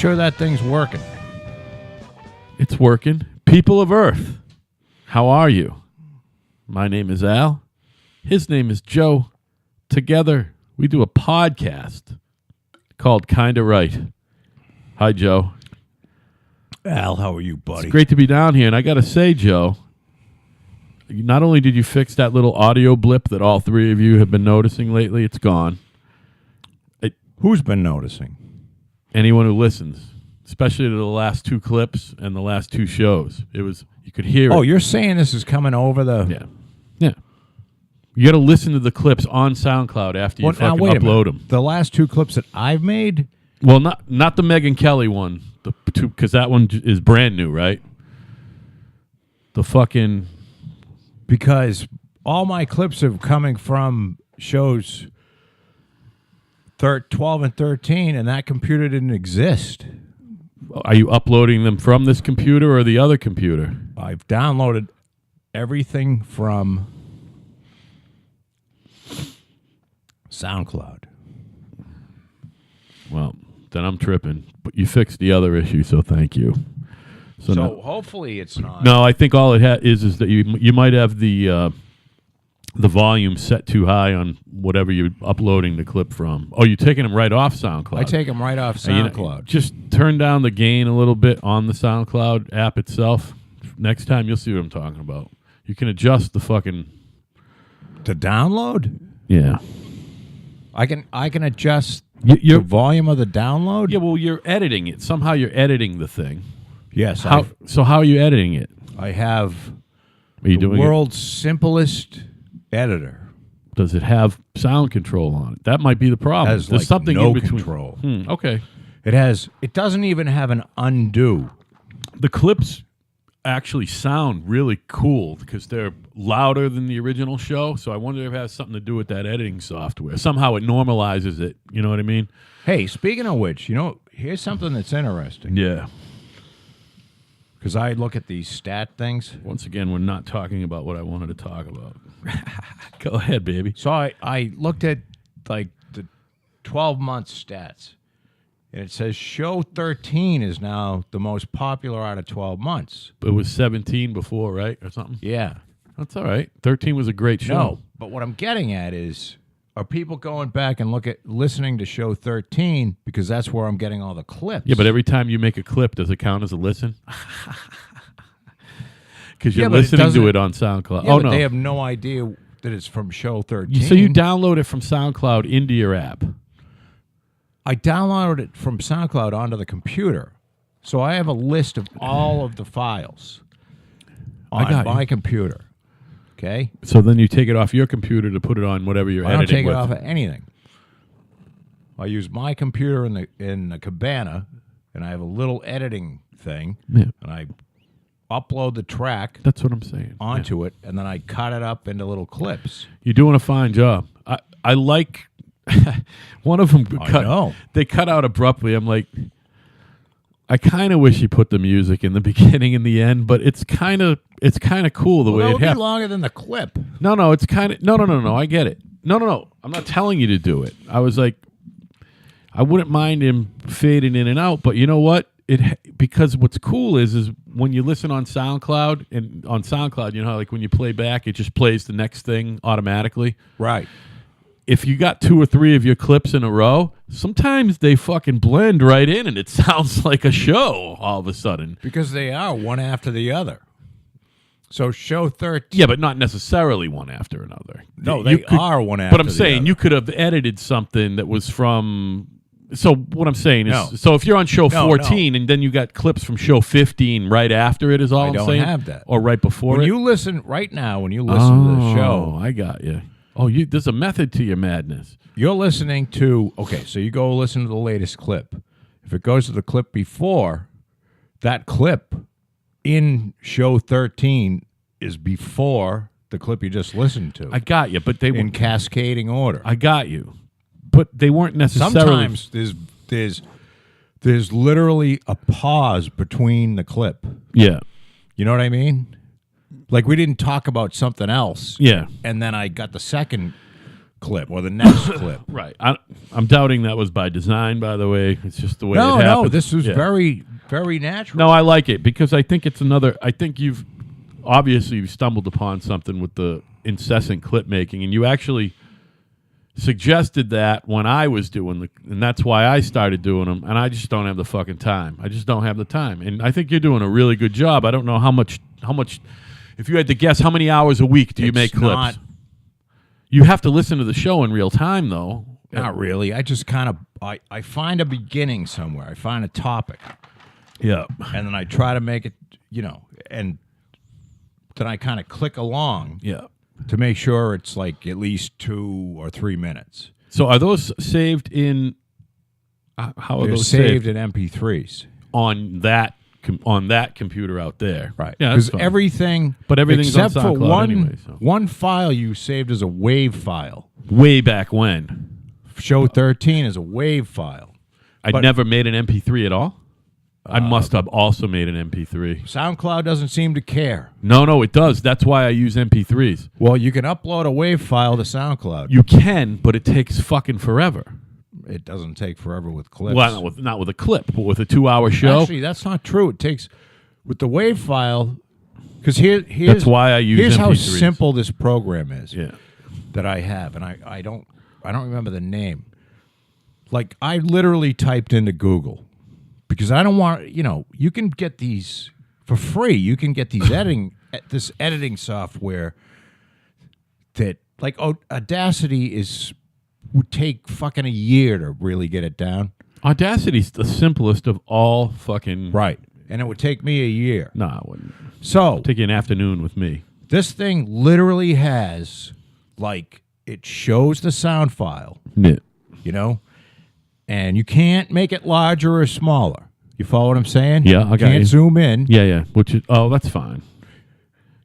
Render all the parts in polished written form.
sure that thing's working. It's working. People of Earth, how are you? My name is Al. His name is Joe. Together, we do a podcast called Kinda Right. Hi, Joe. Al, how are you, buddy? It's great to be down here. And I got to say, Joe, not only did you fix that little audio blip that all three of you have been noticing lately, it's gone. Who's been noticing? Anyone who listens, especially to the last two clips and the last two shows. It was, you could hear it. Oh, you're saying this is coming over the... Yeah. Yeah. You got to listen to the clips on SoundCloud after you fucking upload them. The last two clips that I've made? Well, not the Megyn Kelly one, the two, because that one is brand new, right? The fucking... Because all my clips are coming from shows 12 and 13, and that computer didn't exist. Are you uploading them from this computer or the other computer? I've downloaded everything from SoundCloud. Well, then I'm tripping. But you fixed the other issue, so thank you. So hopefully it's not. No, I think all it is that you might have the volume set too high on whatever you're uploading the clip from. Oh, you're taking them right off SoundCloud. I take them right off SoundCloud. Just turn down the gain a little bit on the SoundCloud app itself. Next time you'll see what I'm talking about. You can adjust the fucking... To download? Yeah. I can adjust the volume of the download? Yeah, well, you're editing it. Somehow you're editing the thing. Yes. So how are you editing it? I have Are you the doing world's simplest editor. Does it have sound control on it? That might be the problem. Has There's something no in between. Control. Okay. It doesn't even have an undo. The clips actually sound really cool because they're louder than the original show. So I wonder if it has something to do with that editing software. Somehow it normalizes it. You know what I mean? Hey, speaking of which, here's something that's interesting. Yeah. Because I look at these stat things. Once again, we're not talking about what I wanted to talk about. Go ahead, baby. So I looked at like the 12-month stats. And it says show 13 is now the most popular out of 12 months. It was 17 before, right? Or something? Yeah. That's all right. 13 was a great show. No, but what I'm getting at is, are people going back and listening to show 13 because that's where I'm getting all the clips? Yeah, but every time you make a clip, does it count as a listen? Because you're but listening to it on SoundCloud. Yeah, oh, but no. they have no idea that it's from show 13. So you download it from SoundCloud into your app. I downloaded it from SoundCloud onto the computer. So I have a list of all of the files on my computer. Okay? So then you take it off your computer to put it on whatever you're editing with. I don't take it off of anything. I use my computer in the cabana, and I have a little editing thing, and I upload the track. That's what I'm saying. Onto it, and then I cut it up into little clips. You're doing a fine job. I like... one of them they cut out abruptly. I'm like, I kind of wish you put the music in the beginning and the end, but it's kind of cool the way it happens. Be longer than the clip. No, it's kind of no. I get it. No. I'm not telling you to do it. I was like, I wouldn't mind him fading in and out, but you know what? Because what's cool is when you listen on SoundCloud, and on SoundCloud, you know how like when you play back, it just plays the next thing automatically. Right. If you got two or three of your clips in a row, sometimes they fucking blend right in and it sounds like a show all of a sudden. Because they are one after the other. So show 13. Yeah, but not necessarily one after another. No, they are one after the other. But I'm saying you could have edited something that was from... So what I'm saying is... So if you're on show 14 and then you got clips from show 15 right after it is all I'm saying? I don't have that. Or right before When you listen to the show... I got you. Oh, there's a method to your madness. You're listening to... Okay, so you go listen to the latest clip. If it goes to the clip before, that clip in show 13 is before the clip you just listened to. I got you, but they in cascading order. I got you, but they weren't necessarily... Sometimes there's literally a pause between the clip. Yeah. You know what I mean? Like we didn't talk about something else. Yeah. And then I got the second clip or the next clip. Right. I'm doubting that was by design, by the way. It's just the way it happened. No, this was very, very natural. No, I like it because I think it's another. I think you've stumbled upon something with the incessant clip making, and you actually suggested that when I was doing and that's why I started doing them, and I just don't have the fucking time. I just don't have the time, and I think you're doing a really good job. I don't know how much. If you had to guess, how many hours a week do you make clips? You have to listen to the show in real time, though. Not really. I just kind of I find a beginning somewhere. I find a topic. Yeah. And then I try to make it, and then I kind of click along. Yeah. To make sure it's like at least 2 or 3 minutes. So are those saved in? How are They're those saved in MP3s on that computer out there? Right. Yeah. Because everything's except on for one anyway, so. one file you saved as a WAV file. Way back when. Show 13 is a WAV file. I never made an MP3 at all. I must have also made an MP3. SoundCloud doesn't seem to care. No, it does. That's why I use MP3s. Well, you can upload a WAV file to SoundCloud. You can, but it takes fucking forever. It doesn't take forever with clips. Well, not with a clip, but with a 2-hour show. Actually, that's not true. It takes with the WAV file. Because here's that's why I use. Here's MP3s. how simple this program is. Yeah. That I have, and I don't remember the name. Like I literally typed into Google because I don't want you can get these for free. You can get these editing software that like Audacity would take fucking a year to really get it down. Audacity's the simplest of all fucking right, and it would take me a year. No, it wouldn't. So take you an afternoon with me. This thing literally has like it shows the sound file. Yeah. And you can't make it larger or smaller. You follow what I'm saying? Yeah, I got can't you. zoom in. Yeah. That's fine.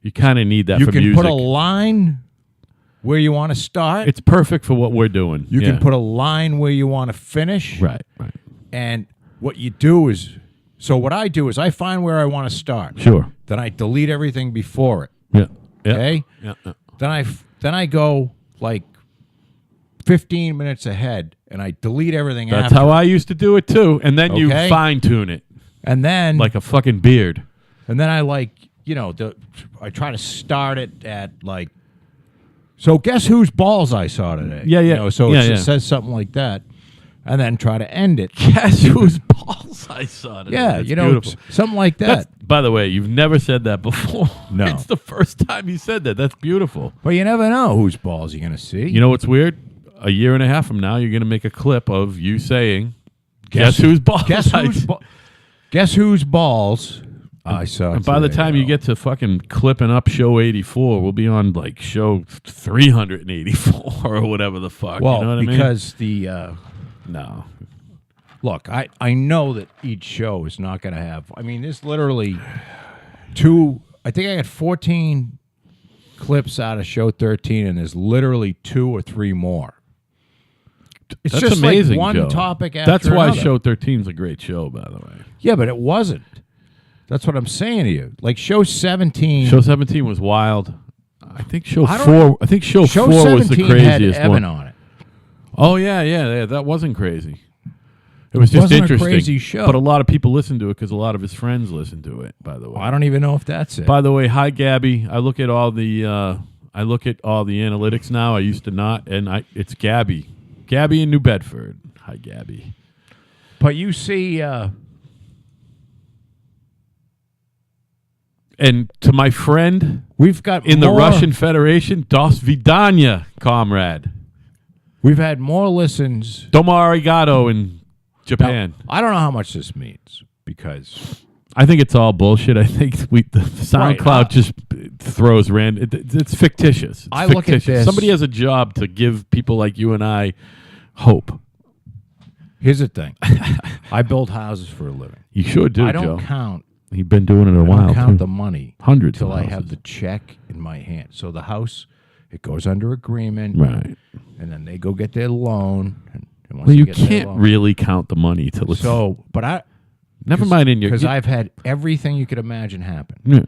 You kind of need that you for can music. put a line where you want to start. It's perfect for what we're doing. You can put a line where you want to finish. Right. And what you do is, what I do is I find where I want to start. Sure. Then I delete everything before it. Yeah. Okay? Yeah. Then I go like 15 minutes ahead and I delete everything That's after. how I used to do it too. And then you fine tune it. And then like a fucking beard. And then I I try to start it at like, so guess whose balls I saw today? Yeah. It says something like that. And then try to end it. Guess whose balls I saw today? Yeah, That's beautiful. Something like that. By the way, you've never said that before. No. It's the first time you said that. That's beautiful. But you never know whose balls you're going to see. You know what's weird? A year and a half from now, you're going to make a clip of you saying, guess whose balls Guess whose balls I saw. And by the time you get to fucking clipping up show 84, we'll be on like show 384 or whatever the fuck. Well, you know what because I mean? No. Look, I know that each show is not going to have. I mean, there's literally I think I got 14 clips out of show 13, and there's literally 2 or 3 more. It's That's just amazing, like one Joe. topic after That's why another. show 13 is a great show, by the way. Yeah, but it wasn't. That's what I'm saying to you. Like show 17. Show 17 was wild. I think show I don't 4. know. I think show 4 was the 17 craziest had Evan one. on it. Oh yeah. That wasn't crazy. It was just wasn't a interesting. crazy show. But a lot of people listened to it because a lot of his friends listened to it. By the way, Well, I don't even know if that's it. By the way, hi Gabby. I look at all the analytics now. I used to not, and it's Gabby. Gabby in New Bedford. Hi Gabby. But you see, and to my friend, we've got in the more- Russian Federation, Das Vidanya, comrade. We've had more listens. Domo arigato in Japan. Now, I don't know how much this means because I think it's all bullshit. I think the SoundCloud just throws random. It's fictitious. It's I look at this. Somebody has a job to give people like you and I hope. Here's the thing: I build houses for a living. You sure do, I don't Joe. count. You've been doing it a I while. don't count too. the money Hundreds until of I houses. have the check in my hand. So the house, it goes under agreement, Right. and then they go get their loan. And once Well, they you get their can't loan- really count the money till it's. So, but I never mind in your. because I've had everything you could imagine happen. Yeah.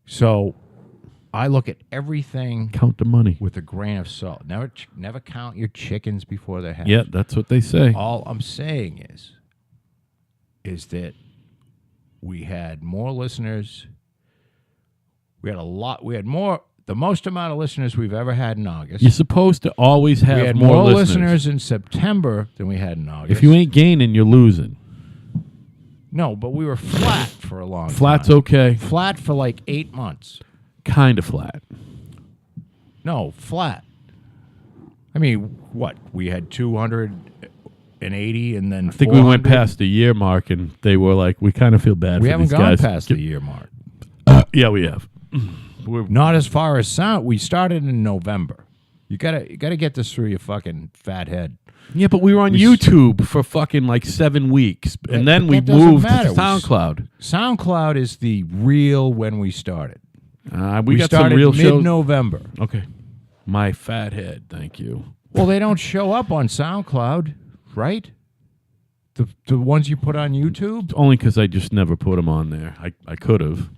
So I look at everything Count the money. with a grain of salt. Never count your chickens before they're hatched. Yeah, that's what they say. All I'm saying is that we had more listeners. We had the most amount of listeners we've ever had in August. You're supposed to always have We had more listeners in September than we had in August. If you ain't gaining, you're losing. No, but we were flat for a long time. Flat's okay. Flat for like 8 months. Kind of flat. No, flat. I mean, what? We had 280 and then I think we went past the year mark, and they were like, we kind of feel bad for We haven't these gone guys. past the year mark. Yeah, we have. We're Not as far as sound. We started in November. You gotta get this through your fucking fat head. Yeah, but we were on YouTube for fucking like 7 weeks, and then we that doesn't moved matter. to SoundCloud. SoundCloud is the real when we started. We got some started real shows. mid-November. Okay, my fat head. Thank you. Well, they don't show up on SoundCloud, right? The ones you put on YouTube. Only because I just never put them on there. I could have.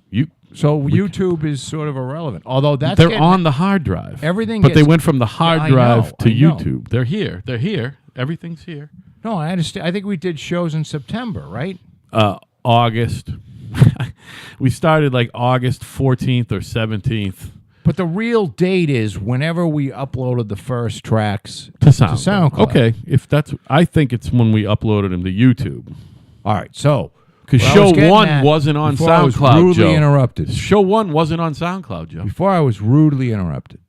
So YouTube is sort of irrelevant. Although They're on the hard drive. Everything but they gets- went from the hard I drive know, to I know. YouTube. They're here. They're here. Everything's here. No, I understand. I think we did shows in September, right? August. We started like August 14th or 17th But the real date is whenever we uploaded the first tracks to SoundCloud. SoundCloud. Okay, I think it's when we uploaded them to YouTube. All right. So Because what I show was getting one at wasn't on before I was SoundCloud, rudely Joe. interrupted. Show one wasn't on SoundCloud, Joe. Before I was rudely interrupted.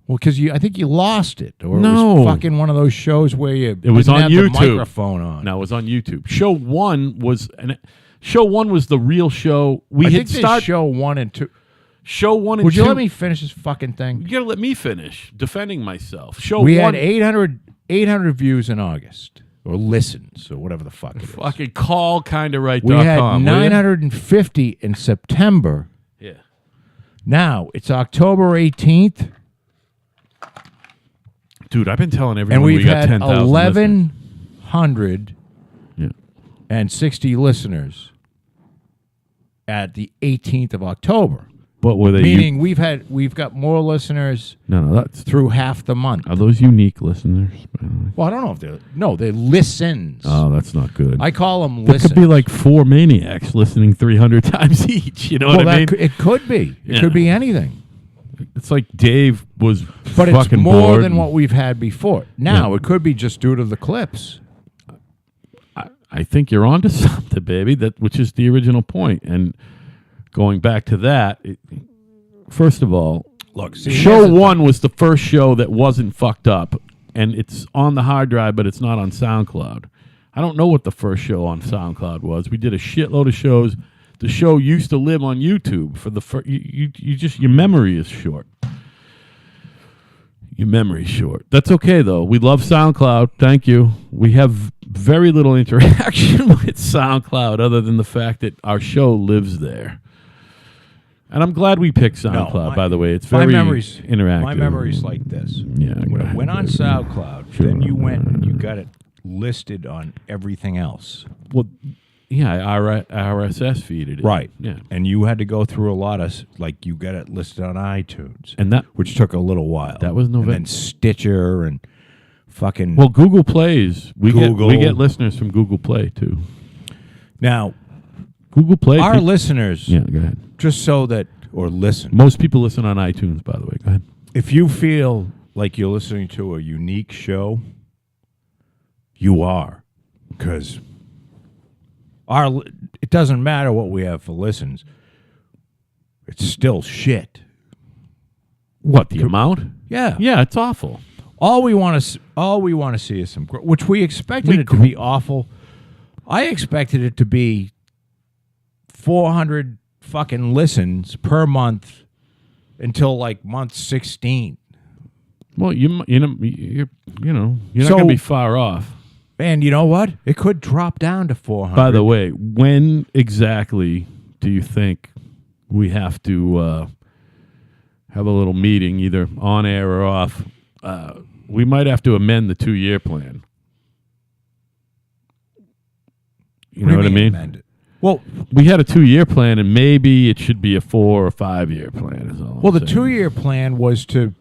Well, because I think you lost it, or it No. was fucking one of those shows where you It was didn't on have YouTube. the microphone on. No, it was on YouTube. Show one was the real show. We I had think they started. show 1 and 2. Show 1 and Would 2. you let me finish this fucking thing? You gotta let me finish defending myself. Show We one. had 800 views in August, or listens, or whatever the fuck it is. Fucking call kind of right. We had .com, 950 in September. Yeah. Now it's October 18th, Dude, I've been telling everyone and we've we got had 10,000 1,160 Yeah. listeners at the 18th of October. What were they? Meaning we've got more listeners No, that's through half the month. Are those unique listeners? By the way? Well, I don't know if they're listens. Oh, that's not good. I call them That listens. could be like 4 maniacs listening 300 times each. You know what I mean? It could be. It Yeah. could be anything. It's like Dave was But it's fucking more bored than and- what we've had before. Now, Yeah. it could be just due to the clips. I think you're onto something, baby. Which is the original point. And going back to that, first of all, Look, see, show one was the first show that wasn't fucked up, and it's on the hard drive, but it's not on SoundCloud. I don't know what the first show on SoundCloud was. We did a shitload of shows. The show used to live on YouTube for the first. Your memory is short. Your memory's short. That's okay though. We love SoundCloud. Thank you. We have very little interaction with SoundCloud other than the fact that our show lives there. And I'm glad we picked SoundCloud, by the way. It's very interactive. My memory's like this. Yeah, When go it went on ahead. SoundCloud, Sure. then you went and you got it listed on everything else. Well, yeah, RSS feeded it. Right. Yeah. And you had to go through a lot of, like, you got it listed on iTunes, And that which took a little while. That was November. And then Stitcher and fucking. well, Google Plays. We Google. get listeners from Google Play too. Now, Google Play. our listeners, Yeah, go ahead. just so that, or listen, Most people listen on iTunes, by the way. Go ahead. if you feel like you're listening to a unique show, you are. Because it doesn't matter what we have for listens. It's still shit. What, the amount? Yeah. Yeah, it's awful. All we want to see is some growth, which we expected it to be awful. I expected it to be 400 fucking listens per month until like month 16. Well, you're not So- going to be far off. And you know what? It could drop down to 400. By the way, when exactly do you think we have to have a little meeting, either on air or off? We might have to amend the 2-year plan. You know what I mean? Amend it? Well, We had a 2-year plan, and maybe it should be a 4 or 5-year plan. Is all. well, I'm the saying. 2-year plan was to.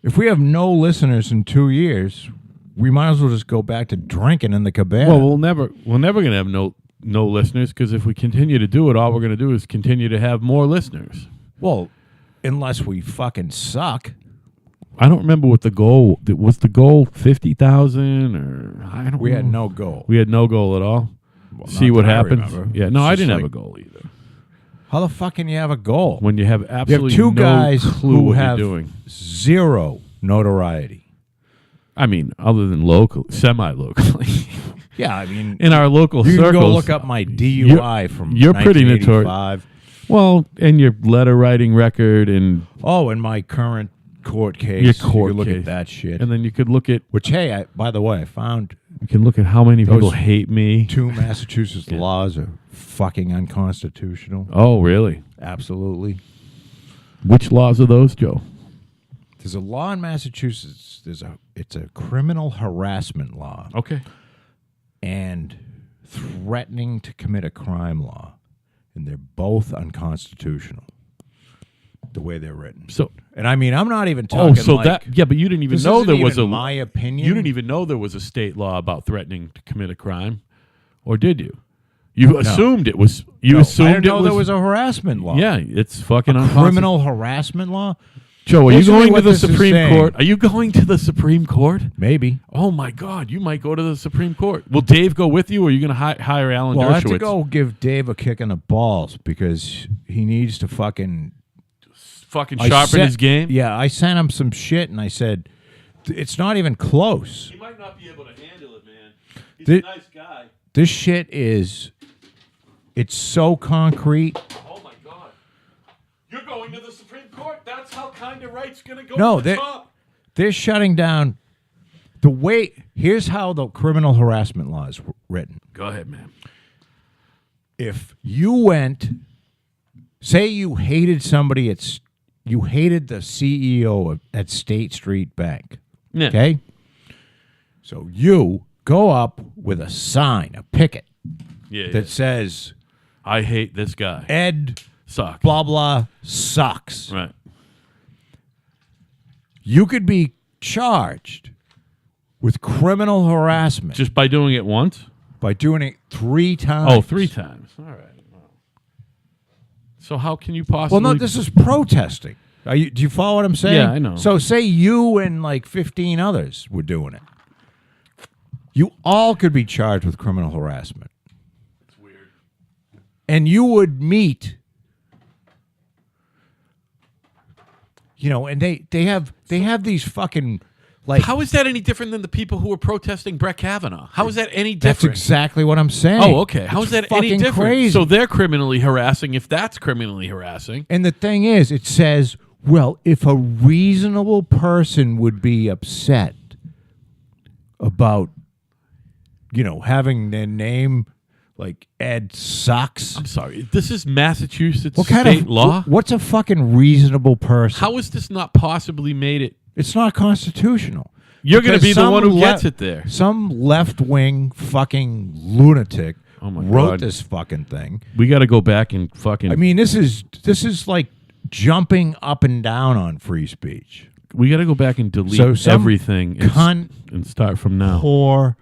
If we have no listeners in 2 years, we might as well just go back to drinking in the cabana. Well, we're never gonna have no listeners, because if we continue to do it, all we're gonna do is continue to have more listeners. Well, unless we fucking suck. I don't remember what the goal was. The goal 50,000, or I don't. We know. had no goal. We had no goal at all. Well, See not what that I happens. remember. Yeah, no, It's I just didn't have like- a goal either. How the fuck can you have a goal? When you have absolutely two no guys clue who what have you're doing. zero notoriety. I mean, other than local, semi-locally, Yeah, I mean, in our local you circles. can go look up my DUI from you're pretty 1985. Well, and your letter writing record, and Oh, and my current court case. Your court you can look case. at that shit. and then you could look at Which, hey, by the way, I found you can look at how many people Those hate me. 2 Massachusetts laws are fucking unconstitutional. Oh, really? Absolutely. Which laws are those, Joe? There's a law in Massachusetts. It's a criminal harassment law Okay. and threatening to commit a crime law, and they're both unconstitutional. The way they're written. So, And I mean, I'm not even talking. so like, that but you didn't even this know isn't there was even a my opinion. You didn't even know there was a state law about threatening to commit a crime, or did you? You assumed it was. You No, assumed I didn't know it was. there was a harassment law. Yeah, it's fucking Criminal harassment law. Joe, are you Basically going to what the this is Supreme saying- Court? Are you going to the Supreme Court? Maybe. Oh my God, you might go to the Supreme Court. Will Dave go with you, or are you going to hire Alan Well, Dershowitz? I have to go give Dave a kick in the balls because he needs to fucking Fucking sharpen his game. Yeah, I sent him some shit and I said, it's not even close. He might not be able to handle it, man. He's Thi- a nice guy. This shit it's so concrete. Oh my God, you're going to the Supreme Court. That's how kind of right's going to go No, to the they- top. They're shutting down the way. Here's how the criminal harassment law is written. Go ahead, man. If you say you hated somebody you hated the CEO at State Street Bank. Yeah. Okay? So you go up with a sign, a picket, Yeah. that says, I hate this guy. Ed Sucks. blah blah sucks. Right. You could be charged with criminal harassment Just by doing it once? by doing it 3 times. Oh, 3 times. All right. So how can you possibly? Well, no, this is protesting. Do you follow what I'm saying? Yeah, I know. So say you and like 15 others were doing it. You all could be charged with criminal harassment. It's weird. And you would meet, and they have these fucking like. How is that any different than the people who were protesting Brett Kavanaugh? How is that any That's different? exactly what I'm saying. Oh, okay. How It's is that fucking any different? crazy. So they're criminally harassing if that's criminally harassing. And the thing is, it says, well, if a reasonable person would be upset about, having their name like Ed sucks. I'm sorry. This is Massachusetts What kind state of law. What's a fucking reasonable person? How is this not possibly made it? It's not constitutional. You're going to Because be the some one who le- gets it there. Some left-wing fucking lunatic Oh my wrote God. this fucking thing. We got to go back and fucking. I mean, this is like jumping up and down on free speech. we got to go back and delete So some everything cunt and start from now. Whore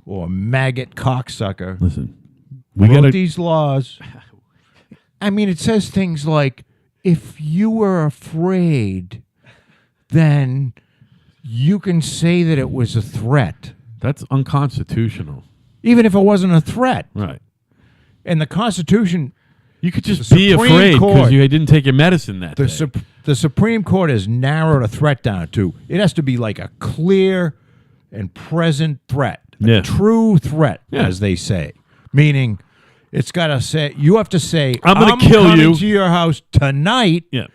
or maggot cocksucker Listen, we wrote got to. these laws. I mean, it says things like, if you were afraid, then you can say that it was a threat, That's unconstitutional. even if it wasn't a threat. Right. And the Constitution, You could just The be Supreme afraid because Court- you didn't take your medicine that day. the Supreme Court has narrowed a threat down to, it has to be like a clear and present threat, Yeah. a true threat, Yeah. as they say. Meaning, it's got to say, you have to say, I'm gonna kill coming you." to your house tonight Yeah.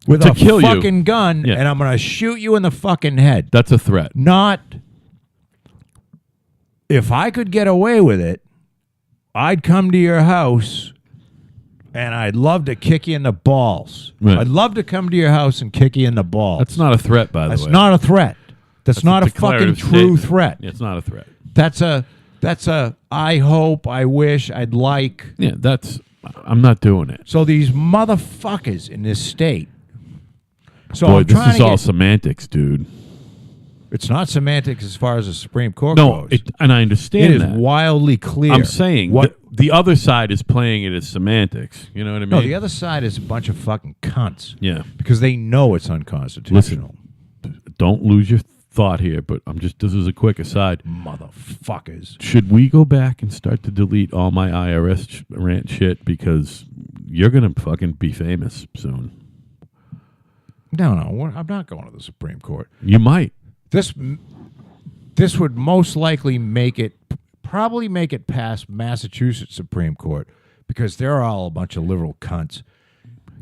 with To a kill you. fucking gun, Yeah. and I'm going to shoot you in the fucking head. That's a threat. Not, if I could get away with it, I'd come to your house and I'd love to kick you in the balls. Right. I'd love to come to your house and kick you in the balls. That's not a threat, by the That's way. not a threat. That's not a fucking declarative true statement. threat. It's not a threat. That's a That's a I hope, I wish, I'd like. Yeah, I'm not doing it. So these motherfuckers in this state. So Boy, I'm this trying is to all semantics, dude. It's not semantics as far as the Supreme Court No, goes. and I understand It is that. wildly clear. I'm saying what the other side is playing it as semantics. You know what I mean? no, the other side is a bunch of fucking cunts. Yeah. Because they know it's unconstitutional. Don't lose your thought here, but this is a quick aside. Motherfuckers. Should we go back and start to delete all my IRS rant shit because you're going to fucking be famous soon? No, I'm not going to the Supreme Court. You might. This would most likely probably make it past Massachusetts Supreme Court because they're all a bunch of liberal cunts.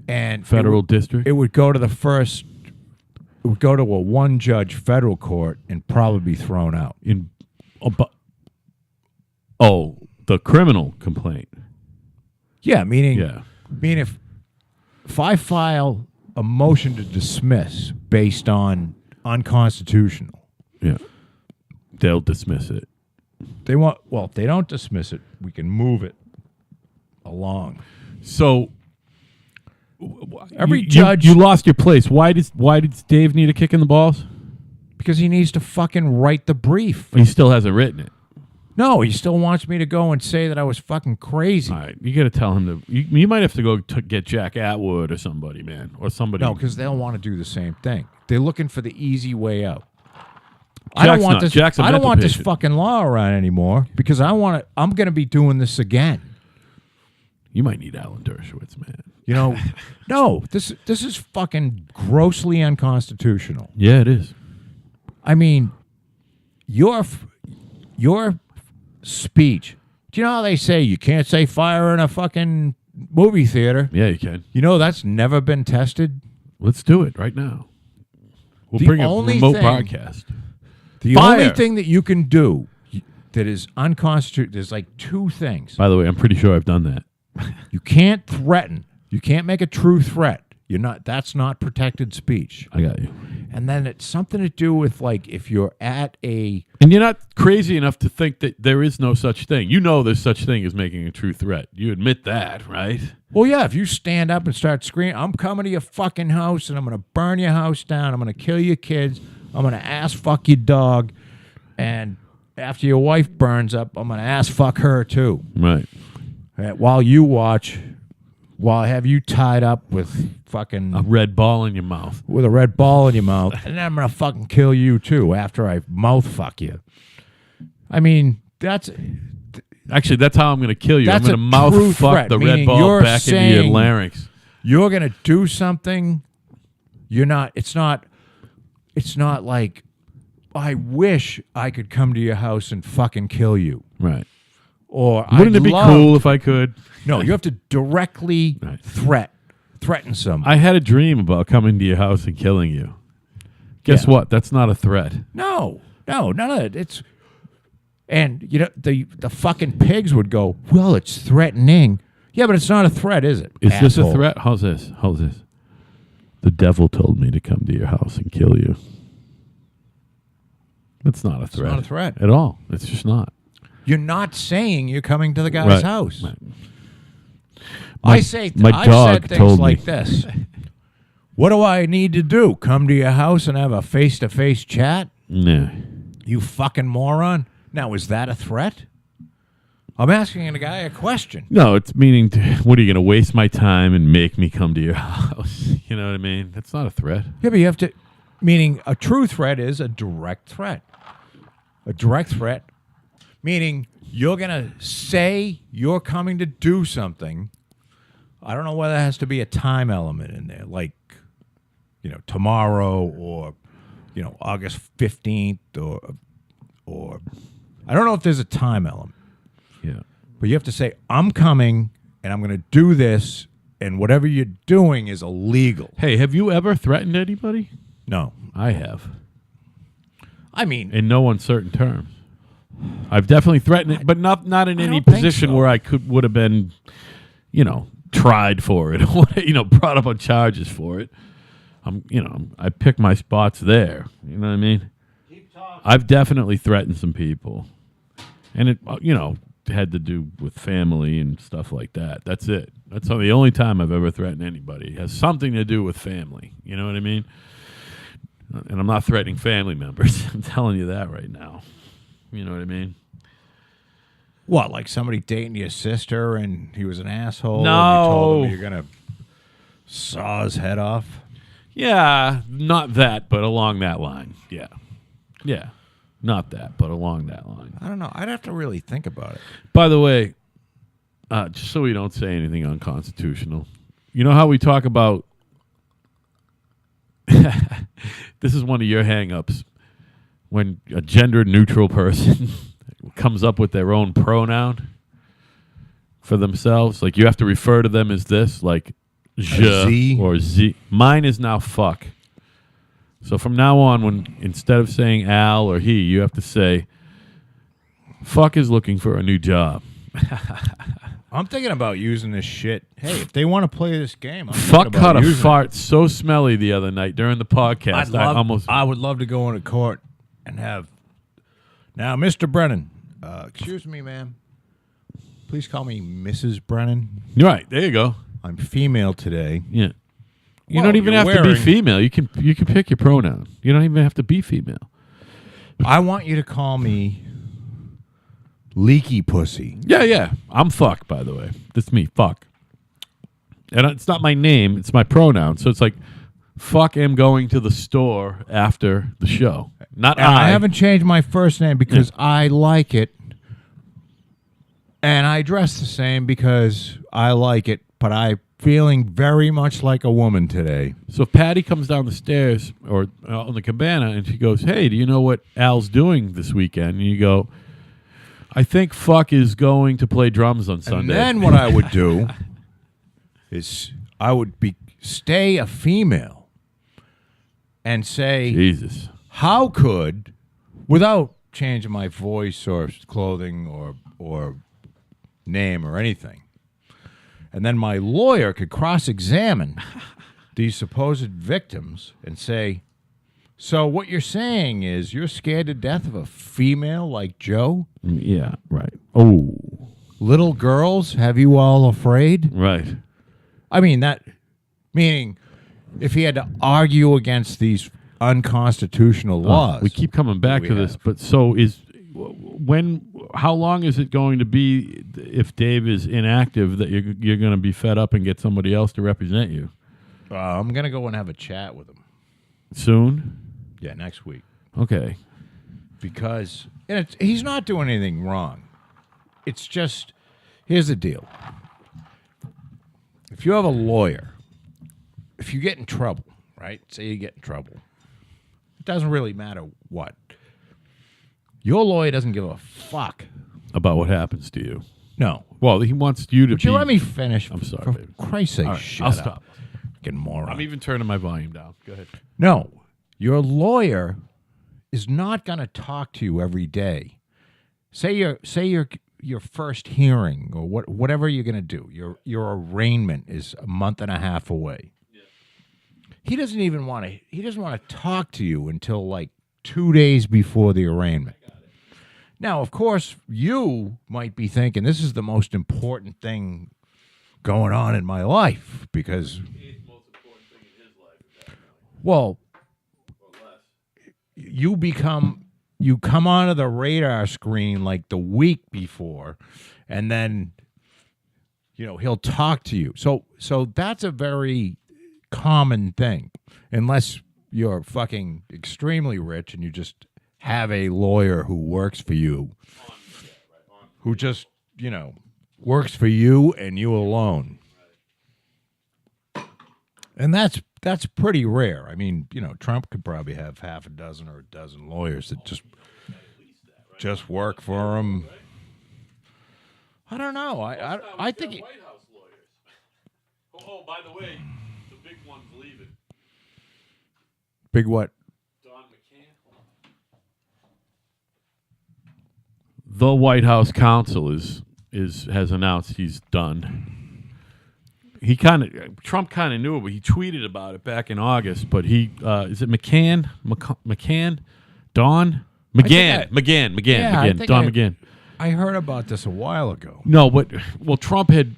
And Federal district? It would go to a one-judge federal court and probably be thrown out. The criminal complaint. Yeah, meaning Yeah. if I file a motion to dismiss based on unconstitutional, Yeah. They'll dismiss it. if they don't dismiss it, we can move it along. So Every you- judge, you lost your place. Why did Dave need a kick in the balls? because he needs to fucking write the brief. He still hasn't written it. No, he still wants me to go and say that I was fucking crazy. All right, you got to tell him to. You might have to go get Jack Atwood or somebody, man, or somebody. No, because they'll want to do the same thing. They're looking for the easy way out. I don't want this. Jack's a I don't mental want this patient. fucking law around anymore because I'm going to be doing this again. You might need Alan Dershowitz, man. You know, no, this is fucking grossly unconstitutional. Yeah, it is. I mean, your speech. Do you know how they say you can't say fire in a fucking movie theater? Yeah, you can. You know that's never been tested. Let's do it right now. We'll The bring a only remote thing- podcast. The Fire. only thing that you can do that is unconstitutional, there's like two things. By the way, I'm pretty sure I've done that. You can't threaten. You can't make a true threat. That's not protected speech. I got you. And then it's something to do with like if you're at a And you're not crazy enough to think that there is no such thing. You know there's such thing as making a true threat. You admit that, right? well, yeah, if you stand up and start screaming, I'm coming to your fucking house and I'm going to burn your house down. I'm going to kill your kids. I'm going to ass fuck your dog. And after your wife burns up, I'm going to ass fuck her too. Right. While you watch, while I have you tied up with fucking A red ball in your mouth. with a red ball in your mouth, and then I'm gonna fucking kill you too after I mouth fuck you. I mean, that's Actually, that's how I'm going to kill you. I'm That's going to a mouth true fuck threat, the red meaning ball you're back into your saying- larynx. you're gonna do something. You're not. It's not. It's not like I wish I could come to your house and fucking kill you. Right. Or Wouldn't I'd it be love- cool if I could? No, you have to directly Right. threaten someone. I had a dream about coming to your house and killing you. Guess Yeah. what? That's not a threat. No, none of it. It's and the fucking pigs would go, well, it's threatening. Yeah, but it's not a threat, is it? Is this a asshole? threat? How's this? The devil told me to come to your house and kill you. It's not a threat. not a threat. At all. It's just not. You're not saying you're coming to the guy's Right. house. Right. I say my I've dog said things told me. like this. What do I need to do? Come to your house and have a face-to-face chat? Nah. You fucking moron. Now, is that a threat? I'm asking a guy a question. No, it's meaning, what are you going to waste my time and make me come to your house? You know what I mean? That's not a threat. Yeah, but you have to, meaning a true threat is a direct threat. A direct threat, meaning you're going to say you're coming to do something. I don't know whether there has to be a time element in there, like, tomorrow or, August 15th or I don't know if there's a time element. Yeah. But you have to say, I'm coming and I'm going to do this, and whatever you're doing is illegal. Hey, have you ever threatened anybody? No. I have. I mean, In no uncertain terms. I've definitely threatened it, but not in I any don't think position so. where I would have been, tried for it, brought up on charges for it. I pick my spots there. You know what I mean? I've definitely threatened some people. And it, had to do with family and stuff like that. That's it. That's the only time I've ever threatened anybody. It has something to do with family. You know what I mean? And I'm not threatening family members. I'm telling you that right now. You know what I mean? What, like somebody dating your sister and he was an asshole? No. And you told him you're going to saw his head off? Yeah, not that, but along that line. Yeah. Yeah. Not that, but along that line. I don't know. I'd have to really think about it. By the way, just so we don't say anything unconstitutional, you know how we talk about this is one of your hang-ups when a gender-neutral person comes up with their own pronoun for themselves. Like, you have to refer to them as this, like je Z. or z. Mine is now fuck. So from now on, when instead of saying Al or he, you have to say, fuck is looking for a new job. I'm thinking about using this shit. Hey, if they want to play this game, I'm Fuck thinking about cut a using fart so smelly the other night during the podcast. I would love to go into court and have. Now, Mr. Brennan, excuse me, ma'am. Please call me Mrs. Brennan. Right, there you go. I'm female today. Yeah. You Well, don't even you're have to be wearing- female. You can pick your pronoun. You don't even have to be female. I want you to call me Leaky Pussy. Yeah. I'm fuck, by the way. That's me, fuck. And it's not my name, it's my pronoun. So it's like, fuck am going to the store after the show. Not And I haven't changed my first name because I like it. And I dress the same because I like it, but I'm feeling very much like a woman today. So if Patty comes down the stairs or on the cabana and she goes, hey, do you know what Al's doing this weekend? And you go, I think fuck is going to play drums on Sunday. And then what I would do is I would stay a female and say, Jesus. how could, without changing my voice or clothing or name or anything, and then my lawyer could cross-examine these supposed victims and say, so what you're saying is you're scared to death of a female like Joe? Yeah, right. Oh, Little girls, have you all afraid? right. I mean, meaning if he had to argue against these unconstitutional laws. We keep coming back we to this, have. but so how long is it going to be if Dave is inactive that you're going to be fed up and get somebody else to represent you? I'm going to go and have a chat with him. Soon? Yeah, next week. Okay. Because he's not doing anything wrong. It's just, here's the deal. If you have a lawyer, if you get in trouble, right? Say you get in trouble. It doesn't really matter what. Your lawyer doesn't give a fuck. About what happens to you. No. Well, he wants you to Would you let me finish? I'm sorry, For baby. Christ's sake, All right, shut I'll up. stop. Fucking moron. I'm even turning my volume down. Go ahead. No, your lawyer is not going to talk to you every day. Say your first hearing or whatever you're going to do. Your arraignment is a month and a half away. Yeah. He doesn't want to talk to you until like 2 days before the arraignment. Now, of course, you might be thinking this is the most important thing going on in my life because well, you come onto the radar screen like the week before, and then he'll talk to you. So that's a very common thing, unless you're fucking extremely rich and you just have a lawyer who works for you, who just works for you and you alone. And that's pretty rare. I mean, Trump could probably have half a dozen or a dozen lawyers that just work for him. I don't know. I think White House lawyers. Oh, by the way, the big one's leaving. big what? Don McCann. The White House counsel has announced he's done. Trump kind of knew it, but he tweeted about it back in August. But is it McCann? McCann? Don? McGann. Yeah, I McGann. think Don I- McGann. I heard about this a while ago. No, but Trump had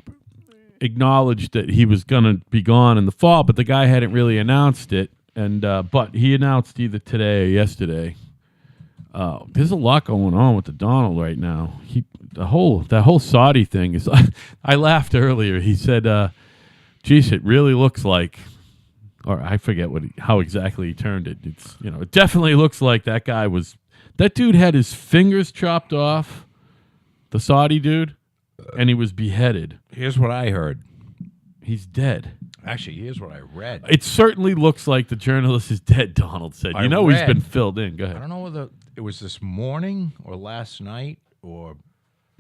acknowledged that he was going to be gone in the fall, but the guy hadn't really announced it. And but he announced either today or yesterday. There's a lot going on with the Donald right now. That whole Saudi thing is. I laughed earlier. He said, "Geez, it really looks like," or I forget how exactly he turned it. It's it definitely looks like that guy was. That dude had his fingers chopped off. The Saudi dude, and he was beheaded. Here's what I heard. He's dead. Actually, here's what I read. It certainly looks like the journalist is dead, Donald said. He's been filled in. Go ahead. I don't know whether it was this morning or last night or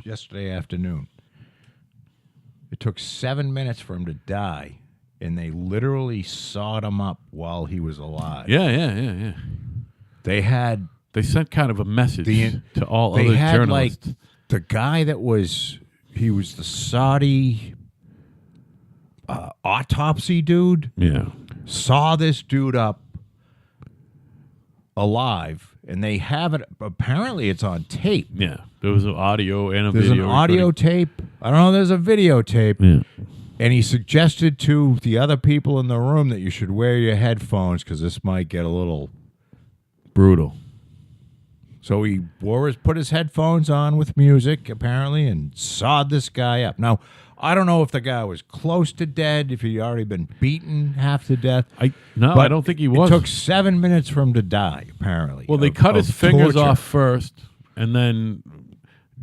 yesterday afternoon. It took 7 minutes for him to die, and they literally sawed him up while he was alive. Yeah. They sent kind of a message to all other journalists. Like, the guy that was the Saudi autopsy dude. Yeah. Saw this dude up alive, and they have it. Apparently, it's on tape. Yeah. There was an audio and a video. There's an audio tape. I don't know. There's a videotape. Yeah. And he suggested to the other people in the room that you should wear your headphones because this might get a little brutal. So he put his headphones on with music, apparently, and sawed this guy up. Now, I don't know if the guy was close to dead, if he'd already been beaten half to death. I don't think he was. It took 7 minutes for him to die, apparently. Well, they cut his fingers off first, and then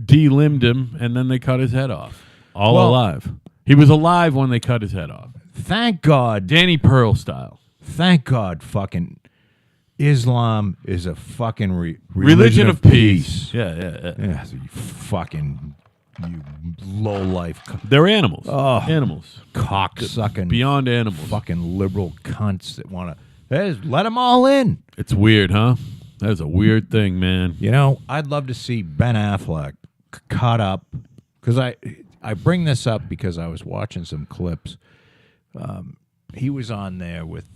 delimbed him, and then they cut his head off. Alive. He was alive when they cut his head off. Thank God. Danny Pearl style. Thank God fucking Islam is a fucking religion of peace. Yeah. You low life. They're animals. Oh, animals. Cocksucking. Beyond animals. Fucking liberal cunts that want to. Let them all in. It's weird, huh? That's a weird thing, man. I'd love to see Ben Affleck caught up. Because I bring this up because I was watching some clips. He was on there with.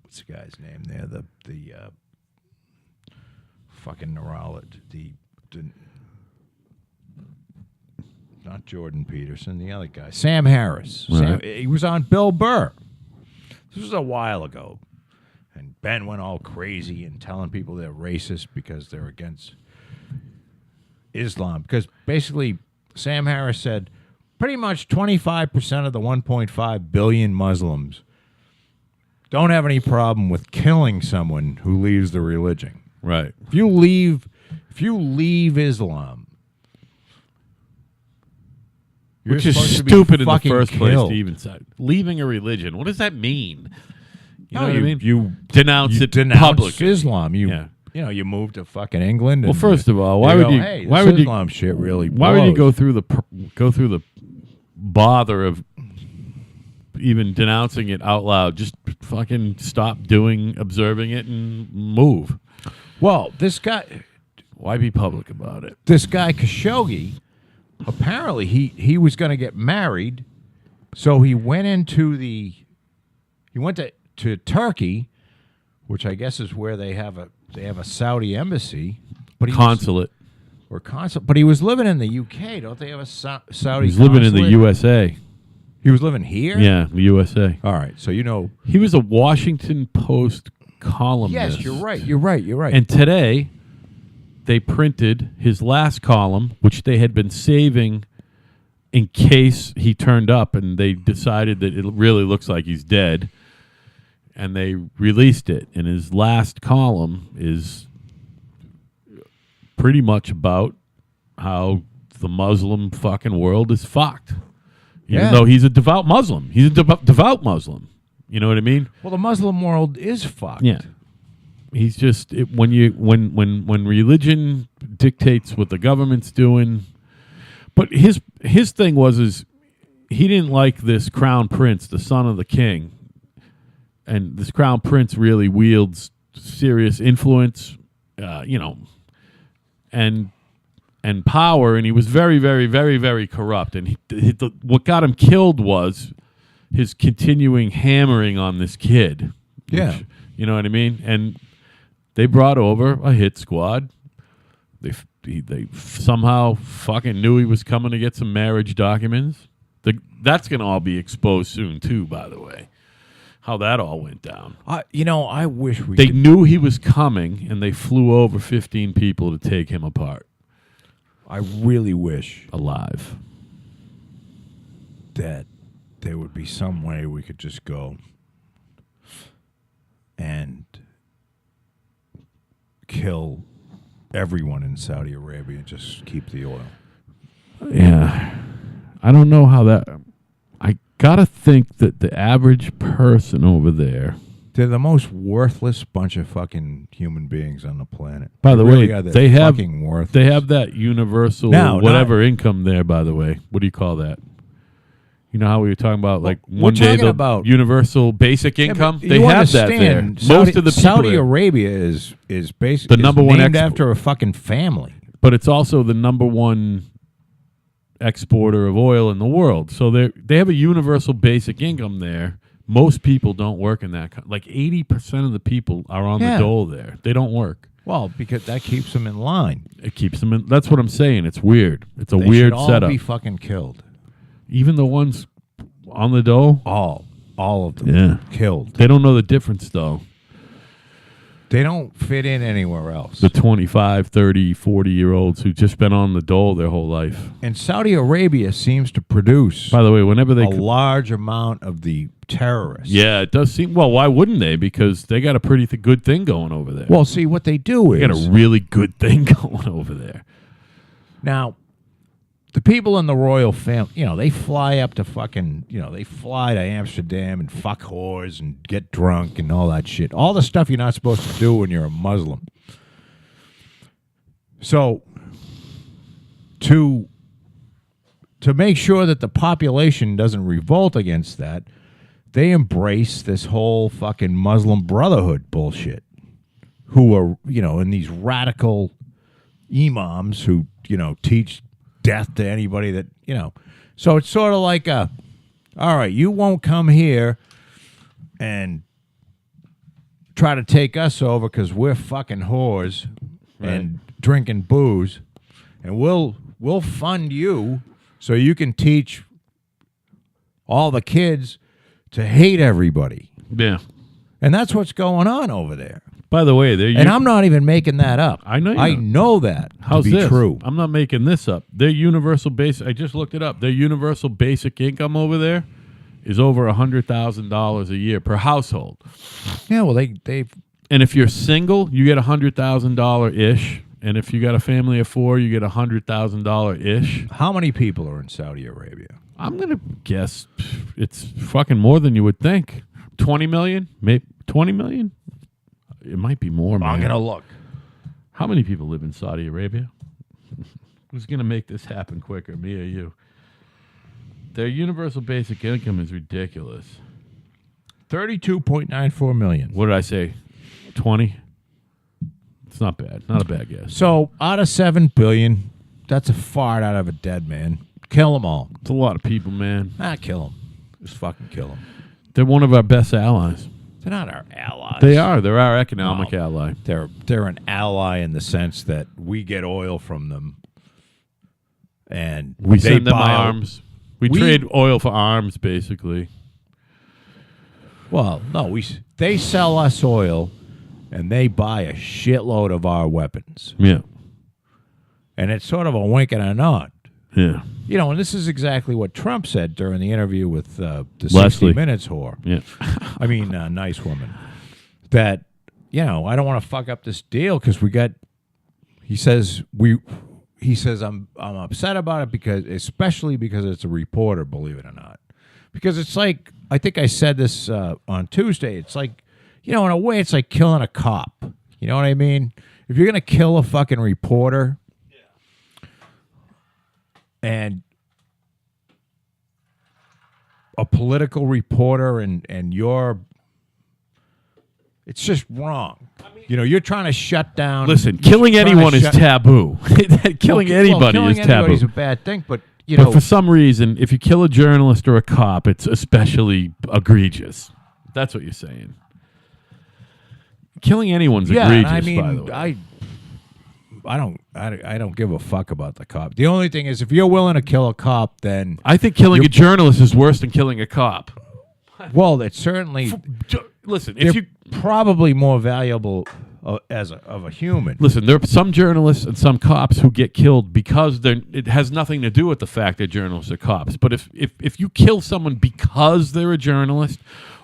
What's the guy's name there? The fucking neurologist. Not Jordan Peterson, the other guy. Sam Harris. Right. He was on Bill Burr. This was a while ago. And Ben went all crazy and telling people they're racist because they're against Islam. Because basically, Sam Harris said pretty much 25% of the 1.5 billion Muslims don't have any problem with killing someone who leaves the religion. Right. If you leave Islam, which is stupid in the first place to even say. Leaving a religion. What does that mean? You know what I mean? You denounce it publicly. Islam. You move to fucking England. Well, first of all, why would you? Hey, why would Islam shit really? Why would you go through the bother of even denouncing it out loud? Just fucking stop observing it, and move. Well, this guy. Why be public about it? This guy Khashoggi, apparently he was going to get married, so he went to Turkey, which I guess is where they have a Saudi embassy, but consulate. But he was living in the UK. Don't they have a Saudi? He was living in the USA. He was living here? Yeah, the USA. All right. So, he was a Washington Post columnist. Yes, you're right. And today, they printed his last column, which they had been saving in case he turned up, and they decided that it really looks like he's dead, and they released it. And his last column is pretty much about how the Muslim fucking world is fucked. Even though he's a devout Muslim. He's a devout Muslim. You know what I mean? Well, the Muslim world is fucked. Yeah. He's just when religion dictates what the government's doing. But his thing was he didn't like this crown prince, the son of the king. And this crown prince really wields serious influence, and power, and he was very, very, very, very corrupt. And what got him killed was his continuing hammering on this kid. Yeah. You know what I mean? And they brought over a hit squad. They they somehow fucking knew he was coming to get some marriage documents. That's going to all be exposed soon, too, by the way. How that all went down. I wish They knew he was coming, and they flew over 15 people to take him apart. I really wish Alive. that there would be some way we could just go and kill everyone in Saudi Arabia and just keep the oil. Yeah. I don't know how that... I got to think that the average person over there... They're the most worthless bunch of fucking human beings on the planet. By the way, They're they have fucking worthless. They have that universal whatever income there, by the way. What do you call that? You know how we were talking about like one day the universal basic income? Yeah, they have that there. Most of the people Saudi Arabia is basically the number one named after a fucking family. But it's also the number one exporter of oil in the world. So they have a universal basic income there. Most people don't work in that. Like 80% of the people are on the dole there. They don't work. Well, because that keeps them in line. It keeps them in. That's what I'm saying. It's weird. It's a weird They should all setup. be fucking killed. Even the ones on the dole? All of them killed. They don't know the difference, though. They don't fit in anywhere else. The 25, 30, 40-year-olds who've just been on the dole their whole life. And Saudi Arabia seems to produce, by the way, whenever they a large amount of the terrorists. Yeah, it does seem... Well, why wouldn't they? Because they got a pretty good thing going over there. Well, see, what they do is... They got a really good thing going over there. Now, the people in the royal family, they fly up to fucking... they fly to Amsterdam and fuck whores and get drunk and all that shit. All the stuff you're not supposed to do when you're a Muslim. So, to make sure that the population doesn't revolt against that, they embrace this whole fucking Muslim Brotherhood bullshit. Who are, in these radical imams who, teach death to anybody that, So it's sort of like all right, you won't come here and try to take us over because we're fucking whores and drinking booze, and we'll fund you so you can teach all the kids to hate everybody. Yeah. And that's what's going on over there. By the way, and I'm not even making that up. I know. I know that How's to be this? true. I'm not making this up. Their universal basic. I just looked it up. Their universal basic income over there is over $100,000 a year per household. Yeah, well, they've. And if you're single, you get $100,000 ish. And if you got a family of 4, you get $100,000 ish. How many people are in Saudi Arabia? I'm gonna guess it's fucking more than you would think. 20 million, maybe 20 million. It might be more, man. I'm going to look. How many people live in Saudi Arabia? Who's going to make this happen quicker, me or you? Their universal basic income is ridiculous. 32.94 million. What did I say? 20? It's not bad. Not a bad guess. So out of 7 billion, that's a fart out of a dead man. Kill them all. It's a lot of people, man. Kill them. Just fucking kill them. They're one of our best allies. They're not our allies. They are. They're our economic ally. They're an ally in the sense that we get oil from them, and we send them arms. We trade oil for arms, basically. Well, no, they sell us oil, and they buy a shitload of our weapons. Yeah, and it's sort of a wink and a nod. Yeah. And this is exactly what Trump said during the interview with the Leslie. 60 Minutes whore. Yeah. I mean, nice woman. That, I don't want to fuck up this deal because he says I'm upset about it especially because it's a reporter, believe it or not. Because it's like, I think I said this on Tuesday, it's like, in a way it's like killing a cop. You know what I mean? If you're going to kill a fucking reporter, and a political reporter and it's just wrong. You're trying to shut down. Listen, killing anyone is taboo. Killing anybody is taboo. Is a bad thing, but but for some reason, if you kill a journalist or a cop, it's especially egregious. That's what you're saying. Killing anyone's egregious. I mean, by the way. I don't give a fuck about the cop. The only thing is, if you're willing to kill a cop, then I think killing a journalist is worse than killing a cop. well, it's certainly Listen, they're if you probably more valuable of a human. listen, there are some journalists and some cops who get killed because it has nothing to do with the fact that journalists are cops. But if you kill someone because they're a journalist,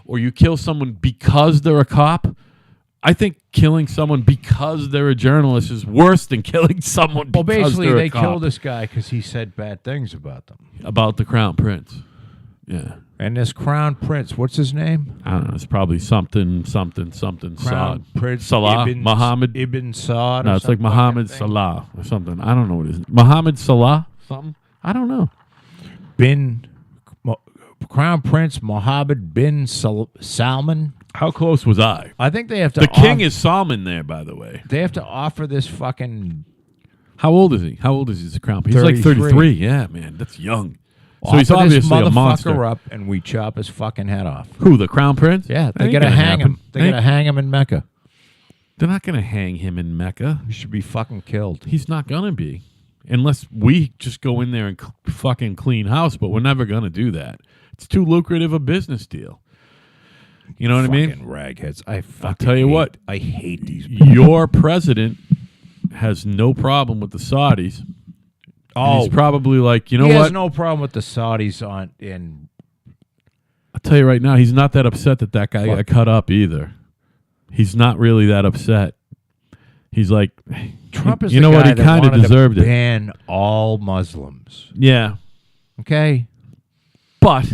or you kill someone because they're a cop, I think killing someone because they're a journalist is worse than killing someone Well, because basically, they're a they cop. killed this guy because he said bad things about them. About the Crown Prince. Yeah. And this Crown Prince, what's his name? I don't know. It's probably something Crown Saad. Prince Salah? Muhammad? Ibn Saad. No, it's like Muhammad Salah or something. I don't know what it is. Muhammad Salah? Something? I don't know. Crown Prince Mohammed bin Salman. How close was I? I think they have to. The king is Salman there, by the way. They have to offer this fucking. How old is he? How old is he as a crown prince? He's like 33. Yeah, man. That's young. So he's Offer this obviously a monster. motherfucker up, and we chop his fucking head off. Who, the crown prince? Yeah, That they ain't gotta gonna hang happen. him. They gotta hang him in Mecca. They're not going to hang him in Mecca. He should be fucking killed. He's not going to be. Unless we just go in there and fucking clean house, but we're never going to do that. It's too lucrative a business deal. You know what I mean? Fucking ragheads. I'll tell you what. I hate these people. Your president has no problem with the Saudis. Oh, he's probably like, you know he what? has no problem with the Saudis in. I'll tell you right now, he's not that upset that guy got cut up either. He's not really that upset. He's like, Trump is you the know what? guy He that kind of wanted to deserved it. ban all Muslims. Yeah, Okay. but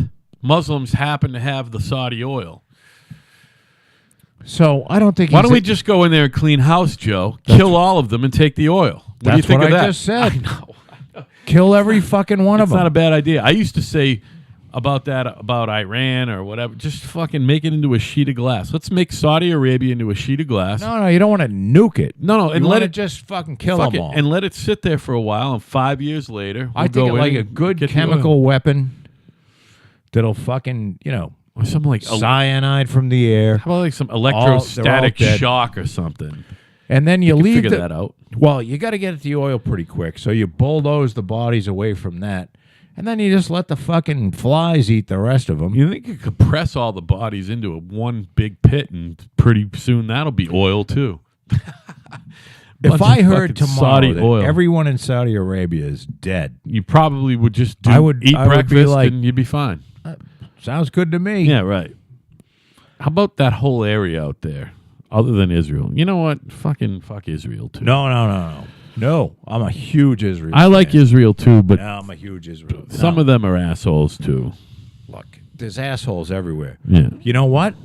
Muslims happen to have the Saudi oil. So I don't think. Why don't we just go in there and clean house, Joe? Kill all of them and take the oil. What do you That's think what of I that? just said. I know. Kill every fucking one of It's them. not a bad idea. I used to say about that about Iran or whatever. Just fucking make it into a sheet of glass. Let's make Saudi Arabia into a sheet of glass. No, you don't want to nuke it. No, and You let wanna it just fucking kill fuck them it, all. and let it sit there for a while. And 5 years later, I we'll think go it like in a and good get the oil. chemical weapon that'll fucking or something like cyanide from the air, how about like some they're all electrostatic dead. shock or something. and then you leave Figure that out. Well, you got to get at the oil pretty quick, so you bulldoze the bodies away from that, and then you just let the fucking flies eat the rest of them. You think you could press all the bodies into one big pit, and pretty soon that'll be oil too. If I heard fucking tomorrow Saudi that oil. everyone in Saudi Arabia is dead, You probably would just eat I would be breakfast like- and you'd be fine. sounds good to me. Yeah, right. How about that whole area out there, other than Israel? You know what? Fuck Israel too. No. No, I'm a huge Israel. I like fan. Israel too, but No, I'm a huge Israel. some of them are assholes too. Look, there's assholes everywhere. Yeah, You know what?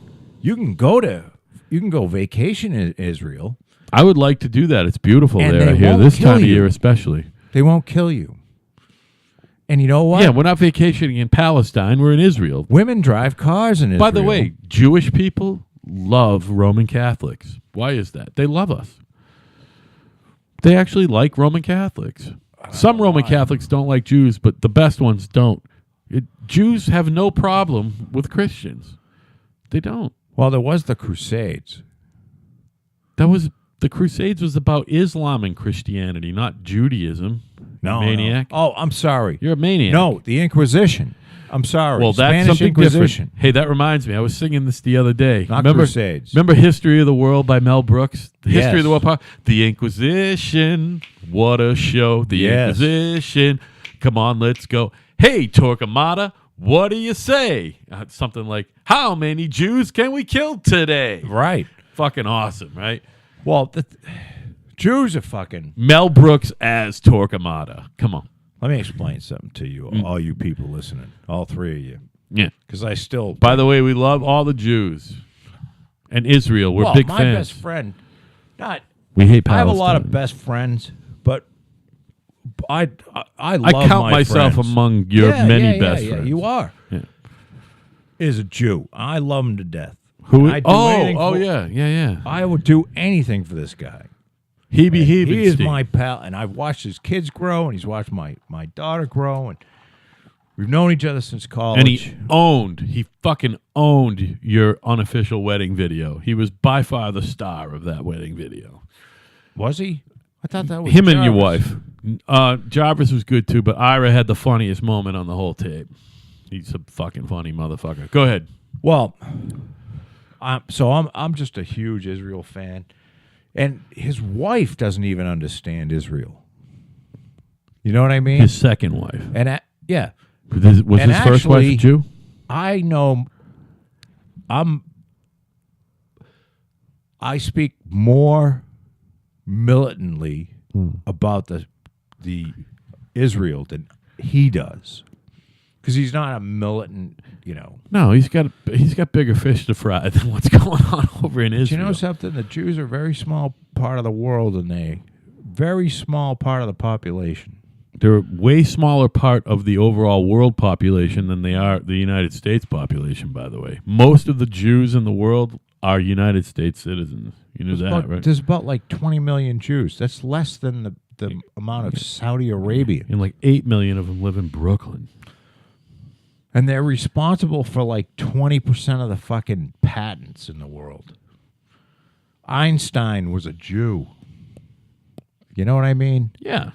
You can go vacation in Israel. I would like to do that. It's beautiful And there. they I hear won't this kill time of you. year, especially. They won't kill you. And you know what? Yeah, we're not vacationing in Palestine. We're in Israel. Women drive cars in Israel. By the way, Jewish people love Roman Catholics. Why is that? They love us. They actually like Roman Catholics. Some Roman Catholics don't like Jews, but the best ones don't. Jews have no problem with Christians. They don't. Well, there was the Crusades. The Crusades was about Islam and Christianity, not Judaism. No, maniac. No. Oh, I'm sorry. You're a maniac. No, the Inquisition. I'm sorry. Well, that's Spanish something Inquisition. different. Hey, that reminds me. I was singing this the other day. Not Crusades. Remember History of the World by Mel Brooks? The History Yes. of the World. The Inquisition. What a show. The Yes. Inquisition. Come on, let's go. Hey, Torquemada, what do you say? Something like, how many Jews can we kill today? Right. Fucking awesome, right? Well, the Jews are fucking... Mel Brooks as Torquemada. Come on. Let me explain something to you, all you people listening, all three of you. Yeah. Because I still... By the way, we love all the Jews. And Israel. We're big my fans. best friend... We hate Palestine. I have a lot of best friends, but I love I count my myself friends. among your many best yeah, friends. you are. Yeah. Is a Jew. I love him to death. Who? I'd do anything for- Yeah. I would do anything for this guy. He is my pal, and I've watched his kids grow, and he's watched my daughter grow, and we've known each other since college. And he fucking owned your unofficial wedding video. He was by far the star of that wedding video. Was he? I thought that was him and your Jarvis. wife. Jarvis was good too, but Ira had the funniest moment on the whole tape. He's a fucking funny motherfucker. Go ahead. Well, I'm just a huge Israel fan, and his wife doesn't even understand Israel. You know what I mean? His second wife. And yeah, Was his first wife a Jew? I know. I speak more militantly about the Israel than he does, because he's not a militant. No, he's got bigger fish to fry than what's going on over in Israel. Do you know something? The Jews are a very small part of the world, and they very small part of the population. They're a way smaller part of the overall world population than they are the United States population, by the way. Most of the Jews in the world are United States citizens. You knew that, right? There's about like 20 million Jews. That's less than the amount of Saudi Arabia. And like 8 million of them live in Brooklyn. And they're responsible for like 20% of the fucking patents in the world. Einstein was a Jew. You know what I mean? Yeah.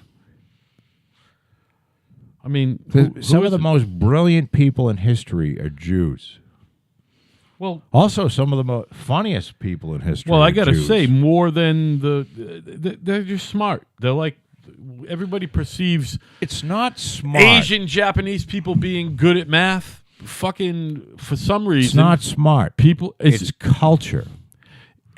I mean, Some of the most brilliant people in history are Jews. Well, also some of the funniest people in history. Well, are I got to Jews. say, more than they're just smart. They're like, everybody perceives it's not smart. Asian, Japanese people being good at math. Fucking, for some reason, It's not smart. People, it's culture.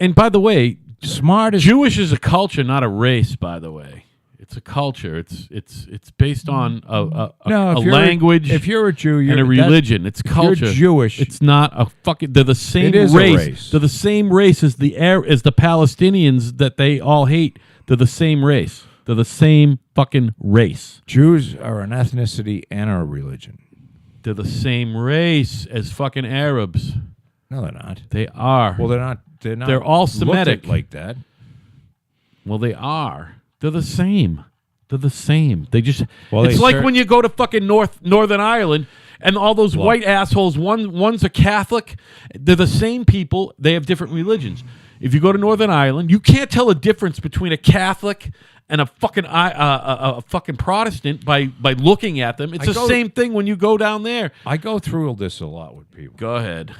And by the way, smart is Jewish is a culture, not a race. By the way, it's a culture. It's based on a language. If you're a Jew, you're and a religion. It's culture. You're Jewish. It's not a fucking. They're the same It is race. a race. They're the same race as the Palestinians that they all hate. They're the same race. They're the same fucking race. Jews are an ethnicity and a religion. They're the same race as fucking Arabs. No, they're not. They are. Well, they're not. They're not. They're all looked Semitic at like that. Well, they are. They're the same. They're the same. They just. Well, it's like when you go to fucking Northern Ireland and all those white assholes. One's a Catholic. They're the same people. They have different religions. If you go to Northern Ireland, you can't tell a difference between a Catholic and a fucking Protestant by looking at them. It's the same thing when you go down there. I go through this a lot with people. Go ahead.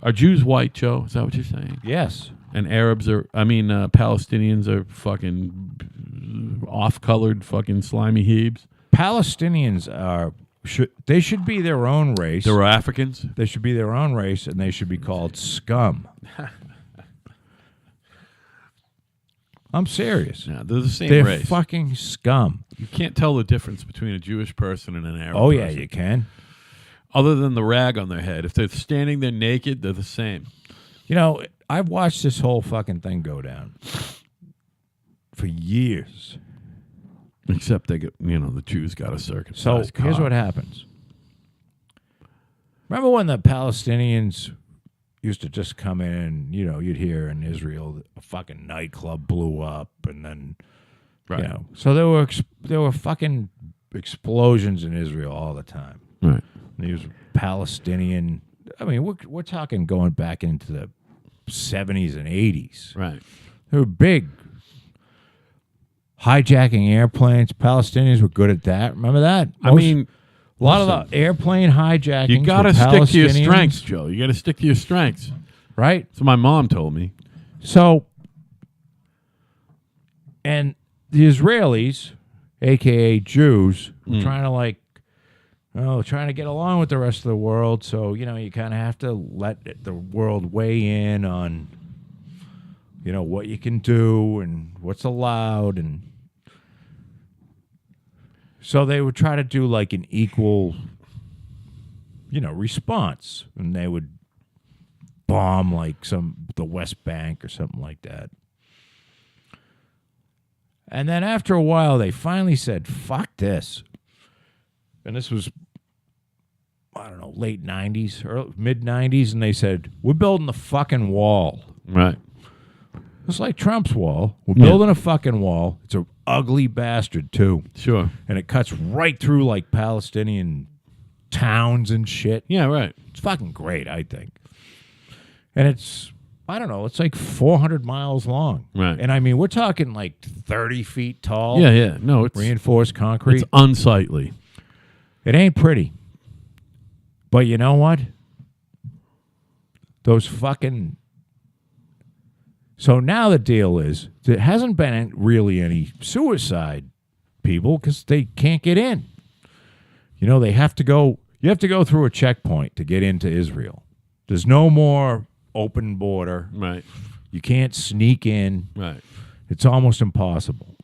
Are Jews white, Joe? Is that what you're saying? Yes. And Palestinians are fucking off-colored fucking slimy heebs. Palestinians they should be their own race. They're Africans? They should be their own race, and they should be called scum. I'm serious. Yeah, they're the same They're race. fucking scum. You can't tell the difference between a Jewish person and an Arab Oh, person. yeah, you can. Other than the rag on their head. If they're standing there naked, they're the same. You know, I've watched this whole fucking thing go down for years. Except they get, the Jews got a circumcised So here's cock. what happens. Remember when the Palestinians used to just come in and, you'd hear in Israel a fucking nightclub blew up, and then, Right. So there were fucking explosions in Israel all the time. Right. And these Palestinian, I mean, we're talking going back into the 70s and 80s. Right. They were big. Hijacking airplanes. Palestinians were good at that. Remember that? A lot of the airplane hijacking. You got to stick to your strengths, Joe. You got to stick to your strengths. Right? So my mom told me. So, and the Israelis, a.k.a. Jews, were trying to get along with the rest of the world. So, you kind of have to let the world weigh in on, what you can do and what's allowed. And so they would try to do like an equal, response. And they would bomb like the West Bank or something like that. And then after a while, they finally said, fuck this. And this was, I don't know, late 90s or mid 90s. And they said, we're building the fucking wall. Right. It's like Trump's wall. We're building a fucking wall. It's an ugly bastard, too. Sure. And it cuts right through like Palestinian towns and shit. Yeah, right. It's fucking great, I think. And it's I don't know, it's like 400 miles long. Right. And I mean, we're talking like 30 feet tall. Yeah. No, it's reinforced concrete. It's unsightly. It ain't pretty. But you know what? Those fucking... So now the deal is, there hasn't been really any suicide people because they can't get in. You know, they have to go... You have to go through a checkpoint to get into Israel. There's no more open border. Right. You can't sneak in. Right. It's almost impossible.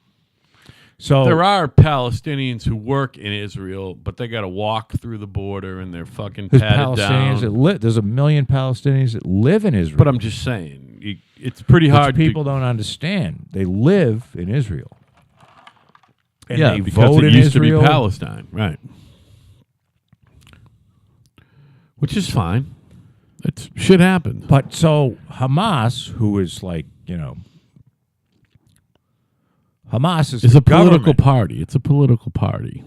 So there are Palestinians who work in Israel, but they got to walk through the border and they're fucking there's patted Palestinians down. that there's 1 million Palestinians that live in Israel. But I'm just saying, it's pretty hard. People don't understand. They live in Israel. And yeah, they because vote it in used Israel. to be Palestine, right? Which is fine. It's shit happens. But so Hamas, who is like, you know, Hamas is It's the a political government. party. It's a political party.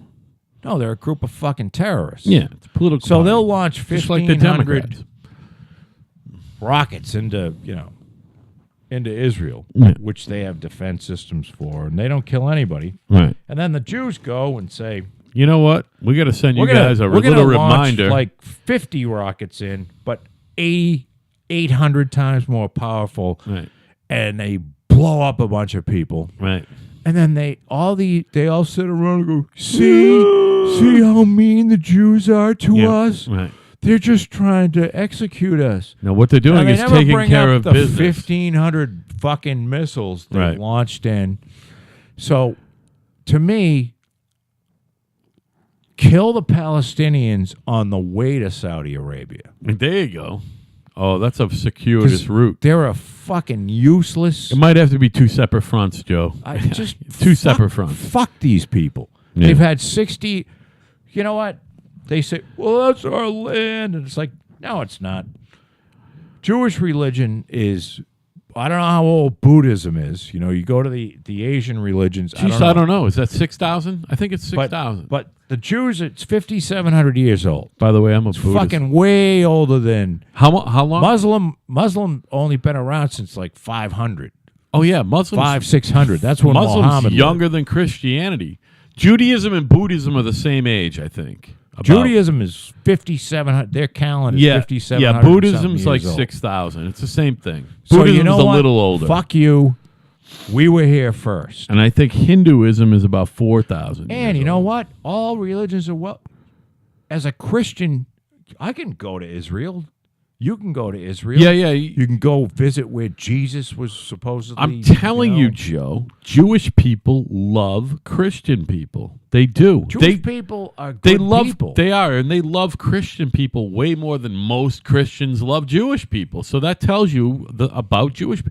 No, they're a group of fucking terrorists. Yeah, it's a political So party. they'll launch Just like the 1,500 Democrats. rockets into Israel, Yeah. which they have defense systems for, and they don't kill anybody. Right. And then the Jews go and say, You know what? We got to send you we're gonna, guys a we're gonna little launch reminder. like 50 rockets in, but 800 times more powerful, Right. and they blow up a bunch of people. Right. And then they all sit around and go, see how mean the Jews are to us? Right. They're just trying to execute us. Now, what they're doing Now, they is never taking bring care up of the business. 1,500 fucking missiles they Right. launched in. So, to me, kill the Palestinians on the way to Saudi Arabia. There you go. Oh, that's a circuitous route. They're a fucking useless... It might have to be two separate fronts, Joe. just two separate fronts. Fuck these people. Yeah. They've had 60... You know what? They say, well, that's our land. And it's like, no, it's not. Jewish religion is... I don't know how old Buddhism is. You know, you go to the Asian religions. Jeez, I don't know. Is that 6,000? I think it's 6,000. But the Jews, it's 5,700 years old. By the way, I'm a Buddhist. Fucking way older than... How long? Muslim only been around since like 500. Oh, yeah. Muslims. 500-600. That's when Muslims Muhammad younger lived. than Christianity. Judaism and Buddhism are the same age, I think. Judaism is 5,700. Their calendar is 5,700. Yeah, Buddhism's like 6,000. It's the same thing. So Buddhism's you know a what? little older. Fuck you. We were here first. And I think Hinduism is about 4,000. And you know what? All religions are well. As a Christian, I can go to Israel. You can go to Israel. Yeah. You can go visit where Jesus was supposedly. I'm telling you, Joe, Jewish people love Christian people. They do. Jewish people are good They love. people. They are, and they love Christian people way more than most Christians love Jewish people. So that tells you about Jewish,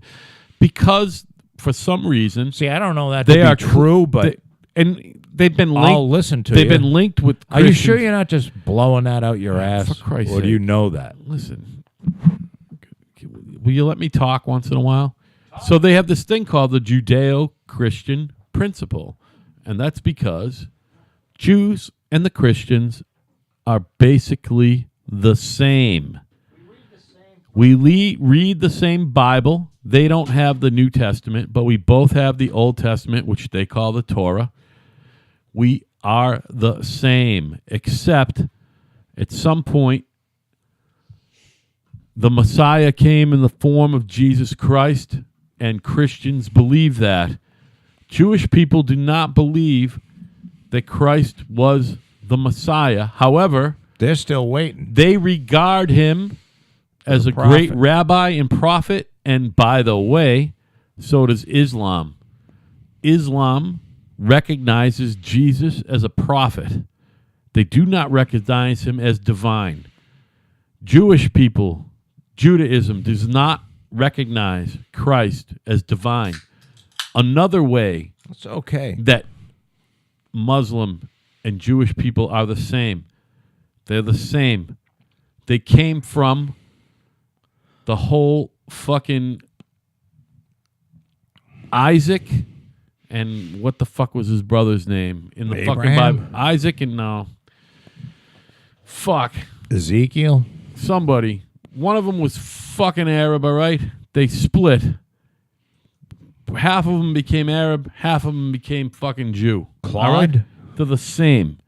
because for some reason See, I don't know that they to be are true, but and they've been linked. I'll listen to They've you. been linked with. Are you sure Christians. you're not just blowing that out your ass? For Christ's or do sake. you know that? Listen, will you let me talk once in a while? So they have this thing called the Judeo-Christian principle, and that's because Jews and the Christians are basically the same. We read the same Bible. They don't have the New Testament, but we both have the Old Testament, which they call the Torah. We are the same, except at some point the Messiah came in the form of Jesus Christ, and Christians believe that. Jewish people do not believe that Christ was the Messiah. However, They're still waiting. they regard him as a prophet. great rabbi and prophet. And by the way, so does Islam. Islam recognizes Jesus as a prophet. They do not recognize him as divine. Jewish people, Judaism does not recognize Christ as divine. Another way It's okay. that Muslim and Jewish people are the same. They're the same. They came from the whole fucking Isaac and what the fuck was his brother's name in the fucking Abraham? Bible? Isaac and no. Fuck. Ezekiel? Somebody. One of them was fucking Arab, all right? they split. Half of them became Arab, half of them became fucking Jew. Claude? All right? They're the same.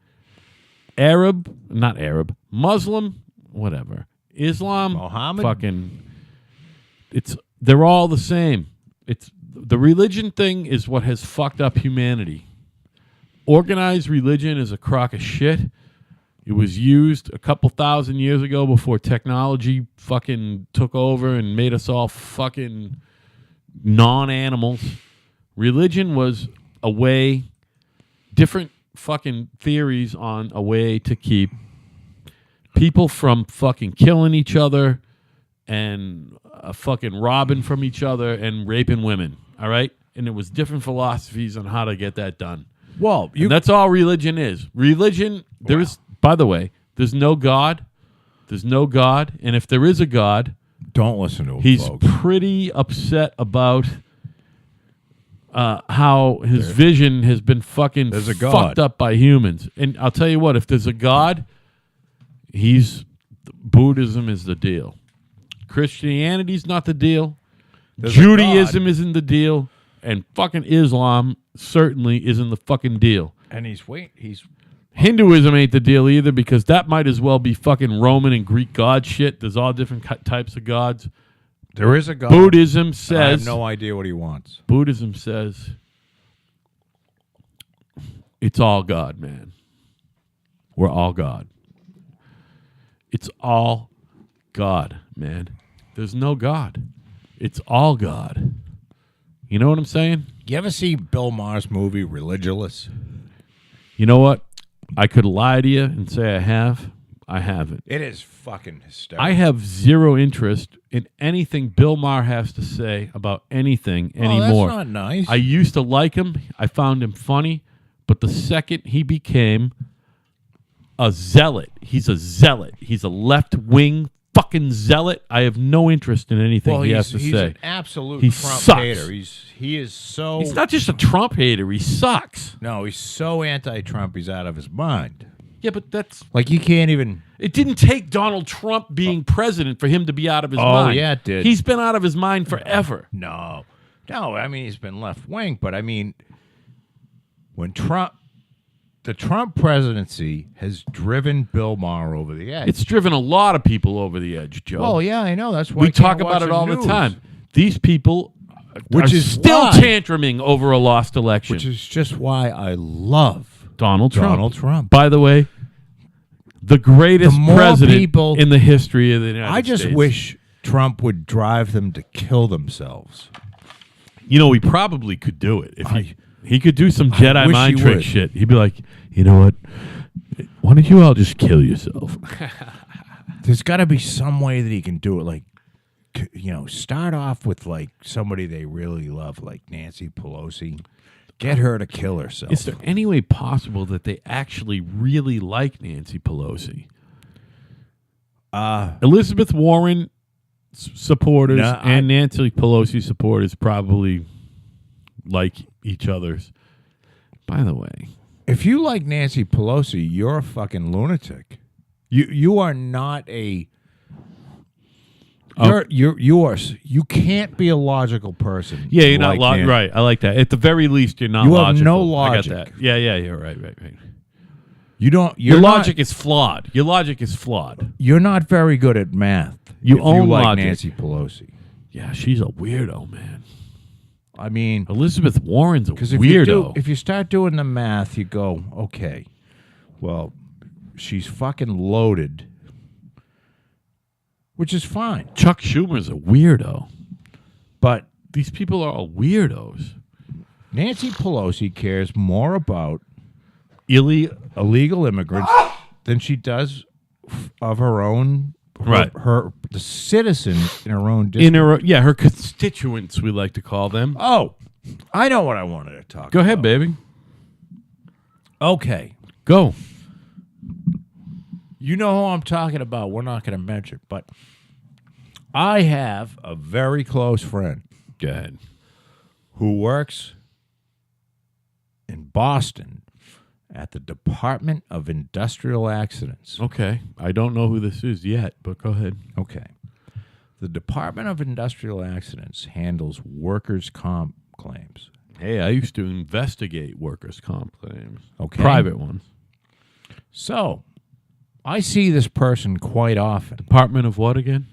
Not Arab, Muslim, whatever. Islam, Mohammed? fucking, they're all the same. It's the religion thing is what has fucked up humanity. Organized religion is a crock of shit. It was used a couple thousand years ago before technology fucking took over and made us all fucking non-animals. Religion was a way, different fucking theories on a way to keep people from fucking killing each other and fucking robbing from each other and raping women. All right? And it was different philosophies on how to get that done. Well, And that's all religion is. Religion, by the way, there's no God. There's no God. And if there is a God, don't listen to him, he's folks. pretty upset about how his vision has been fucking fucked up by humans. And I'll tell you what, if there's a God, Buddhism is the deal. Christianity's not the deal. Judaism isn't the deal. And fucking Islam certainly isn't the fucking deal. And Hinduism ain't the deal either, because that might as well be fucking Roman and Greek god shit. There's all different types of gods. There is a God. Buddhism says... I have no idea what he wants. Buddhism says it's all God, man. We're all God. It's all God, man. There's no God. It's all God. You know what I'm saying? You ever see Bill Maher's movie, Religulous? You know what? I could lie to you and say I have. I haven't. It is fucking hysterical. I have zero interest in anything Bill Maher has to say about anything anymore. That's not nice. I used to like him. I found him funny. But the second he became a zealot, he's a zealot. He's a left-wing fucking zealot. I have no interest in anything he has to he's say. An absolute He Trump sucks. hater. He is so... He's not just a Trump hater. He sucks. No, he's so anti-Trump, he's out of his mind. Yeah, but that's... Like, you can't even... It didn't take Donald Trump being president for him to be out of his mind. Oh, yeah, it did. He's been out of his mind forever. No, I mean, he's been left-wing, but I mean, when the Trump presidency has driven Bill Maher over the edge. It's driven a lot of people over the edge, Joe. Well, yeah, I know. That's why we talk about it all the time. These people are still tantruming over a lost election. Which is just why I love Donald Trump. By the way, the greatest president in the history of the United States. I just wish Trump would drive them to kill themselves. You know, he probably could do it. If he could do some Jedi mind trick shit. He'd be like, you know what? Why don't you all just kill yourself? There's got to be some way that he can do it. Like, you know, start off with like somebody they really love, like Nancy Pelosi. Get her to kill herself. Is there any way possible that they actually really like Nancy Pelosi? Elizabeth Warren supporters and Nancy Pelosi supporters probably like each other's. By the way, if you like Nancy Pelosi, you're a fucking lunatic. You are not a... You can't be a logical person. Yeah, you're not right. I like that. At the very least, you're not logical. You have no logic. I got that. Yeah, you're right. You don't. Your logic is flawed. Your logic is flawed. You're not very good at math. You own like logic. Nancy Pelosi. Yeah, she's a weirdo, man. I mean, Elizabeth Warren's a weirdo. If you start doing the math, you go, okay, well, she's fucking loaded. Which is fine. Chuck Schumer's a weirdo. But these people are all weirdos. Nancy Pelosi cares more about illegal immigrants than she does of her own, the citizens in her own district. Her constituents, we like to call them. Oh, I know what I wanted to talk about. Go ahead, baby. Okay. Go. You know who I'm talking about. We're not going to mention, but I have a very close friend. Go ahead. Who works in Boston at the Department of Industrial Accidents. Okay. I don't know who this is yet, but go ahead. Okay. The Department of Industrial Accidents handles workers' comp claims. Hey, I used to investigate workers' comp claims. Okay. Private ones. So, I see this person quite often. Department of what again?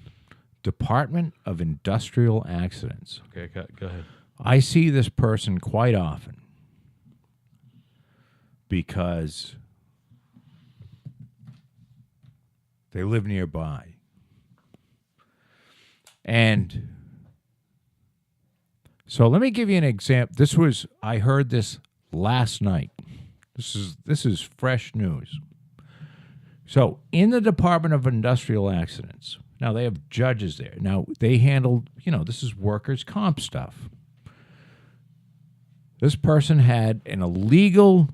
Department of Industrial Accidents. Okay, go ahead. I see this person quite often because they live nearby. And so let me give you an example. I heard this last night. This is fresh news. So in the Department of Industrial Accidents, now they have judges there. Now they handle, this is workers' comp stuff. This person had an illegal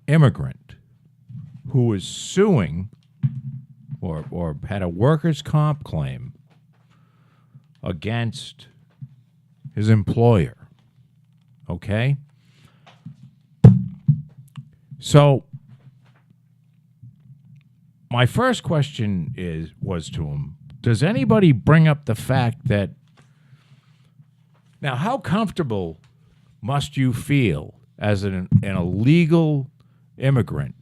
immigrant who was suing or had a workers' comp claim against his employer. Okay? So my first question was to him, does anybody bring up the fact that, now how comfortable must you feel as an illegal immigrant,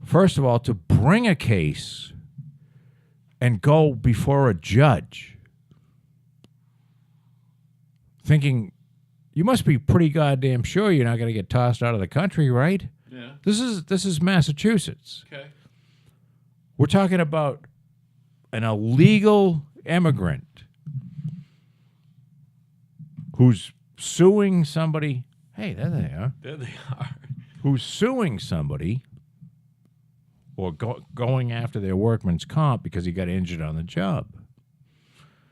first of all, to bring a case and go before a judge thinking, you must be pretty goddamn sure you're not going to get tossed out of the country, right? Yeah. This is Massachusetts. Okay. We're talking about an illegal immigrant who's suing somebody. Hey, there they are. There they are. Who's suing somebody or going after their workman's comp because he got injured on the job.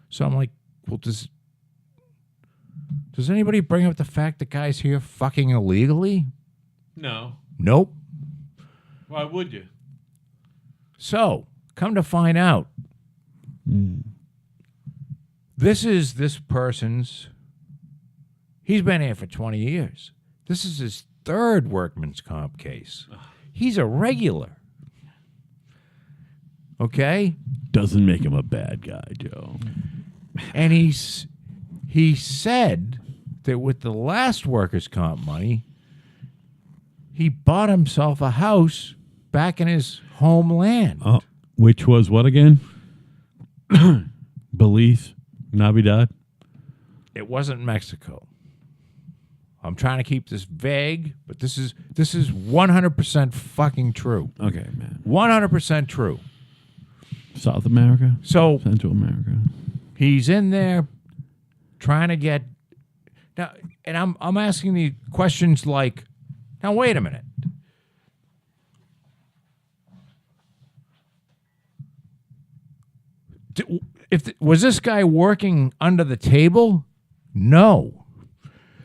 So I'm like, well, does anybody bring up the fact that guy's here fucking illegally? No. Nope. Why would you? So, come to find out, this is this person's, he's been here for 20 years. This is his third workman's comp case. He's a regular. Okay? Doesn't make him a bad guy, Joe. And he said that with the last workers' comp money, he bought himself a house back in his homeland. Which was what again? Belize, Navidad. It wasn't Mexico. I'm trying to keep this vague, but this is 100% fucking true. Okay, man. 100% true. South America, So Central America. he's in there trying to get now, and I'm asking the questions like, now wait a minute. Was this guy working under the table? No.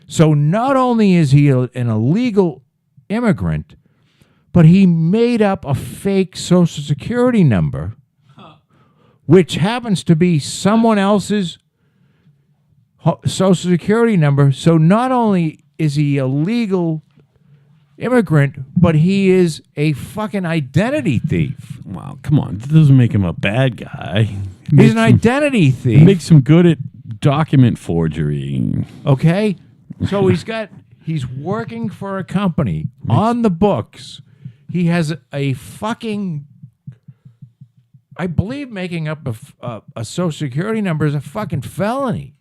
So not only is he an illegal immigrant, but he made up a fake Social Security number, which happens to be someone else's Social Security number. So not only is he a legal immigrant, but he is a fucking identity thief. Wow, come on. That doesn't make him a bad guy. He's an identity thief. Makes him good at document forgery. Okay? So he's working for a company on the books. He has a fucking, I believe making up a Social Security number is a fucking felony.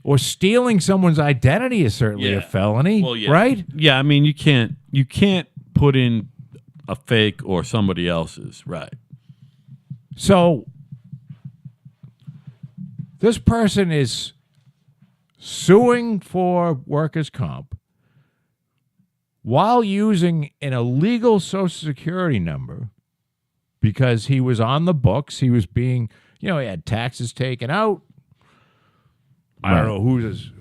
Or stealing someone's identity is certainly a felony, right? Yeah, I mean you can't put in a fake or somebody else's, right? So this person is suing for workers' comp while using an illegal Social Security number because he was on the books. He was being, he had taxes taken out. I don't know who's,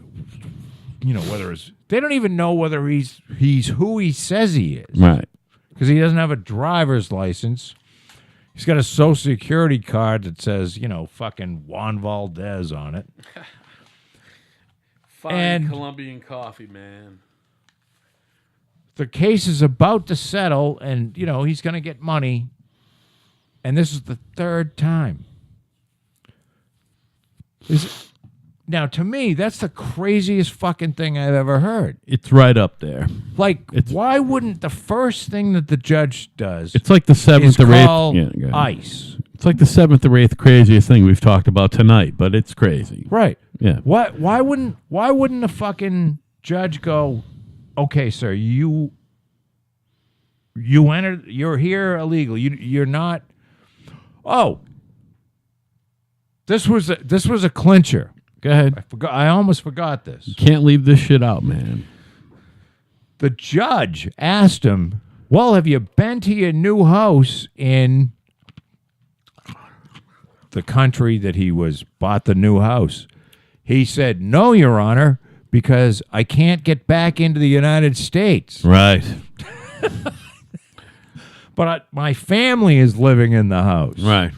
whether it's, they don't even know whether he's who he says he is. Right. Because he doesn't have a driver's license. He's got a Social Security card that says, fucking Juan Valdez on it. Fine Colombian coffee, man. The case is about to settle, and, he's going to get money. and this is the third time. Now, to me, that's the craziest fucking thing I've ever heard. It's right up there. Like, why wouldn't the first thing that the judge does It's like the seventh is or eighth. call Yeah, go ahead. ICE? It's like the seventh or eighth craziest thing we've talked about tonight, but it's crazy. Right. Yeah. Why wouldn't the fucking judge go, okay, sir, you're here illegal. You're not. Oh, this was a clincher. Go ahead. I almost forgot this. Can't leave this shit out, man. The judge asked him, well, have you been to your new house in the country that he bought the new house? He said, no, Your Honor, because I can't get back into the United States. Right. But my family is living in the house. Right.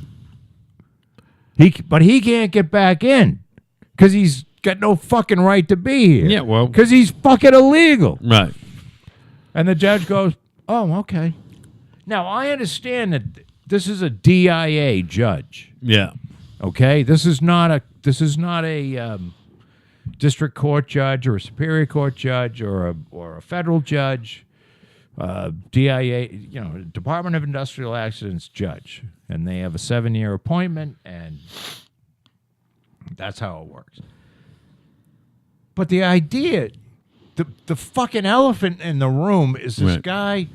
But he can't get back in because he's got no fucking right to be here. Yeah, well. Because he's fucking illegal. Right. And the judge goes, oh, okay. Now, I understand that this is a DIA judge. Yeah. Okay? This is not a district court judge or a superior court judge or a federal judge. DIA, Department of Industrial Accidents judge. And they have a 7-year appointment, and that's how it works. But the idea, the fucking elephant in the room is this Right. guy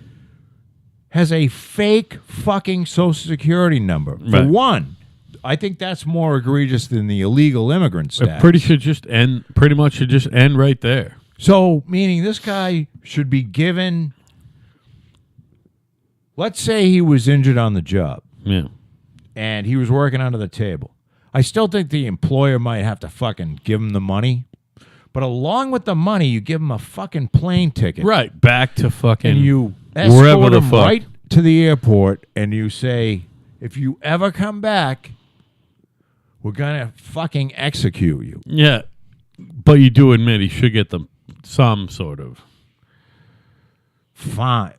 has a fake fucking Social Security number. For Right. one, I think that's more egregious than the illegal immigrant status. Pretty much should just end right there. So, meaning this guy should be given, let's say he was injured on the job Yeah. and he was working under the table. I still think the employer might have to fucking give him the money. But along with the money, you give him a fucking plane ticket. Right. Back to fucking And you wherever escort the him fuck. right to the airport and you say, if you ever come back, we're going to fucking execute you. Yeah. But you do admit he should get some sort of Fine.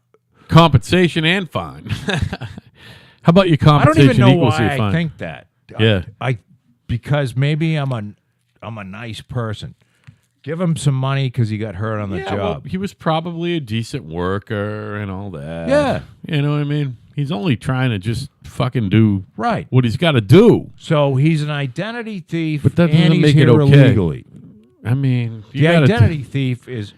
compensation and fine. How about your I compensation don't even know equals why your I fine? think that. Yeah. Because maybe I'm a nice person. Give him some money because he got hurt on the Well, job. he was probably a decent worker and all that. Yeah. You know what I mean? He's only trying to just fucking do Right. what he's got to do. So he's an identity thief, But that and doesn't he's make it here okay. illegally. I mean, The identity thief is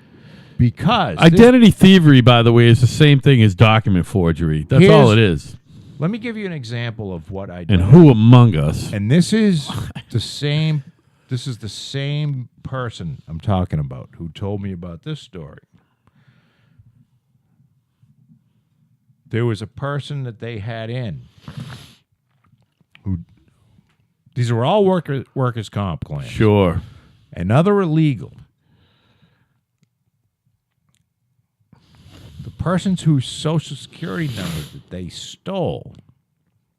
because identity thievery, by the way, is the same thing as document forgery. That's all it is. Let me give you an example of what I And do. who among us? And this is the same. This is the same person I'm talking about who told me about this story. There was a person that they had in who. These are all workers' comp claims. Sure. Another illegal. The person's whose Social Security number that they stole,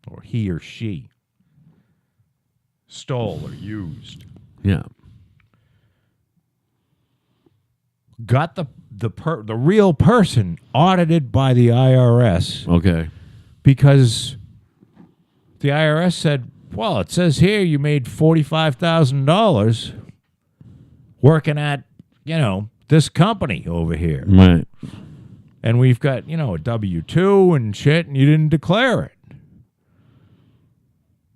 or he or she stole or used, Yeah. got the real person audited by the IRS Okay. because the IRS said, well, it says here you made $45,000 working at, this company over here. Right. And we've got, a W-2 and shit, and you didn't declare it.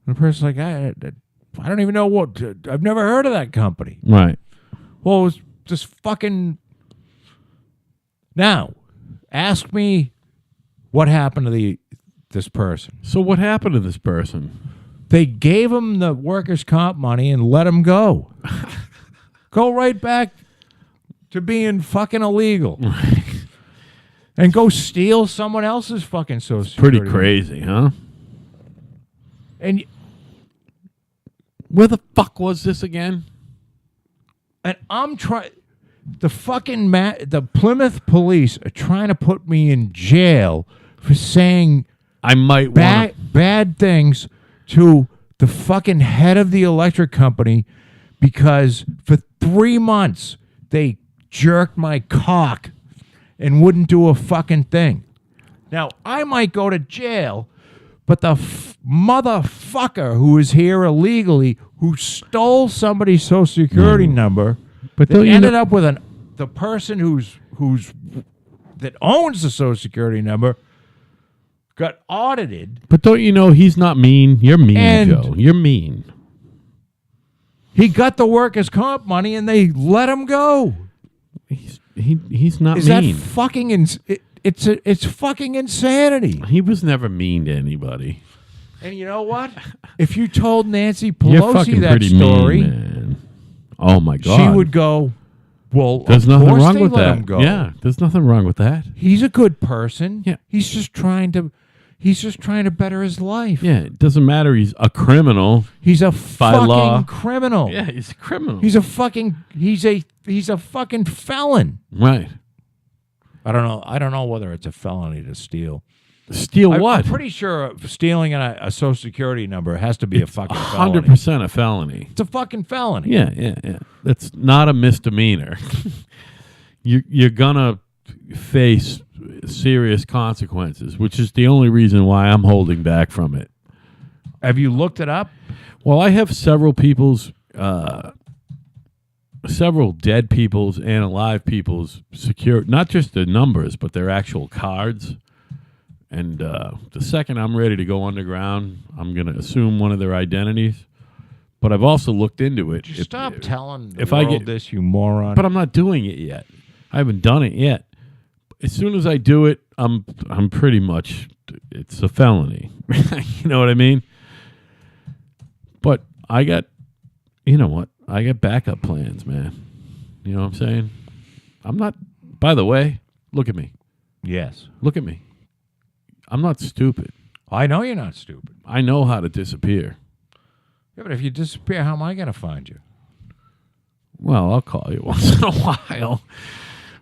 And the person's like, I don't even know I've never heard of that company. Right. Well, it was just fucking. Now, ask me what happened to this person. So what happened to this person? They gave him the workers' comp money and let him go. Go right back to being fucking illegal. And go steal someone else's fucking Social Security. Pretty crazy, huh? And Where the fuck was this again? I'm trying. The fucking the Plymouth police are trying to put me in jail for saying I might want bad things to the fucking head of the electric company because for 3 months they jerked my cock and wouldn't do a fucking thing. Now, I might go to jail, But the motherfucker who is here illegally, who stole somebody's social security number, But that ended up with the person who's that owns the social security number got audited. But don't you know he's not mean? You're mean, And- Joe. You're mean. He got the workers' comp money and they let him go. He's not Is mean. that fucking it's fucking insanity. He was never mean to anybody. And you know what? If you told Nancy You're Pelosi fucking that pretty story, mean, man. Oh my God. she would go, well, There's of nothing course wrong they with let that. him go. Yeah, there's nothing wrong with that. He's a good person. Yeah. He's just trying to better his life. Yeah, it doesn't matter. He's a criminal. He's a fucking law. criminal. Yeah, he's a criminal. He's a fucking felon. Right. I don't know whether it's a felony to steal. Steal what? I'm pretty sure stealing a social security number has to be a fucking felony. 100% a felony. It's a fucking felony. Yeah. That's not a misdemeanor. You're gonna face serious consequences, which is the only reason why I'm holding back from it. Have you looked it up? Well, I have several dead people's and alive people's secure, not just the numbers, but their actual cards. And the second I'm ready to go underground, I'm going to assume one of their identities. But I've also looked into it. Stop telling the if world I get this, you moron. But I'm not doing it yet. I haven't done it yet. As soon as I do it, I'm pretty much, it's a felony. You know what I mean? But I got, you know what? I got backup plans, man. You know what I'm saying? I'm not, by the way, look at me. Yes. Look at me. I'm not stupid. I know you're not stupid. I know how to disappear. Yeah, but if you disappear, how am I going to find you? Well, I'll call you once in a while.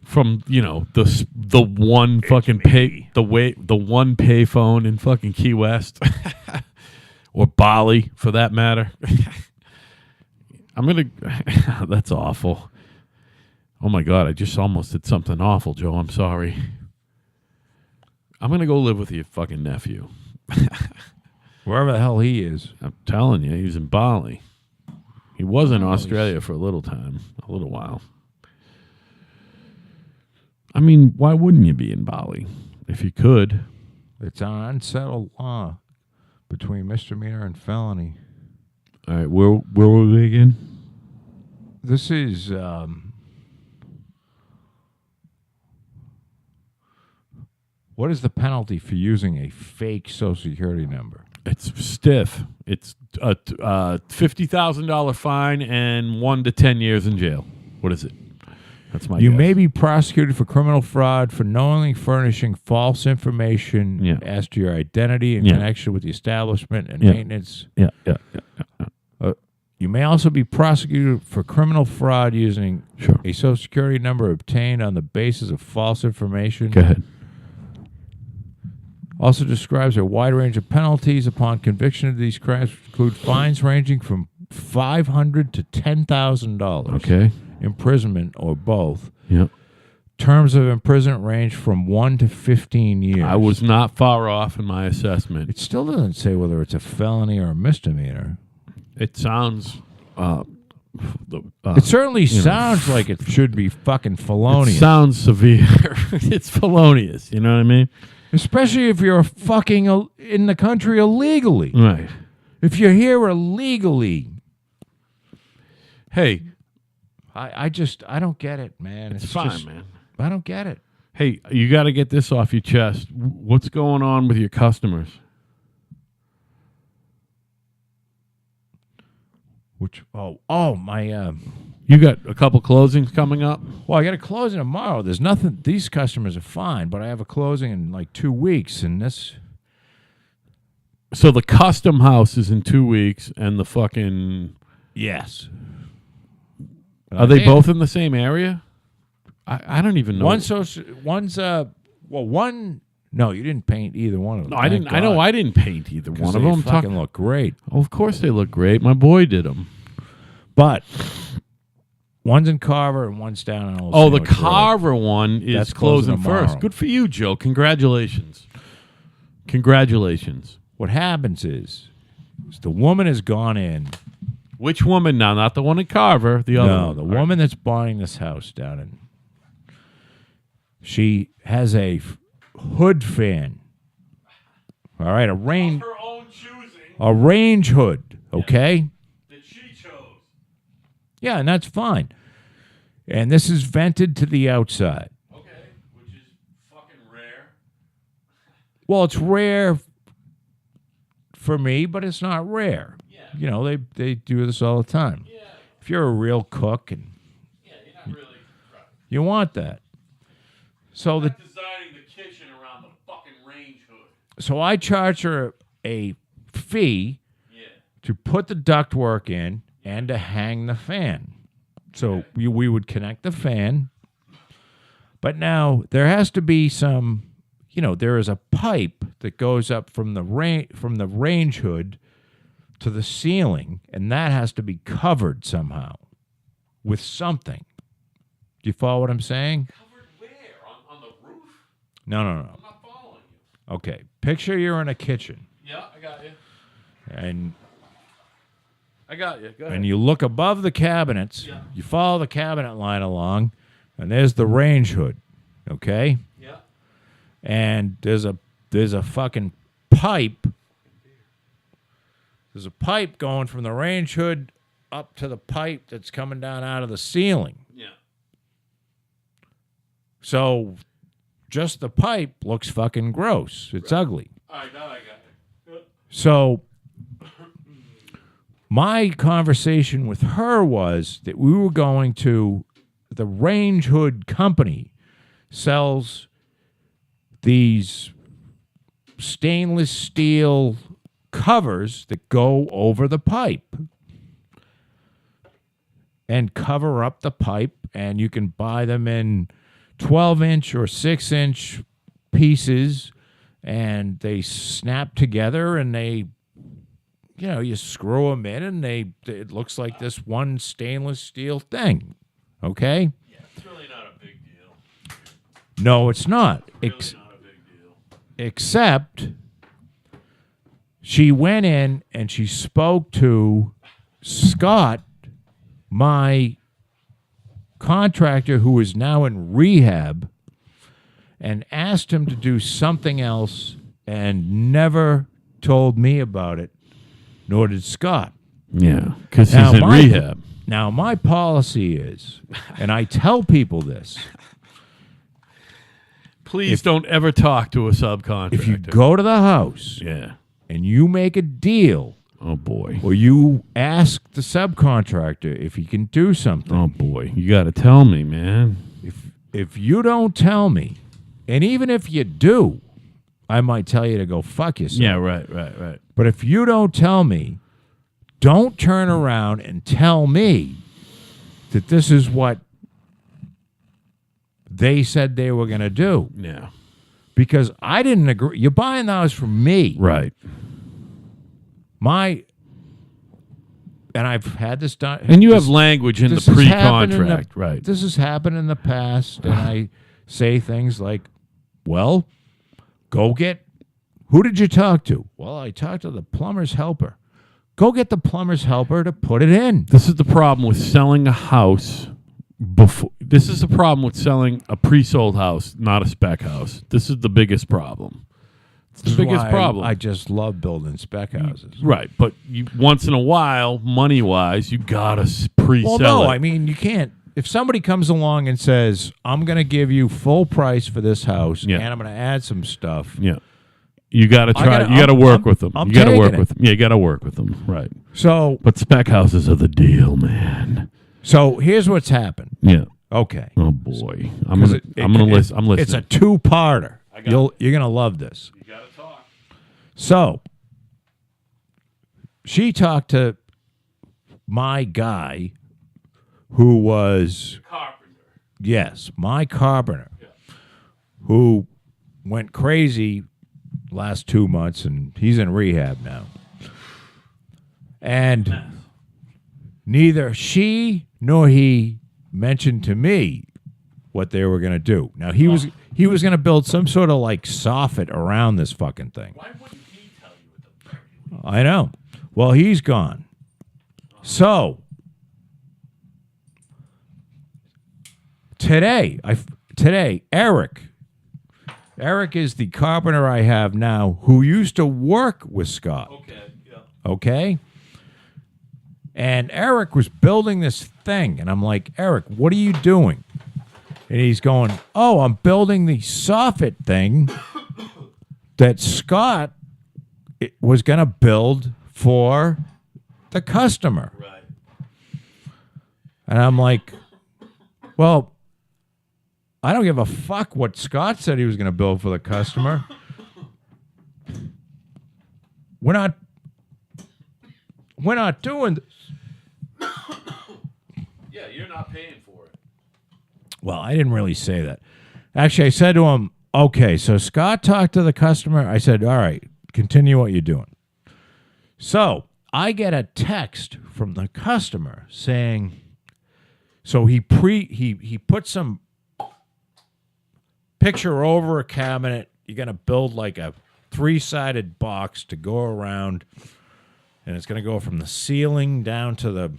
From the one fucking the one pay phone in fucking Key West or Bali for that matter. That's awful. Oh my God, I just almost did something awful, Joe. I'm sorry. I'm gonna go live with your fucking nephew. Wherever the hell he is. I'm telling you, he's in Bali. He was in Australia for a little while. I mean, why wouldn't you be in Bali if you could? It's an unsettled law between misdemeanor and felony. All right, where were we again? This is what is the penalty for using a fake social security number? It's stiff. It's a $50,000 fine and 1 to 10 years in jail. What is it? That's my You guess. may be prosecuted for criminal fraud for knowingly furnishing false information as to your identity in connection with the establishment and maintenance. Yeah. You may also be prosecuted for criminal fraud using a social security number obtained on the basis of false information. Go ahead. Also describes a wide range of penalties upon conviction of these crimes, which include fines ranging from $500 to $10,000. Okay. Imprisonment or both. Yep. Terms of imprisonment range from 1 to 15 years. I was not far off in my assessment. It still doesn't say whether it's a felony or a misdemeanor. It sounds. It certainly sounds like it should be fucking felonious. It sounds severe. It's felonious. You know what I mean? Especially if you're fucking in the country illegally. Right. If you're here illegally. Hey. I don't get it, man. It's fine, man. I don't get it. Hey, you got to get this off your chest. What's going on with your customers? My You got a couple closings coming up? well, I got a closing tomorrow. There's nothing. These customers are fine, but I have a closing in like 2 weeks, and this. So the custom house is in 2 weeks, and the fucking Yes. are they both in the same area? I don't even know. One. No, you didn't paint either one of them. No, I didn't. I know I didn't paint either one of them. Fucking look great, Oh, of course they look great. My boy did them. but one's in Carver and one's down in Old Oh, the Sandwich Road. Carver one is That's closing closing first. tomorrow. Good for you, Joe. Congratulations. Congratulations. what happens is the woman has gone in. Which woman now? Not the one in Carver. The other No, one. the woman that's buying this house down in. She has a hood fan. All right, Of her own choosing. a range hood. Okay. That she chose. Yeah, and that's fine. And this is vented to the outside. Okay, which is fucking rare. Well, it's rare for me, but it's not rare. Yeah. You know, they do this all the time. Yeah. If you're a real cook and Yeah, you're not really. Right. you want that. So Not designing the kitchen around the fucking range hood. so I charge her a fee Yeah. to put the ductwork in and to hang the fan. So we would connect the fan. But now there has to be some, there is a pipe that goes up from the range hood to the ceiling, and that has to be covered somehow with something. Do you follow what I'm saying? Covered where? On the roof? No. I'm not following you. Okay. Picture you're in a kitchen, Yeah, I got you. and I got you. Go ahead. and you look above the cabinets. Yeah. You follow the cabinet line along, and there's the range hood. Okay. Yeah. And there's a fucking pipe. There's a pipe going from the range hood up to the pipe that's coming down out of the ceiling. Yeah. So just the pipe looks fucking gross. It's ugly. All right, now I got it. So my conversation with her was that we were going to the range hood company sells these stainless steel covers that go over the pipe and cover up the pipe, and you can buy them in 12-inch or 6-inch pieces, and they snap together, and they, you screw them in, and it looks like this one stainless steel thing. Okay? Yeah, it's really not a big deal. No, it's not. Really not a big deal. Except she went in and she spoke to Scott, my contractor who is now in rehab, and asked him to do something else and never told me about it, nor did Scott. Yeah, because Now, he's in rehab. Now, my policy is, and I tell people this, Please don't ever talk to a subcontractor. if you go to the house Yeah. and you make a deal, Oh, boy. or you ask the subcontractor if he can do something, Oh, boy. You got to tell me, man. if you don't tell me, and even if you do, I might tell you to go fuck yourself. Yeah, right. But if you don't tell me, don't turn around and tell me that this is what they said they were going to do. Yeah. Because I didn't agree. You're buying the house from me. Right. And I've had this done. And you have language in the this has happened pre-contract, right? This has happened in the past, and I say things like, well, who did you talk to? Well, I talked to the plumber's helper. Go get the plumber's helper to put it in. This is the problem with selling a house before. This is the problem with selling a pre-sold house, not a spec house. This is the biggest problem. It's the This is biggest why problem. I just love building spec houses. Right, but once in a while, money-wise, you gotta pre-sell Well, no, it. I mean, you can't. If somebody comes along and says, I'm going to give you full price for this house, Yeah. and I'm going to add some stuff. Yeah, you gotta I try. gotta- You gotta I'm- work I'm- with them. I'm You gotta taking work it. with them. Yeah, you gotta work with them. Right. So But spec houses are the deal, man. here's what's happened. Yeah. Okay. Oh boy, I'm 'Cause gonna. I'm gonna listen. I'm listening. It's a two-parter. got You're going to love this. You gotta talk. So she talked to my guy who was, Carpenter. yes, my carpenter, Yeah. who went crazy last 2 months, and he's in rehab now. And neither she nor he mentioned to me what they were going to do. Now, he was going to build some sort of like soffit around this fucking thing. Why wouldn't he tell you what the I know. Well, he's gone. So today, Eric is the carpenter I have now who used to work with Scott. Okay. Yeah. Okay? And Eric was building this thing, and I'm like, Eric, what are you doing? And he's going, oh, I'm building the soffit thing that Scott was going to build for the customer. Right. And I'm like, well, I don't give a fuck what Scott said he was going to build for the customer. We're not doing this. Yeah, you're not paying for it. Well, I didn't really say that. Actually, I said to him, okay, so Scott talked to the customer. I said, all right, continue what you're doing. So I get a text from the customer saying, so he put some picture over a cabinet. You're going to build like a 3-sided box to go around, and it's going to go from the ceiling down to the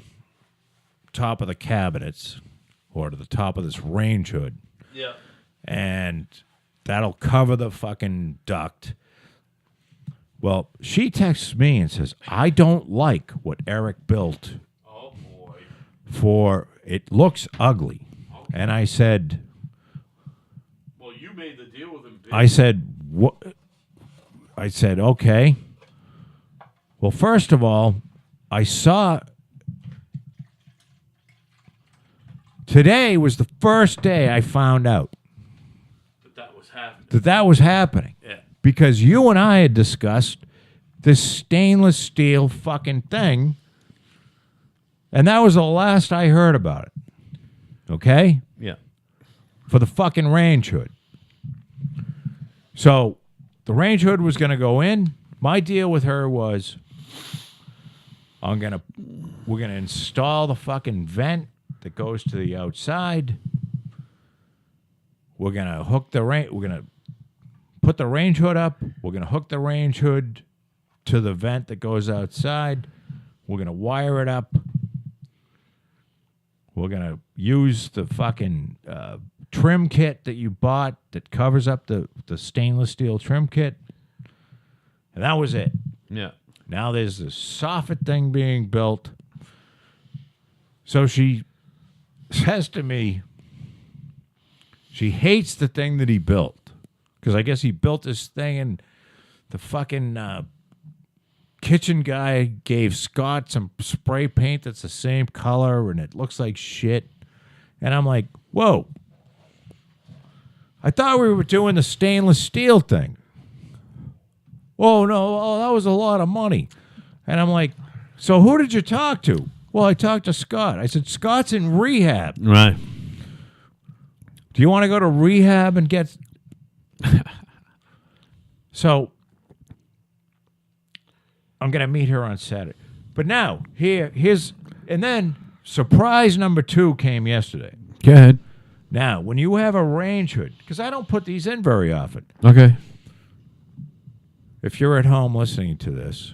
top of the cabinets or to the top of this range hood. Yeah. And that'll cover the fucking duct. Well, she texts me and says, I don't like what Eric built. Oh, boy. For it looks ugly. Okay. And I said, Well, you made the deal with him. I said, what? I said, okay. Well, first of all, I saw today was the first day I found out that was happening. Yeah. Because you and I had discussed this stainless steel fucking thing, and that was the last I heard about it. Okay? Yeah. For the fucking range hood. So the range hood was going to go in. My deal with her was we're going to install the fucking vent that goes to the outside. We're going to hook the range. We're going to put the range hood up. We're going to hook the range hood to the vent that goes outside. We're going to wire it up. We're going to use the fucking trim kit that you bought that covers up the stainless steel trim kit. And that was it. Yeah. Now there's this soffit thing being built. So she says to me, she hates the thing that he built. Because I guess he built this thing and the fucking kitchen guy gave Scott some spray paint that's the same color and it looks like shit. And I'm like, whoa. I thought we were doing the stainless steel thing. Oh, no, that was a lot of money. And I'm like, so who did you talk to? Well, I talked to Scott. I said, Scott's in rehab. Right. Do you want to go to rehab and get... So, I'm going to meet her on Saturday. But now, here's... And then, surprise number 2 came yesterday. Go ahead. Now, when you have a range hood, because I don't put these in very often. Okay. If you're at home listening to this...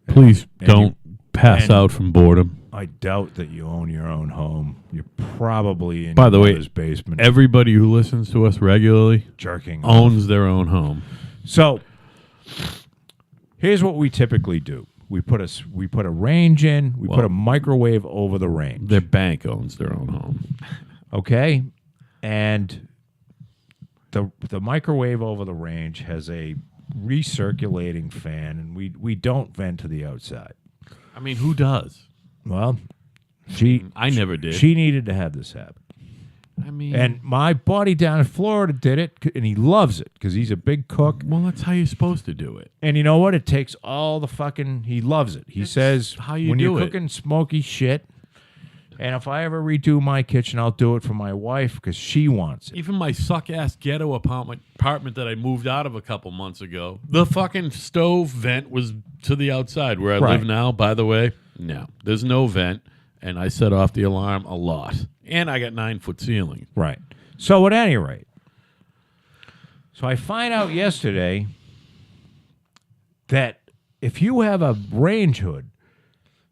Please don't pass out from boredom. I doubt that you own your own home. You're probably in By the way, mother's basement. Everybody who listens to us regularly jerking owns off. their own home. So here's what we typically do. We put a range in. We put a microwave over the range. Their bank owns their own home. Okay? And the microwave over the range has a recirculating fan, and we don't vent to the outside. I mean, who does? Well, I never did. She needed to have this happen. I mean, And my buddy down in Florida did it, and he loves it because he's a big cook. well, that's how you're supposed to do it. And you know what? It takes all the fucking... He loves it. He says, how you when do you're it. cooking smoky shit, and if I ever redo my kitchen, I'll do it for my wife because she wants it. Even my suck-ass ghetto apartment that I moved out of a couple months ago, the fucking stove vent was to the outside where I live now, by the way. No, there's no vent, and I set off the alarm a lot. And I got 9-foot ceiling. Right. So at any rate, so I find out yesterday that if you have a range hood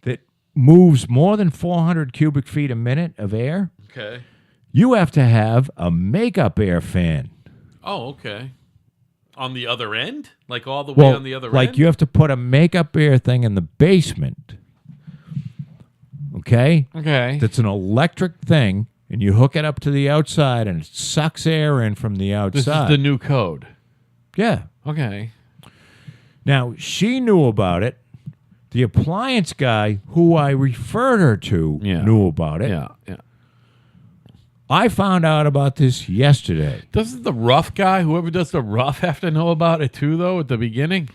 that moves more than 400 cubic feet a minute of air, Okay. you have to have a makeup air fan. Oh, okay. On the other end? Like all the way on the other like end? you have to put a makeup air thing in the basement. Okay? Okay. That's an electric thing, and you hook it up to the outside, and it sucks air in from the outside. This is the new code. Yeah. Okay. Now, she knew about it. The appliance guy, who I referred her to, knew about it. Yeah, yeah. I found out about this yesterday. Doesn't the rough guy, whoever does the rough, have to know about it too, though, at the beginning?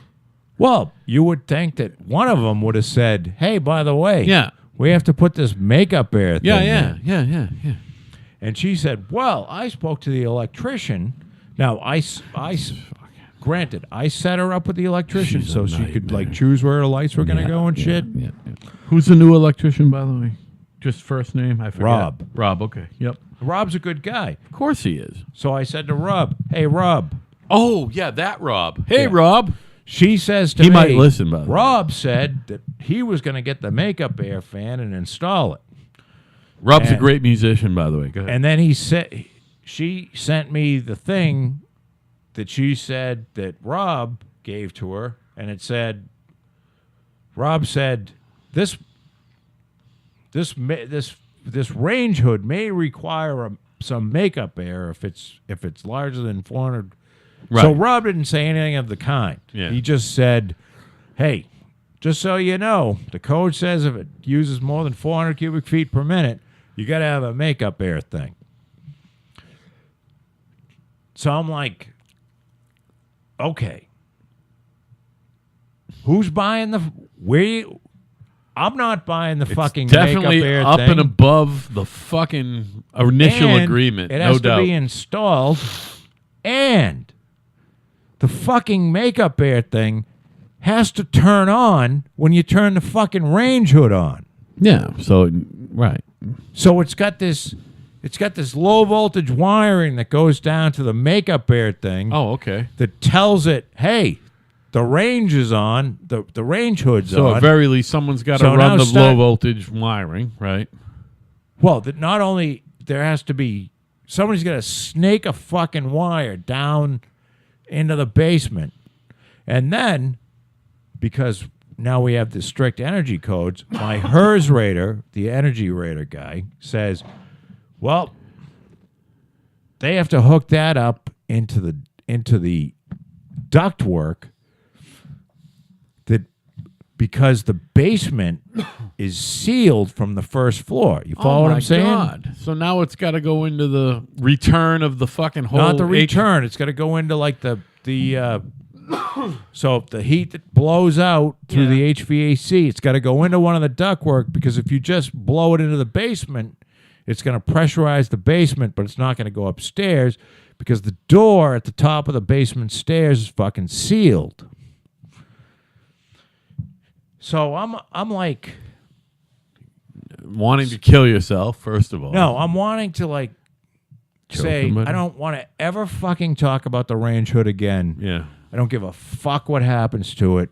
Well, you would think that one of them would have said, hey, by the way, we have to put this makeup air thing in. Yeah. And she said, well, I spoke to the electrician. Now, granted, I set her up with the electrician She's so a she could nightmare. choose where her lights were going to go and shit. Yeah. Who's the new electrician, by the way? Just first name? I forget. Rob. Rob, okay. Yep. Rob's a good guy. Of course he is. So I said to Rob, hey, Rob. Oh, yeah, that Rob. Hey, Yeah. Rob. She says to me, He might listen, by the way. Rob said that he was going to get the makeup air fan and install it. Rob's a And- great musician, by the way. Go ahead. And then she sent me the thing that she said that Rob gave to her, and it said, Rob said, this range hood may require some makeup air if it's larger than 400. Right. So Rob didn't say anything of the kind. Yeah. He just said, hey, just so you know, the code says if it uses more than 400 cubic feet per minute, you got to have a makeup air thing. So I'm like, okay, who's buying I'm not buying the fucking Definitely makeup air up thing. and above the fucking initial And agreement. It No has doubt. to be installed, and the fucking makeup air thing has to turn on when you turn the fucking range hood on. Yeah. So, right. So it's got this low voltage wiring that goes down to the makeup air thing. Oh, okay. That tells it, hey, the range is on, the range hood's So on. at very least, someone's got to So run now the low voltage wiring, right? Well, that not only there has to be somebody's got to snake a fucking wire down into the basement, and then because now we have the strict energy codes, my HERS rater, the energy rater guy, says, well, they have to hook that up into the ductwork that because the basement is sealed from the first floor. You follow what I'm saying? God. So now it's got to go into the return of the fucking whole. Not the return. It's got to go into like the so the heat that blows out through the HVAC, it's got to go into one of the ductwork because if you just blow it into the basement, it's going to pressurize the basement, but it's not going to go upstairs because the door at the top of the basement stairs is fucking sealed. So I'm like wanting to kill yourself, first of all. no, I'm wanting to like Kill say somebody? I don't want to ever fucking talk about the range hood again. Yeah. I don't give a fuck what happens to it.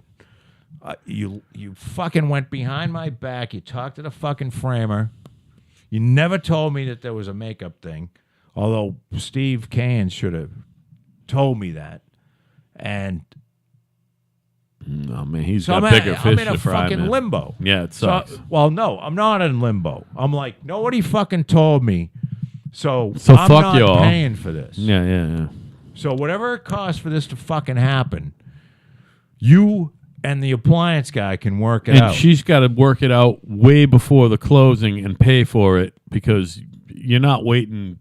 You fucking went behind my back. You talked to the fucking framer. You never told me that there was a makeup thing, although Steve Cahan should have told me that. And No, man, he's so got bigger I'm fish in a to fry, fucking man. limbo. Yeah, it So, sucks. well, no, I'm not in limbo. I'm like, nobody fucking told me. So So I'm fuck not y'all. paying for this. Yeah. So whatever it costs for this to fucking happen, you and the appliance guy can work it And out. she's got to work it out way before the closing and pay for it because you're not waiting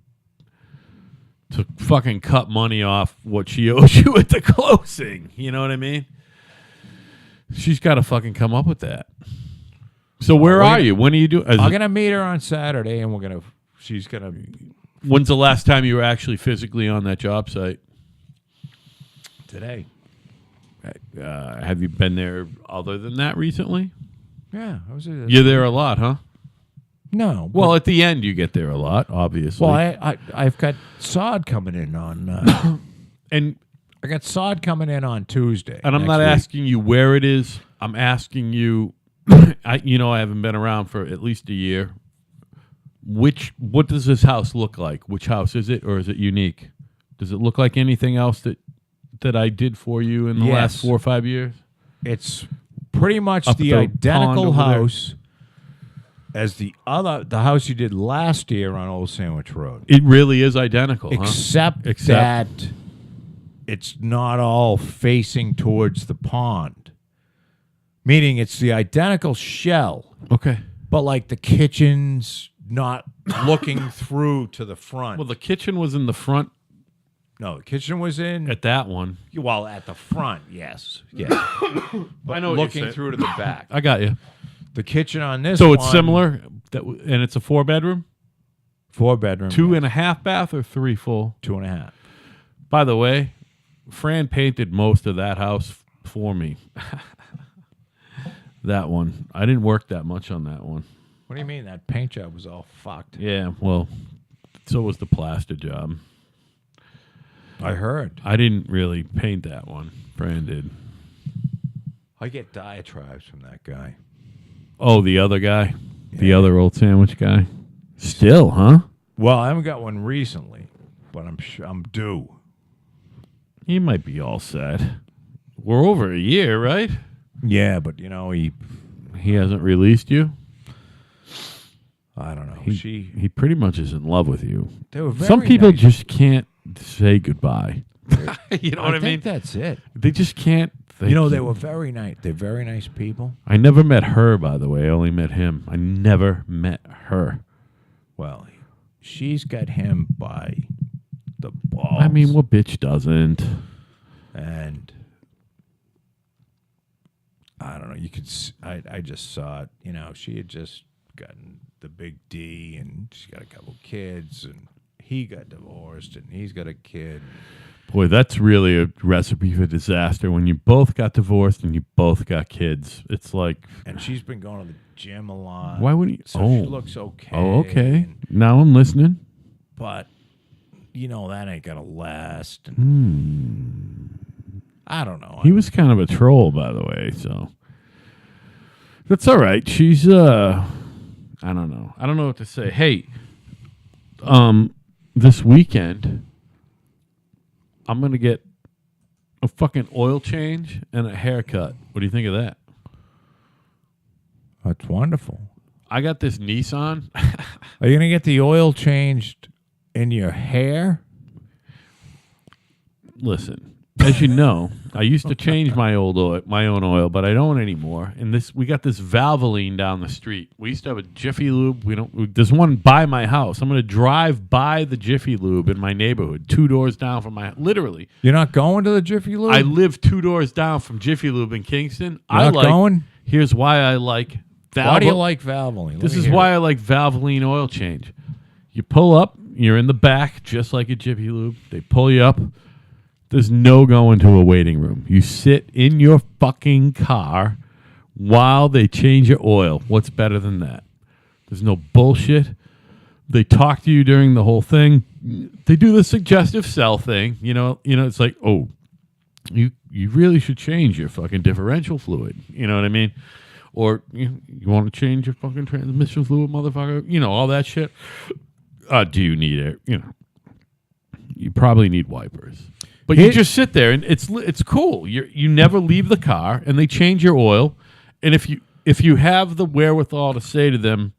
to fucking cut money off what she owes you at the closing. You know what I mean? She's got to fucking come up with that. So where are you? When are you doing? I'm gonna meet her on Saturday, and she's gonna. When's the last time you were actually physically on that job site? Today. Have you been there other than that recently? Yeah, I was. You're there a lot, huh? No. Well, at the end, you get there a lot, obviously. I've got sod coming in on. And I got sod coming in on Tuesday. And I'm next not week. asking you where it is. I'm asking you, I haven't been around for at least a year. What does this house look like? Which house is it, or is it unique? Does it look like anything else that I did for you in the last 4 or 5 years? It's pretty much Up the the identical pond over there? house as the house you did last year on Old Sandwich Road. It really is identical, Except that it's not all facing towards the pond. Meaning it's the identical shell, Okay. but like the kitchen's not looking through to the front. Well, the kitchen was in the front No, the kitchen was in. at that one. Well, at the front, yes. Yeah. But I know what you're looking saying. through to the back. I got you. The kitchen on this So it's one, similar, and it's a 4-bedroom? 4-bedroom. 2.5 bath or 3 full? 2.5. By the way, Fran painted most of that house for me. That one. I didn't work that much on that one. What do you mean? That paint job was all fucked. Yeah, well, so was the plaster job. I heard. I didn't really paint that one. Fran did. I get diatribes from that guy. Oh, the other guy? The Yeah. other old sandwich guy? Still, huh? Well, I haven't got one recently, but I'm sure I'm due. He might be all set. We're over a year, right? Yeah, but He hasn't released you? I don't know. He pretty much is in love with you. They were very Some people nice. just can't say goodbye. You know what I mean? think that's it. They just can't. They were very nice. They're very nice people. I never met her, by the way. I only met him. I never met her. Well, she's got him by the balls. I mean, what bitch doesn't? And I don't know. You could. I just saw it. She had just gotten the big D, and she's got a couple kids, and he got divorced, and he's got a kid. Boy, that's really a recipe for disaster when you both got divorced and you both got kids. It's like... And she's been going to the gym a lot. Why wouldn't you... So she looks okay. Oh, okay. Now I'm listening. But, that ain't going to last. And I don't know. He was kind of a troll, by the way, so... That's all right. She's, I don't know. I don't know what to say. Hey, this weekend... I'm going to get a fucking oil change and a haircut. What do you think of that? That's wonderful. I got this Nissan. Are you going to get the oil changed in your hair? Listen, as you know, I used to change my own oil, but I don't anymore. And we got this Valvoline down the street. We used to have a Jiffy Lube. There's one by my house. I'm going to drive by the Jiffy Lube in my neighborhood, 2 doors down from literally. You're not going to the Jiffy Lube? I live 2 doors down from Jiffy Lube in Kingston. You're not going? Here's why I like Valvoline. Why do you like Valvoline? This is why I like Valvoline oil change. You pull up, you're in the back, just like a Jiffy Lube. They pull you up. There's no going to a waiting room. You sit in your fucking car while they change your oil. What's better than that? There's no bullshit. They talk to you during the whole thing. They do the suggestive sell thing. It's like, oh, you really should change your fucking differential fluid. You know what I mean? Or you want to change your fucking transmission fluid, motherfucker? All that shit. Do you need it? You probably need wipers. But you just sit there, and it's cool. You never leave the car, and they change your oil. And if you have the wherewithal to say to them,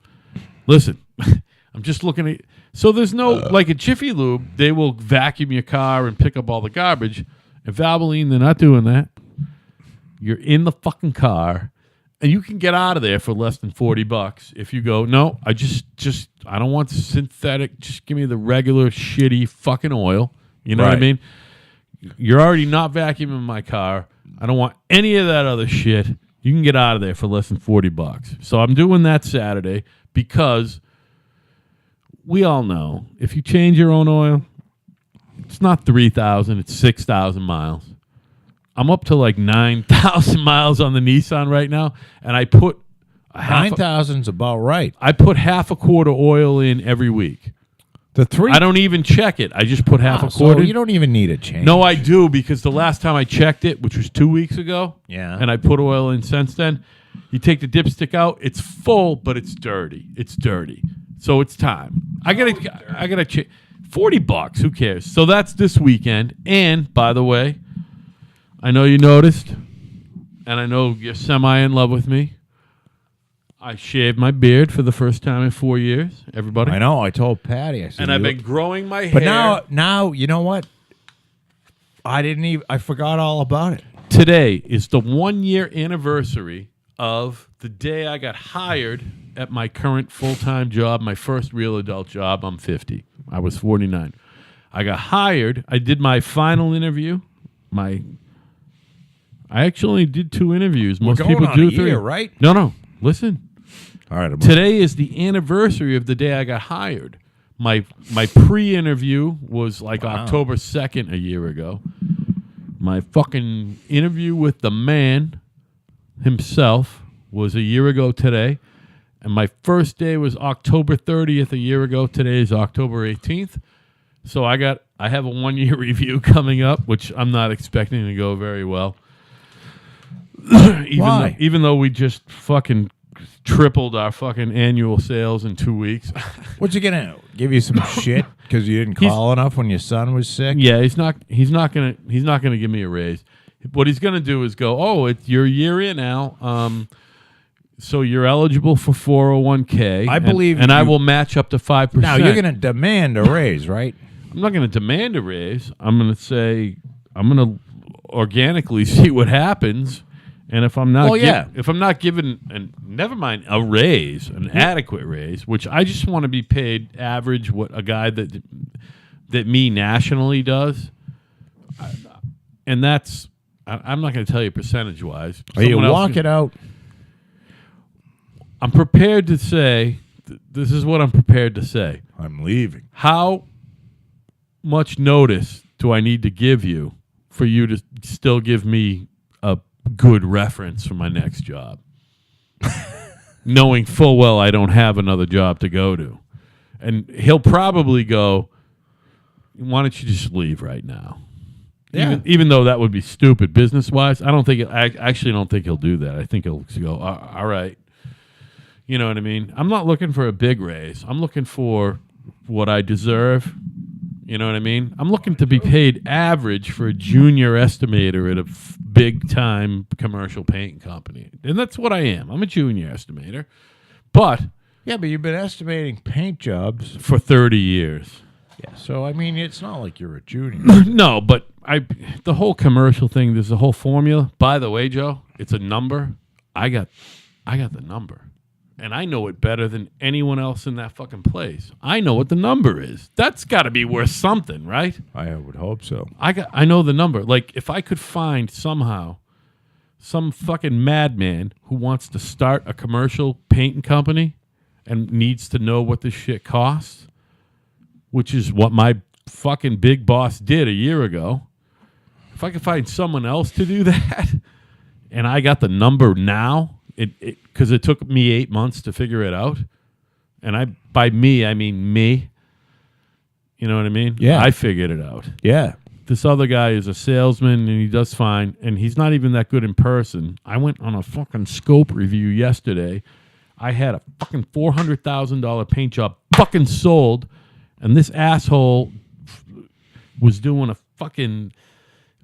listen, I'm just looking at... So there's no... like a Jiffy Lube, they will vacuum your car and pick up all the garbage. At Valvoline, they're not doing that. You're in the fucking car, and you can get out of there for less than $40 if you go, no, I I don't want synthetic. Just give me the regular shitty fucking oil. You know what I mean? You're already not vacuuming my car. I don't want any of that other shit. You can get out of there for less than $40. So I'm doing that Saturday because we all know if you change your own oil, it's not 3,000, it's 6,000 miles. I'm up to like 9,000 miles on the Nissan right now, and I put 9,000's about right. I put half a quart of oil in every week. The 3. I don't even check it. I just put half a So quarter. you don't even need a change. No, I do, because the last time I checked it, which was 2 weeks ago, and I put oil in since then, you take the dipstick out, it's full, but it's dirty. It's dirty. So it's time. I gotta check. $40, who cares? So that's this weekend. And, by the way, I know you noticed, and I know you're semi in love with me. I shaved my beard for the first time in 4 years. Everybody, I know. I told Patty. I said, and I've been growing my hair. But now, you know what? I forgot all about it. Today is the 1 year anniversary of the day I got hired at my current full-time job, my first real adult job. I'm 50. I was 49. I got hired. I did my final interview. I actually did 2 interviews. Most people do 3. Right? No. Listen. All right. Today is the anniversary of the day I got hired. My pre-interview was like October 2nd a year ago. My fucking interview with the man himself was a year ago today. And my first day was October 30th a year ago. Today is October 18th. So I have a 1 year review coming up, which I'm not expecting to go very well. Why? Even though we just fucking tripled our fucking annual sales in 2 weeks. What's he gonna give you some shit because you didn't call enough when your son was sick? Yeah, he's not gonna give me a raise. What he's gonna do is go, oh, it's your year in now. So you're eligible for 401k. I believe, and I will match up to 5%. Now you're gonna demand a raise, right? I'm not gonna demand a raise. I'm gonna say I'm gonna organically see what happens. And if I'm not, if I'm not given, and never mind a raise, an adequate raise, which I just want to be paid average, what a guy that me nationally does, and that's I'm not going to tell you percentage wise. Are you walking out? I'm prepared to say this is what I'm prepared to say. I'm leaving. How much notice do I need to give you for you to still give me a good reference for my next job, knowing full well I don't have another job to go to? And he'll probably go, why don't you just leave right now? Yeah. Even though that would be stupid business wise, I actually don't think he'll do that. I think he'll go, all right. You know what I mean? I'm not looking for a big raise. I'm looking for what I deserve. You know what I mean? I'm looking to be paid average for a junior estimator at a big-time commercial paint company. And that's what I am. I'm a junior estimator. But But you've been estimating paint jobs for 30 years. Yeah. So, I mean, it's not like you're a junior. No, but the whole commercial thing, there's a whole formula. By the way, Joe, it's a number. I got the number. And I know it better than anyone else in that fucking place. I know what the number is. That's got to be worth something, right? I would hope so. I know the number. Like, if I could find somehow some fucking madman who wants to start a commercial painting company and needs to know what this shit costs, which is what my fucking big boss did a year ago. If I could find someone else to do that, and I got the number now, because it took me 8 months to figure it out, and by me I mean me. You know what I mean? Yeah. I figured it out. Yeah. This other guy is a salesman, and he does fine, and he's not even that good in person. I went on a fucking scope review yesterday. I had a fucking $400,000 paint job fucking sold, and this asshole was doing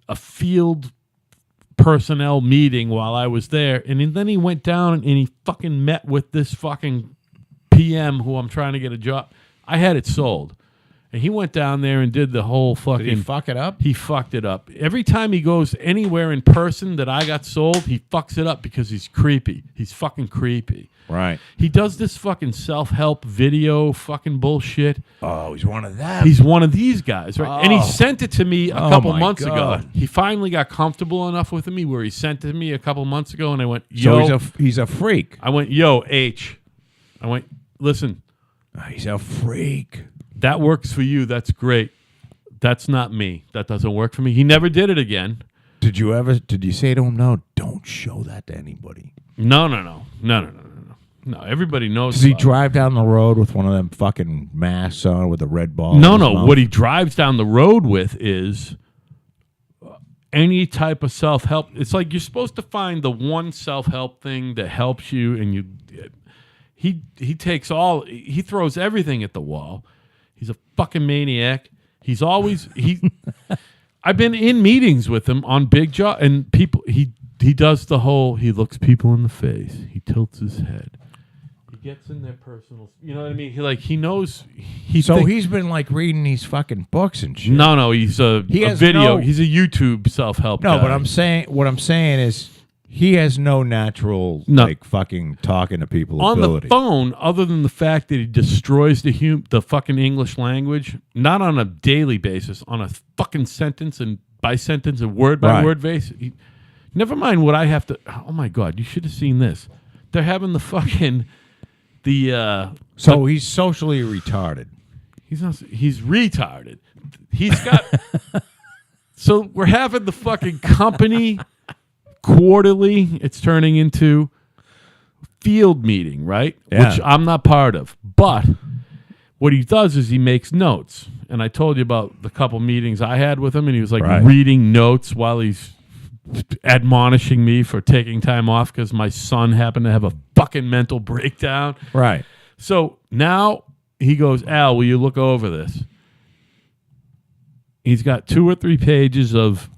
a field personnel meeting while I was there, and then he went down and he fucking met with this fucking PM who I'm trying to get a job. I had it sold, and he went down there and did the whole fucking. Did he fuck it up? He fucked it up. Every time he goes anywhere in person that I got sold, he fucks it up because he's creepy. He's fucking creepy. Right. He does this fucking self-help video fucking bullshit. Oh, he's one of them. He's one of these guys, right? Oh. And he sent it to me a couple months ago. God. He finally got comfortable enough with me where he sent it to me a couple months ago, and I went, yo. So he's a freak. I went, yo, H. I went, listen. He's a freak. That works for you. That's great. That's not me. That doesn't work for me. He never did it again. Did you say to him, no, don't show that to anybody? No. No, everybody knows. Does he about it. drive down the road with one of them fucking masks on with a red ball? No, in his no. mouth? What he drives down the road with is any type of self-help. It's like you're supposed to find the one self-help thing that helps you, and he takes all. He throws everything at the wall. He's a fucking maniac. He's always I've been in meetings with him on big job and people. He does the whole. He looks people in the face. He tilts his head. He gets in their personal. You know what I mean? He knows. He's been like reading these fucking books and shit. No. He's a video. He's a YouTube self-help. No, guy. but what I'm saying is he has no natural like fucking talking to people on ability. the phone, other than the fact that he destroys the fucking English language, not on a daily basis, on a fucking sentence and by sentence and word by word basis. Never mind what I have to. Oh my God, you should have seen this. They're having the fucking So he's socially retarded. He's not. He's retarded. He's got. So we're having the fucking company quarterly. It's turning into field meeting, right? Yeah. Which I'm not part of. But what he does is he makes notes. And I told you about the couple meetings I had with him, and he was like reading notes while he's admonishing me for taking time off because my son happened to have a fucking mental breakdown. Right. So now he goes, Al, will you look over this? He's got 2 or 3 pages of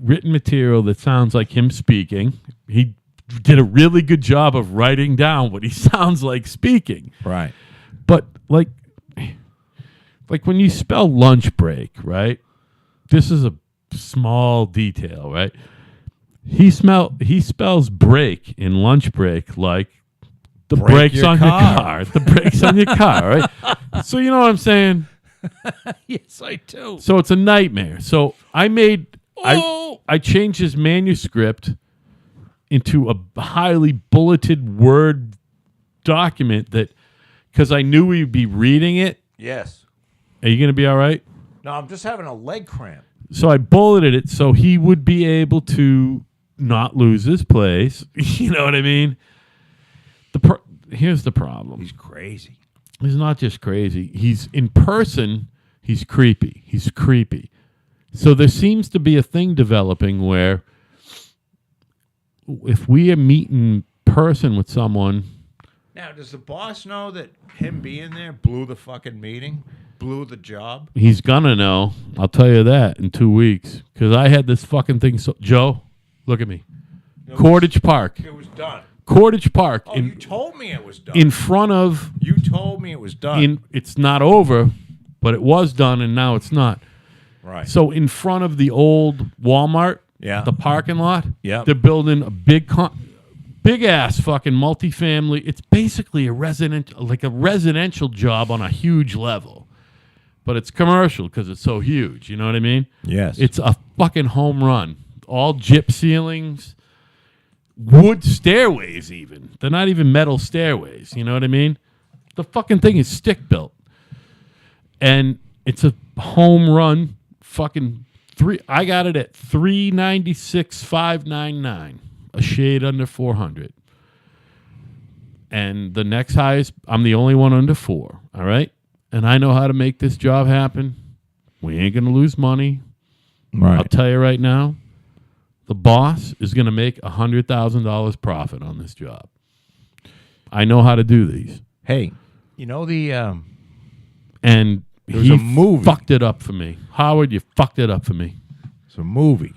written material that sounds like him speaking. He did a really good job of writing down what he sounds like speaking. Right. But like when you spell lunch break, right? This is a small detail, right? He spells break in lunch break like the brakes on your car. The brakes on your car, right? So you know what I'm saying? Yes, I do. So it's a nightmare. So I changed his manuscript into a highly bulleted Word document that because I knew we'd be reading it. Yes. Are you going to be all right? No, I'm just having a leg cramp. So I bulleted it so he would be able to not lose his place. You know what I mean? Here's the problem. He's crazy. He's not just crazy. He's in person. He's creepy. He's creepy. So there seems to be a thing developing where if we are meeting person with someone. Now, does the boss know that him being there blew the fucking meeting? Blew the job? He's gonna know. I'll tell you that in 2 weeks. Because I had this fucking thing. So, Joe, look at me. Cordage Park. It was done. Cordage Park. Oh, you told me it was done. In front of. You told me it was done. It's not over, but it was done, and now it's not. Right. So in front of the old Walmart, the parking lot, they're building a big ass fucking multifamily. It's basically a residential job on a huge level, but it's commercial because it's so huge. You know what I mean? Yes. It's a fucking home run. All gyp ceilings, wood stairways. Even they're not even metal stairways. You know what I mean? The fucking thing is stick built, and it's a home run. Fucking I got it at $396,599, a shade under 400. And the next highest, I'm the only one under 4. All right, and I know how to make this job happen. We ain't gonna lose money. Right. I'll tell you right now, the boss is gonna make $100,000 profit on this job. I know how to do these. Hey, you know the and there's a movie. Fucked it up for me. Howard, you fucked it up for me. It's a movie.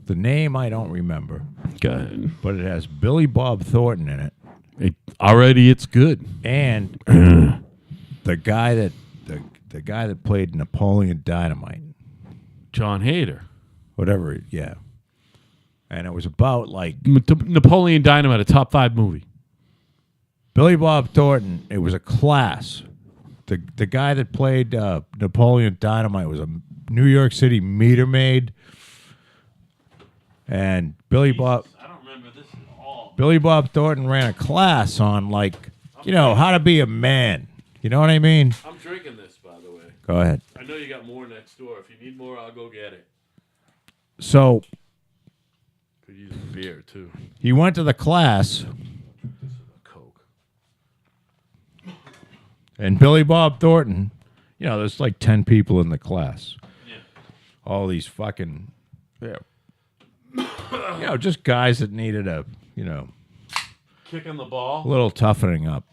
The name I don't remember. Go ahead. But it has Billy Bob Thornton in it. It's good. And the guy that played Napoleon Dynamite. John Hader. Whatever, yeah. And it was about like Napoleon Dynamite, a top 5 movie. Billy Bob Thornton, it was a class. The guy that played Napoleon Dynamite was a New York City meter maid. And Billy Bob Thornton ran a class on how to be a man. You know what I mean? I'm drinking this, by the way. Go ahead. I know you got more next door. If you need more, I'll go get it. So could use a beer too. He went to the class And Billy Bob Thornton, there's like 10 people in the class. Yeah. All these fucking, just guys that needed a, Kicking the ball. little toughening up.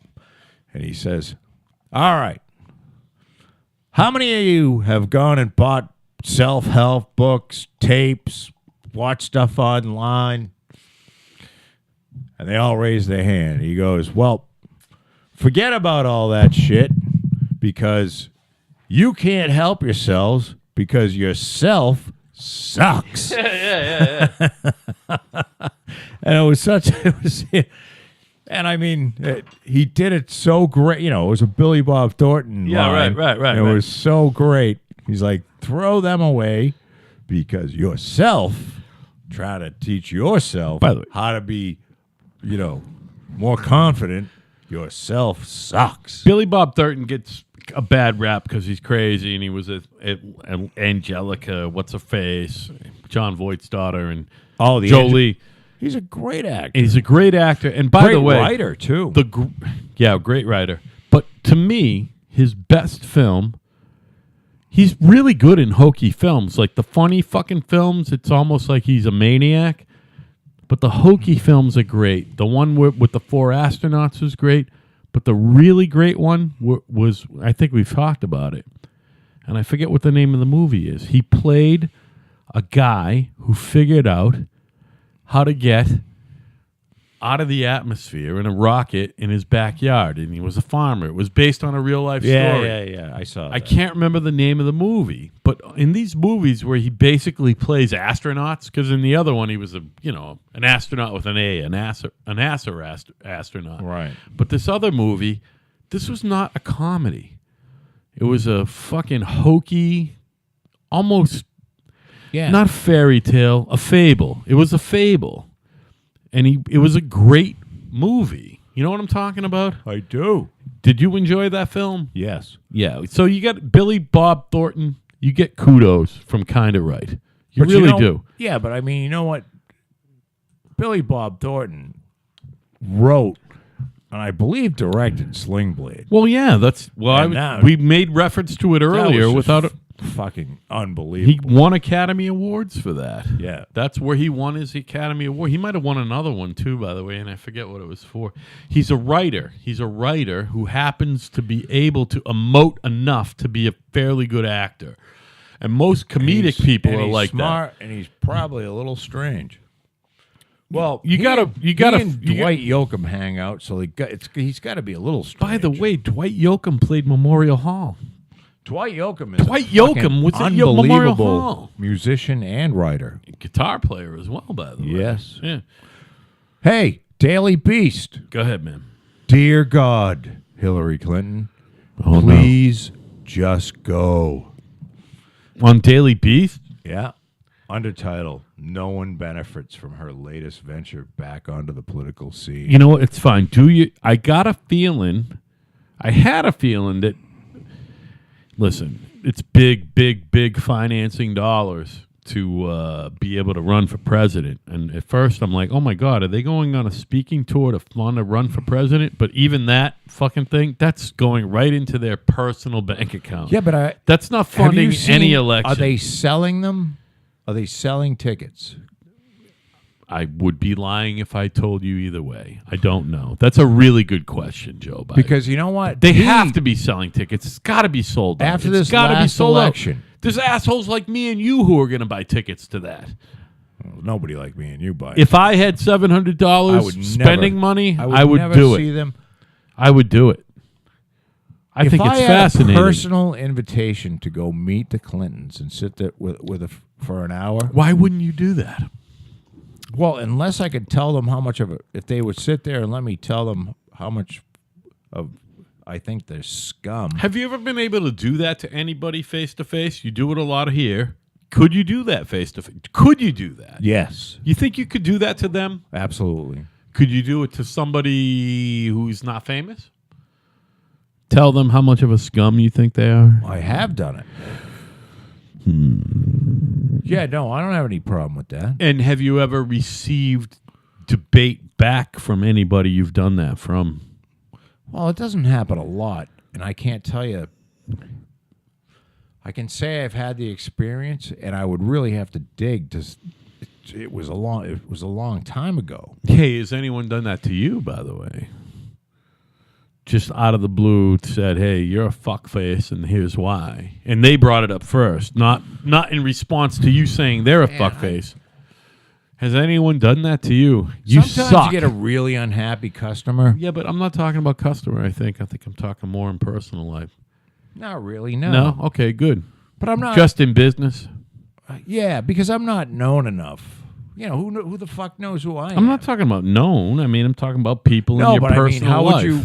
And he says, all right, how many of you have gone and bought self-help books, tapes, watched stuff online? And they all raise their hand. He goes, well, forget about all that shit because you can't help yourselves because yourself sucks. Yeah. And and I mean, he did it so great. It was a Billy Bob Thornton line. Right. It was so great. He's like, throw them away because yourself, try to teach yourself By the way, how to be, more confident. Yourself sucks. Billy Bob Thornton gets a bad rap because he's crazy, and he was at Angelica, what's her face, John Voight's daughter, and Jolie. He's a great actor. He's a great actor, and by the way, writer too. Great writer. But to me, his best film. He's really good in hokey films, like the funny fucking films. It's almost like he's a maniac. But the hokey films are great. The one with the 4 astronauts was great. But the really great one was, I think we've talked about it. And I forget what the name of the movie is. He played a guy who figured out how to get out of the atmosphere in a rocket in his backyard. And he was a farmer. It was based on a real life story. Yeah. I saw that. I can't remember the name of the movie, but in these movies where he basically plays astronauts, because in the other one he was an astronaut with an A, an NASA astronaut. Right. But this other movie, this was not a comedy. It was a fucking hokey, almost not fairy tale, a fable. It was a fable. And it was a great movie. You know what I'm talking about? I do. Did you enjoy that film? Yes. Yeah. So you got Billy Bob Thornton. You get kudos from Kinda Right. You really do. Yeah, but I mean, you know what? Billy Bob Thornton wrote, and I believe directed Sling Blade. Well, yeah. We made reference to it earlier without it. Fucking unbelievable. He won Academy Awards for that. Yeah. That's where he won his Academy Award. He might have won another one too, by the way, and I forget what it was for. He's a writer. He's a writer who happens to be able to emote enough to be a fairly good actor. And most comedic people are like smart, and he's probably a little strange. Well, you gotta Dwight Yoakam hang out, so he's got to be a little strange. By the way, Dwight Yoakam played Memorial Hall. Dwight Yoakam was at Memorial Hall. Musician and writer. Guitar player as well, by the way. Yes. Yeah. Hey, Daily Beast. Go ahead, man. Dear God, Hillary Clinton, please just go. On Daily Beast? Yeah. Undertitle, no one benefits from her latest venture back onto the political scene. You know what? It's fine. I had a feeling that, listen, it's big financing dollars to be able to run for president. And at first I'm like, oh my God, are they going on a speaking tour to fund a run for president? But even that fucking thing, that's going right into their personal bank account. Yeah, but that's not funding any election. Are they selling them? Are they selling tickets? I would be lying if I told you either way. I don't know. That's a really good question, Joe Biden. Because you know what? They have to be selling tickets. It's got to be sold out. After this last election. There's assholes like me and you who are going to buy tickets to that. Well, nobody like me and you buy. If I had $700 spending money, I would do it. Them. I would do it. I think it's fascinating. If I had a personal invitation to go meet the Clintons and sit there for an hour. Why wouldn't you do that? Well, unless I could tell them how much of it, if they would sit there and let me tell them how much of I think they're scum. Have you ever been able to do that to anybody face to face? You do it a lot here. Could you do that face to face? Could you do that? Yes. You think you could do that to them? Absolutely. Could you do it to somebody who's not famous? Tell them how much of a scum you think they are? I have done it. Yeah, no, I don't have any problem with that. And have you ever received debate back from anybody you've done that from? Well, it doesn't happen a lot. and I can't tell you. I can say I've had the experience, and I would really have to dig to. It was a long time ago. Hey, has anyone done that to you, by the way? Just out of the blue said, hey, you're a fuckface, and here's why. And they brought it up first, not in response to you saying they're a fuckface. Has anyone done that to you? You Sometimes suck. you get a really unhappy customer. Yeah, but I'm not talking about customer, I think I'm talking more in personal life. Not really, no. No? Okay, good. But I'm not. Just in business? Yeah, because I'm not known enough. You know, who the fuck knows who I am? I'm not talking about known. I mean, I'm talking about people in your but personal how life. would you...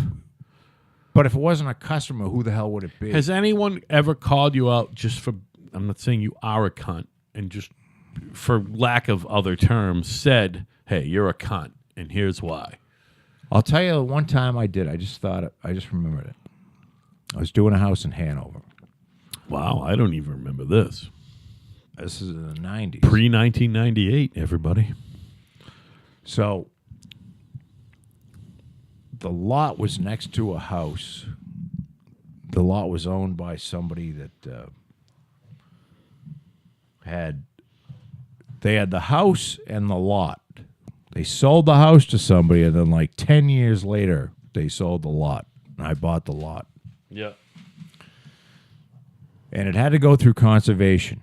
But if it wasn't a customer, who the hell would it be? Has anyone ever called you out just for, I'm not saying you are a cunt, and just for lack of other terms said, hey, you're a cunt, and here's why? I'll tell you one time I did. I just remembered it. I was doing a house in Hanover. Wow, I don't even remember this. This is in the 90s. Pre-1998, everybody. So the lot was next to a house. The lot was owned by somebody that had the house and the lot. They sold the house to somebody, and then like 10 years later, they sold the lot. And I bought the lot. Yeah. And it had to go through conservation.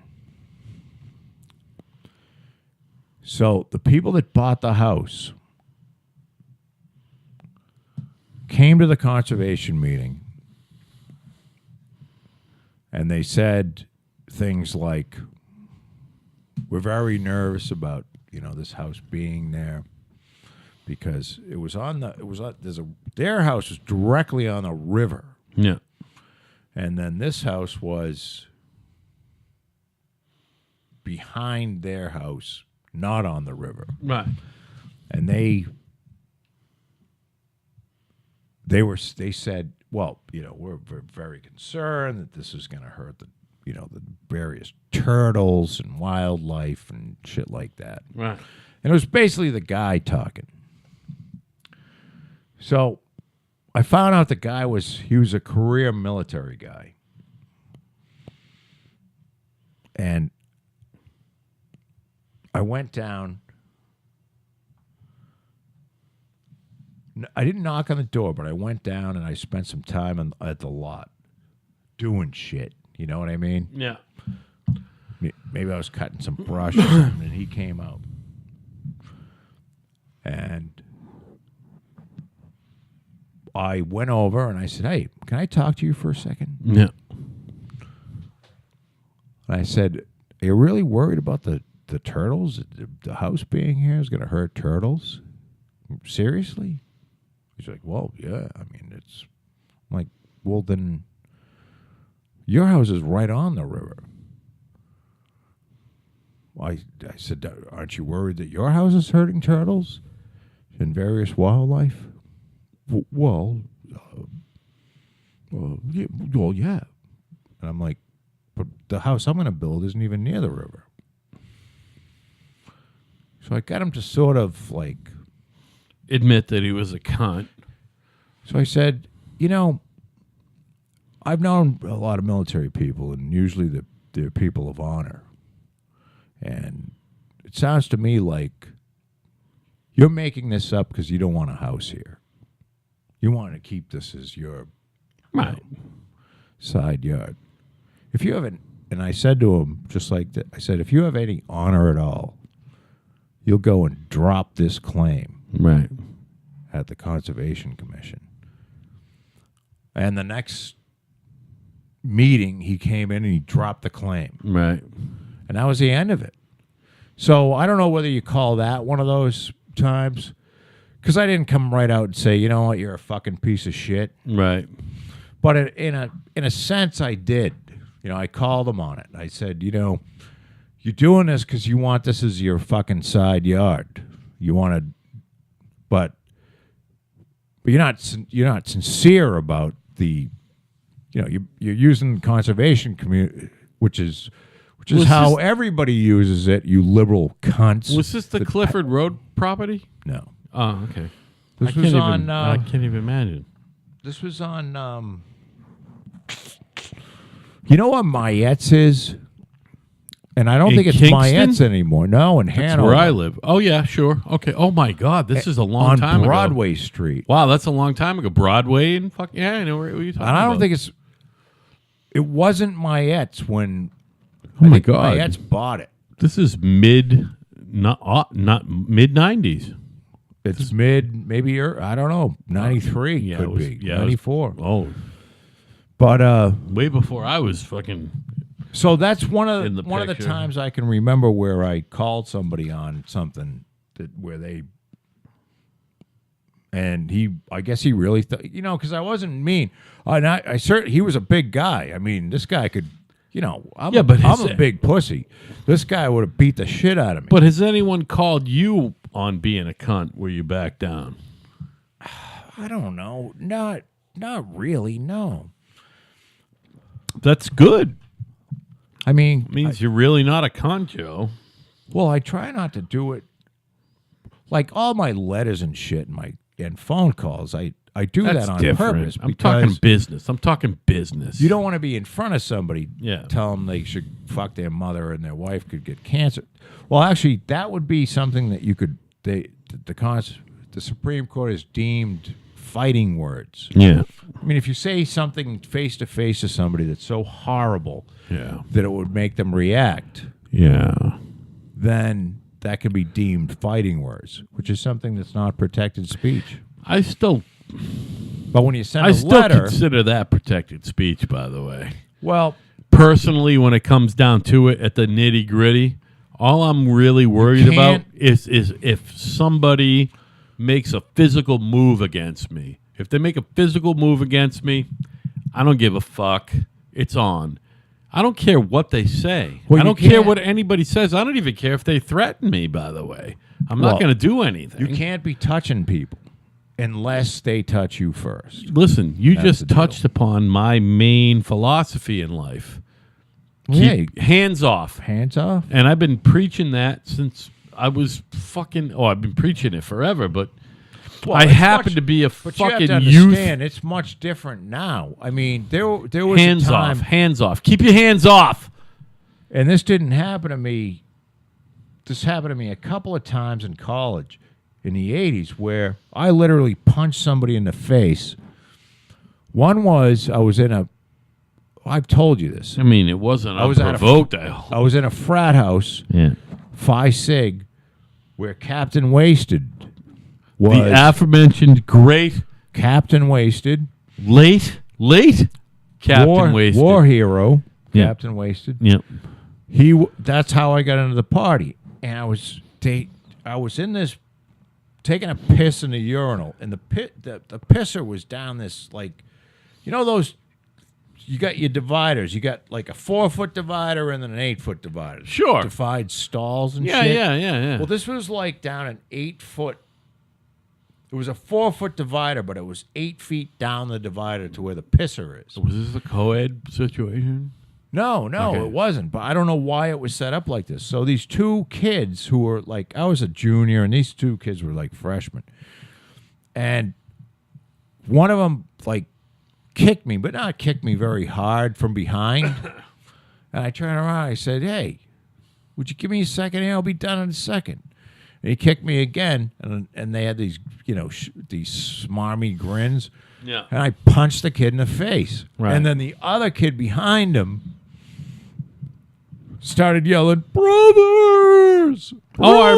So the people that bought the house came to the conservation meeting, and they said things like, we're very nervous about, this house being there because their house was directly on the river. Yeah. And then this house was behind their house, not on the river. Right. And they said, well, we're very concerned that this is going to hurt the various turtles and wildlife and shit like that. Right. And it was basically the guy talking. So I found out the guy was a career military guy. And I went down. I didn't knock on the door, but I went down and I spent some time at the lot doing shit. You know what I mean? Yeah. Maybe I was cutting some brush or something, and he came out. And I went over and I said, hey, can I talk to you for a second? Yeah. And I said, are you really worried about the turtles? The house being here is going to hurt turtles? Seriously? He's like, well, yeah. I mean, I'm like, well, then your house is right on the river. I said, aren't you worried that your house is hurting turtles and various wildlife? Well, yeah. And I'm like, but the house I'm going to build isn't even near the river. So I got him to sort of like admit that he was a cunt. So I said, I've known a lot of military people, and usually they're people of honor. And it sounds to me like you're making this up because you don't want a house here. You want to keep this as your side yard. If you have and I said to him just like that, I said, if you have any honor at all, you'll go and drop this claim at the Conservation Commission. And the next meeting, he came in and he dropped the claim. Right. And that was the end of it. So I don't know whether you call that one of those times, because I didn't come right out and say, you know what, you're a fucking piece of shit. Right. But in a sense, I did. I called him on it. I said, you're doing this because you want this as your fucking side yard. You want to, but you're not sincere about the, you're using conservation community, which is how everybody uses it. You liberal cunts. Was this the Clifford Road property? No. Oh, okay. This was on. I can't even imagine. This was on You know what Mayette's is? And I don't In think it's Kingston? Mayette's anymore. No, in That's Hanover. where I live. Oh, yeah, sure. Okay. Oh, my God. This is a long time on ago. Broadway Street. Wow, that's a long time ago. Broadway and fuck yeah, I know what you're talking about. And I don't think it wasn't Mayette's when Oh I my think God. Mayette's bought it. This is not mid 90s. It's maybe I don't know, 93 Yeah, could it was, be, yeah, 94. Oh, But way before I was fucking. so that's one of In the the picture. times I can remember where I called somebody on something where they. And I guess he really thought, because I wasn't mean. And I certainly, he was a big guy. I mean, this guy could, I'm a big pussy. This guy would have beat the shit out of me. But has anyone called you on being a cunt where you back down? I don't know. Not really, no. That's good. I mean, It means you're really not a cunt, Joe. well, I try not to do it. Like all my letters and shit and phone calls, I do That's that on different. purpose. I'm talking because business. I'm talking business. you don't want to be in front of somebody, Yeah. tell them they should fuck their mother and their wife could get cancer. Well, actually, that would be something that you could. The Supreme Court has deemed fighting words. Yeah. I mean, if you say something face to face to somebody that's so horrible Yeah. that it would make them react, Yeah. then that can be deemed fighting words, which is something that's not protected speech. I still But when you send a letter, consider that protected speech, by the way. well, Personally, when it comes down to it, at the nitty gritty, all I'm really worried about is if somebody makes a physical move against me. If they make a physical move against me, I don't give a fuck. It's on. I don't care what they say. Well, I you don't care can't- what anybody says. I don't even care if they threaten me, by the way. I'm Well, not going to do anything. you can't be touching people unless they touch you first. Listen, you That's just the deal. touched upon my main philosophy in life. Hey, Keep hands off. hands off. And I've been preaching that since I was fucking. Oh, I've been preaching it forever, but Well, I it's happen much- to be a But you have fucking to youth. understand, it's much different now. I mean, there was Hands a time, off. Hands off. Keep your hands off. and this didn't happen to me. This happened to me a couple of times in college in the 80s where I literally punched somebody in the face. One was I've told you this. I mean, it wasn't I was at a- unprovoked. I hope. I was in a frat house, Yeah. Phi Sig, where Captain Wasted was. The aforementioned great Captain Wasted. late Captain Wasted. War hero. Yeah. Captain Wasted. Yep. That's how I got into the party. And I was in this taking a piss in the urinal, and the pisser was down this, like, those, you got your dividers. You got like a 4-foot divider and then an 8-foot divider. Sure. Divide stalls and Yeah, shit. yeah. Well, this was like down an 8-foot. It was a 4-foot divider, but it was 8 feet down the divider to where the pisser is. Was this a co-ed situation? No, Okay. it wasn't. But I don't know why it was set up like this. So these two kids who were like, I was a junior, and these two kids were like freshmen. And one of them like kicked me, but not kicked me very hard from behind. And I turned around. I said, "Hey, would you give me a second here? I'll be done in a second." And he kicked me again, and they had these, these smarmy grins. Yeah. And I punched the kid in the face. Right. And then the other kid behind him started yelling, "Brothers!" Oh, I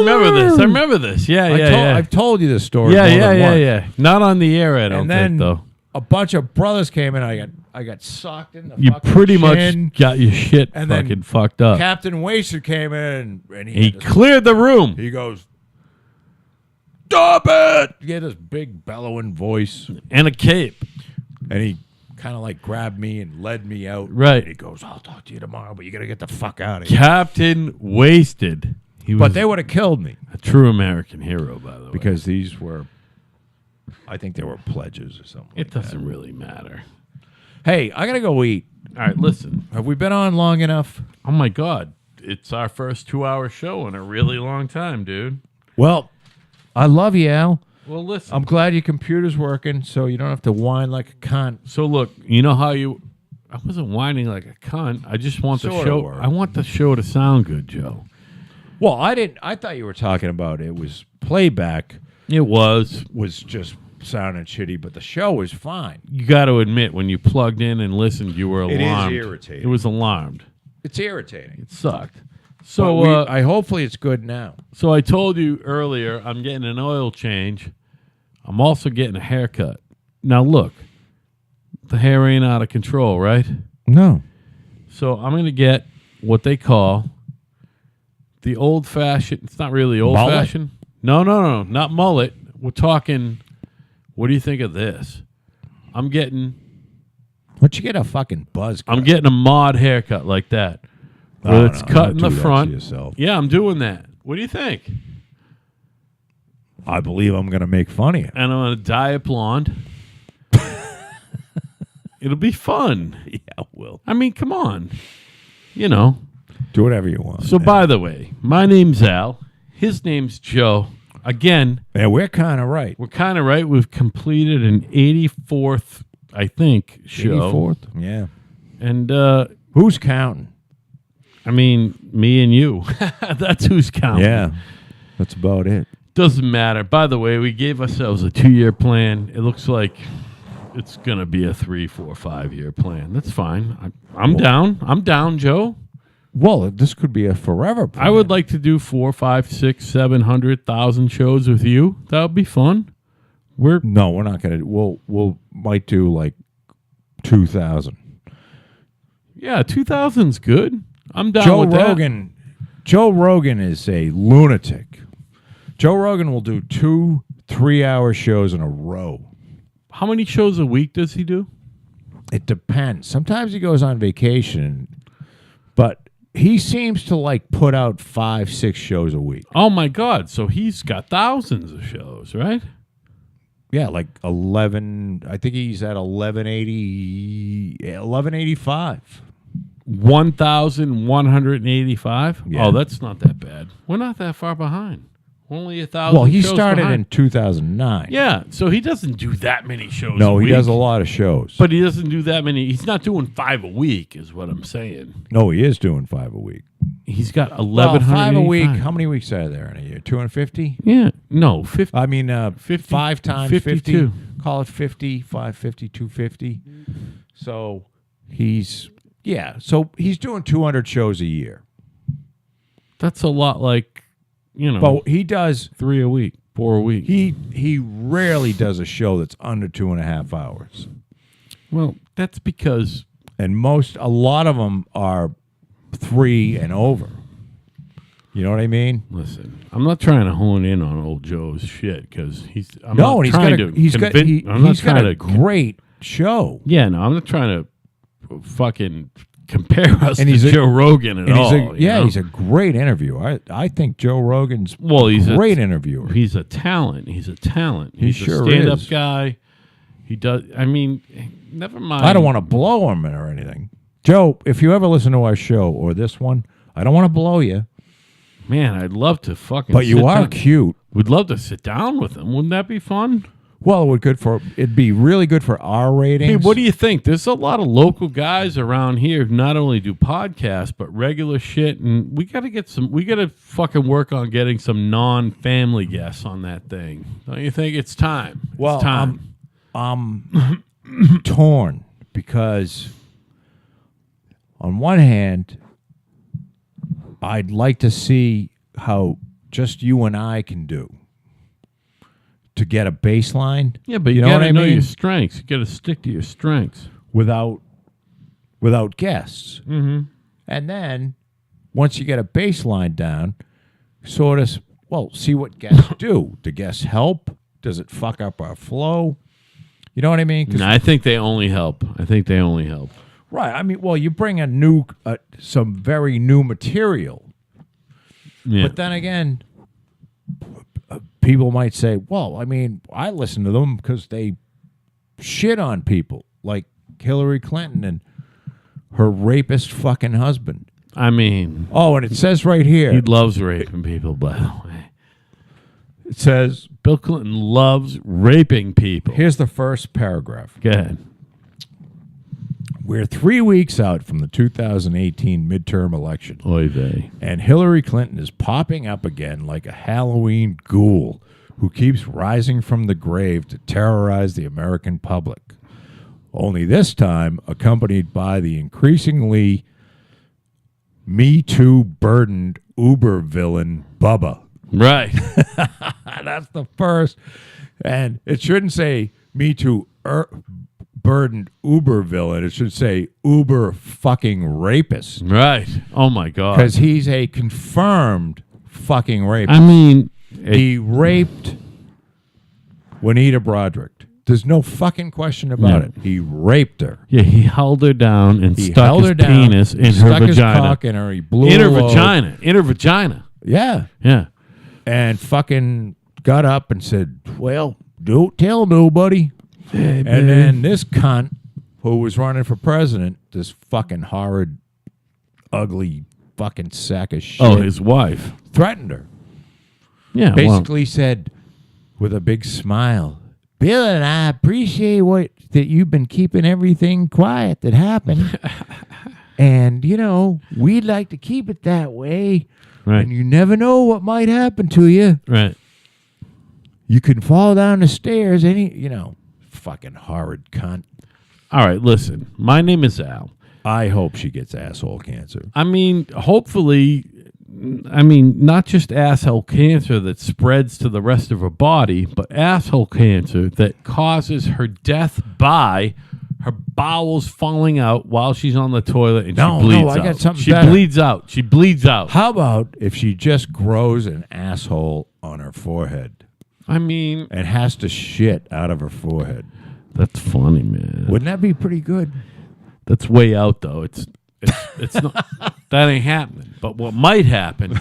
remember this. Yeah, yeah. I've told you this story. Yeah, more yeah, than yeah, once. yeah. Not on the air, I don't And then think, though. a bunch of brothers came in. I got socked in the You fucking pretty chin. much got your shit And then fucking fucked up. Captain Wasted came in, and He had this- cleared the room. he goes, "Stop it!" He had this big bellowing voice, And a cape. and he kind of like grabbed me and led me out. Right. And he goes, "I'll talk to you tomorrow, but you got to get the fuck out of here." Captain Wasted. He was But they would have killed me a true American hero, by the way. because these were, I think they were pledges or something. It doesn't really matter. Hey, I gotta go eat. All right, listen. Have we been on long enough? Oh, my God. It's our first 2-hour show in a really long time, dude. Well, I love you, Al. Well, listen. I'm glad your computer's working, so you don't have to whine like a cunt. So, look, you know how you I wasn't whining like a cunt. I just want the Sorta show. were. I want the show to sound good, Joe. Well, I didn't. I thought you were talking about it was playback It was. was just sounding shitty, but the show was fine. You got to admit, when you plugged in and listened, you were It is alarmed. irritating. It was alarmed. It's irritating. It sucked. But So, I hopefully it's good now. so I told you earlier, I'm getting an oil change. I'm also getting a haircut. Now, look, the hair ain't out of control, right? No. So I'm going to get what they call the old-fashioned. It's not really old-fashioned. No, not mullet. We're talking. What do you think of this? I'm getting Why don't you get a fucking buzz cut? I'm getting a mod haircut like that. Where it's cut in the front. Yourself. Yeah, I'm doing that. What do you think? I believe I'm going to make fun of you. And I'm going to dye it blonde. It'll be fun. Yeah, Will. I mean, come on. You know. Do whatever you want. So, by the way, my name's Al. His name's Joe. Again, yeah, we're kind of right. we're kind of right. We've completed an 84th, I think, show. 84th? Yeah. And, Who's counting? I mean, me and you. That's who's counting. Yeah. That's about it. Doesn't matter. By the way, we gave ourselves a 2-year plan. It looks like it's going to be a 3, 4, 5-year plan. That's fine. I'm down. I'm down, Joe. Well, this could be a forever plan. I would like to do 4, 5, 6, 700,000 shows with you. That would be fun. No, we're not going to. We'll might do like 2,000. Yeah, 2000's good. I'm down with that. Joe Rogan is a lunatic. Joe Rogan will do 2 3-hour shows in a row. How many shows a week does he do? It depends. Sometimes he goes on vacation, but he seems to like put out 5, 6 shows a week. Oh my God! So he's got thousands of shows, right? Yeah, like 11. I think he's at 1185. 1,185. Yeah. Oh, that's not that bad. We're not that far behind. Only 1,000. Well, he shows started behind. in 2009. Yeah, so he doesn't do that many shows. No, a he week, does a lot of shows. but he doesn't do that many. He's not doing 5 a week, is what I'm saying. No, he is doing 5 a week. He's got Well, 1,185. 5 a week. How many weeks are there in a year? 250? Yeah, no, 50. I mean, 50, 5 times 52. 50. Call it 50, 550, 250. So he's doing 200 shows a year. That's a lot like, But he does 3 a week, 4 a week. he rarely does a show that's under 2.5 hours. Well, that's because And a lot of them are 3 and over. You know what I mean? listen, I'm not trying to hone in on old Joe's shit because he's He's got a great show. Yeah, no, I'm not trying to fucking compare us And to he's Joe Rogan at all. He's a great interviewer. I think Joe Rogan's he's a great interviewer. He's a talent. He's a sure a stand-up is. guy. He does. I mean, never mind. I don't want to blow him or anything. Joe, if you ever listen to our show or this one, I don't want to blow you. Man, I'd love to fucking. But you sit are down. cute. We'd love to sit down with him. Wouldn't that be fun? Well, it'd be really good for our ratings. Hey, what do you think? There's a lot of local guys around here who not only do podcasts but regular shit, and we got to fucking work on getting some non-family guests on that thing. Don't you think it's time? Well, it's time. I'm torn because on one hand, I'd like to see how just you and I can do to get a baseline. Yeah, but you know got what to I know mean? your strengths. You got to stick to your strengths. without guests. Mm-hmm. And then once you get a baseline down, sort of, see what guests do. Do guests help? Does it fuck up our flow? You know what I mean? No, I think they only help. Right. I mean, you bring some very new material. Yeah. But then again, people might say, I listen to them because they shit on people like Hillary Clinton and her rapist fucking husband. I mean, and it says right here. he loves raping people, by the way. It says, Bill Clinton loves raping people. here's the first paragraph. Go ahead. We're 3 weeks out from the 2018 midterm election. Oy vey. And Hillary Clinton is popping up again like a Halloween ghoul who keeps rising from the grave to terrorize the American public. Only this time accompanied by the increasingly Me Too burdened Uber villain Bubba. Right. That's the first. And it shouldn't say Me Too burdened Uber villain. It should say Uber fucking rapist. Right. Oh, my God. Because he's a confirmed fucking rapist. I mean, he raped Juanita Broderick. There's no fucking question about it. He raped her. Yeah, he held her down and He stuck held his her down, penis in her stuck his vagina. cock in her. He blew In her her load. vagina. In her vagina. Yeah. Yeah. And fucking got up and said, well, don't tell nobody. Hey, And then this cunt who was running for president, this fucking horrid, ugly fucking sack of shit, Oh, his wife. threatened her. Yeah. Basically said with a big smile, Bill and I appreciate that you've been keeping everything quiet that happened. And, we'd like to keep it that way. Right. And you never know what might happen to you. Right. You can fall down the stairs, fucking horrid cunt. All right, listen. My name is Al. I hope she gets asshole cancer. I mean, hopefully, not just asshole cancer that spreads to the rest of her body, but asshole cancer that causes her death by her bowels falling out while she's on the toilet and she bleeds out. I got something She better. bleeds out. She bleeds out. How about if she just grows an asshole on her forehead I mean, and has to shit out of her forehead? that's funny, man. Wouldn't that be pretty good? That's way out, though. It's not. That ain't happening. But what might happen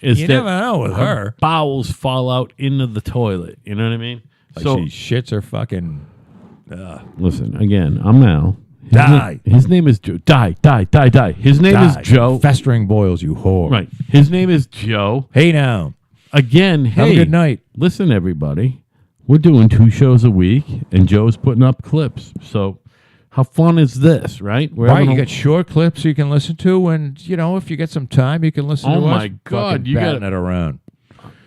is You that never know with her. bowels fall out into the toilet. You know what I mean? Like So she shits her fucking... listen again. I'm Al. Die. His name is Joe. Die. His name is Die. Joe. Festering boils, you whore. Right. His name is Joe. Hey now. Again, Have hey, a good night. Listen, everybody. We're doing 2 shows a week, and Joe's putting up clips. So, how fun is this, right? We're Right, having you a- got short clips you can listen to, and, if you get some time, you can listen to Oh, us. my God, fucking you batting got- it around.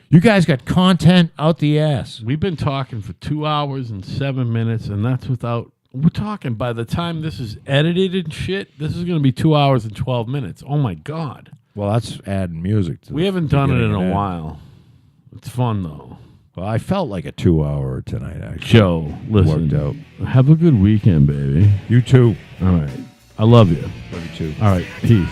You guys got content out the ass. We've been talking for 2 hours and 7 minutes, and that's without. We're talking by the time this is edited and shit, this is going to be 2 hours and 12 minutes. Oh, my God. Well, that's adding music to We the haven't done it beginning in and a end. while. It's fun, though. Well, I felt like a 2-hour tonight, actually. Joe, listen. Worked out. Have a good weekend, baby. You too. All right. I love you. Love you too. All right. Peace.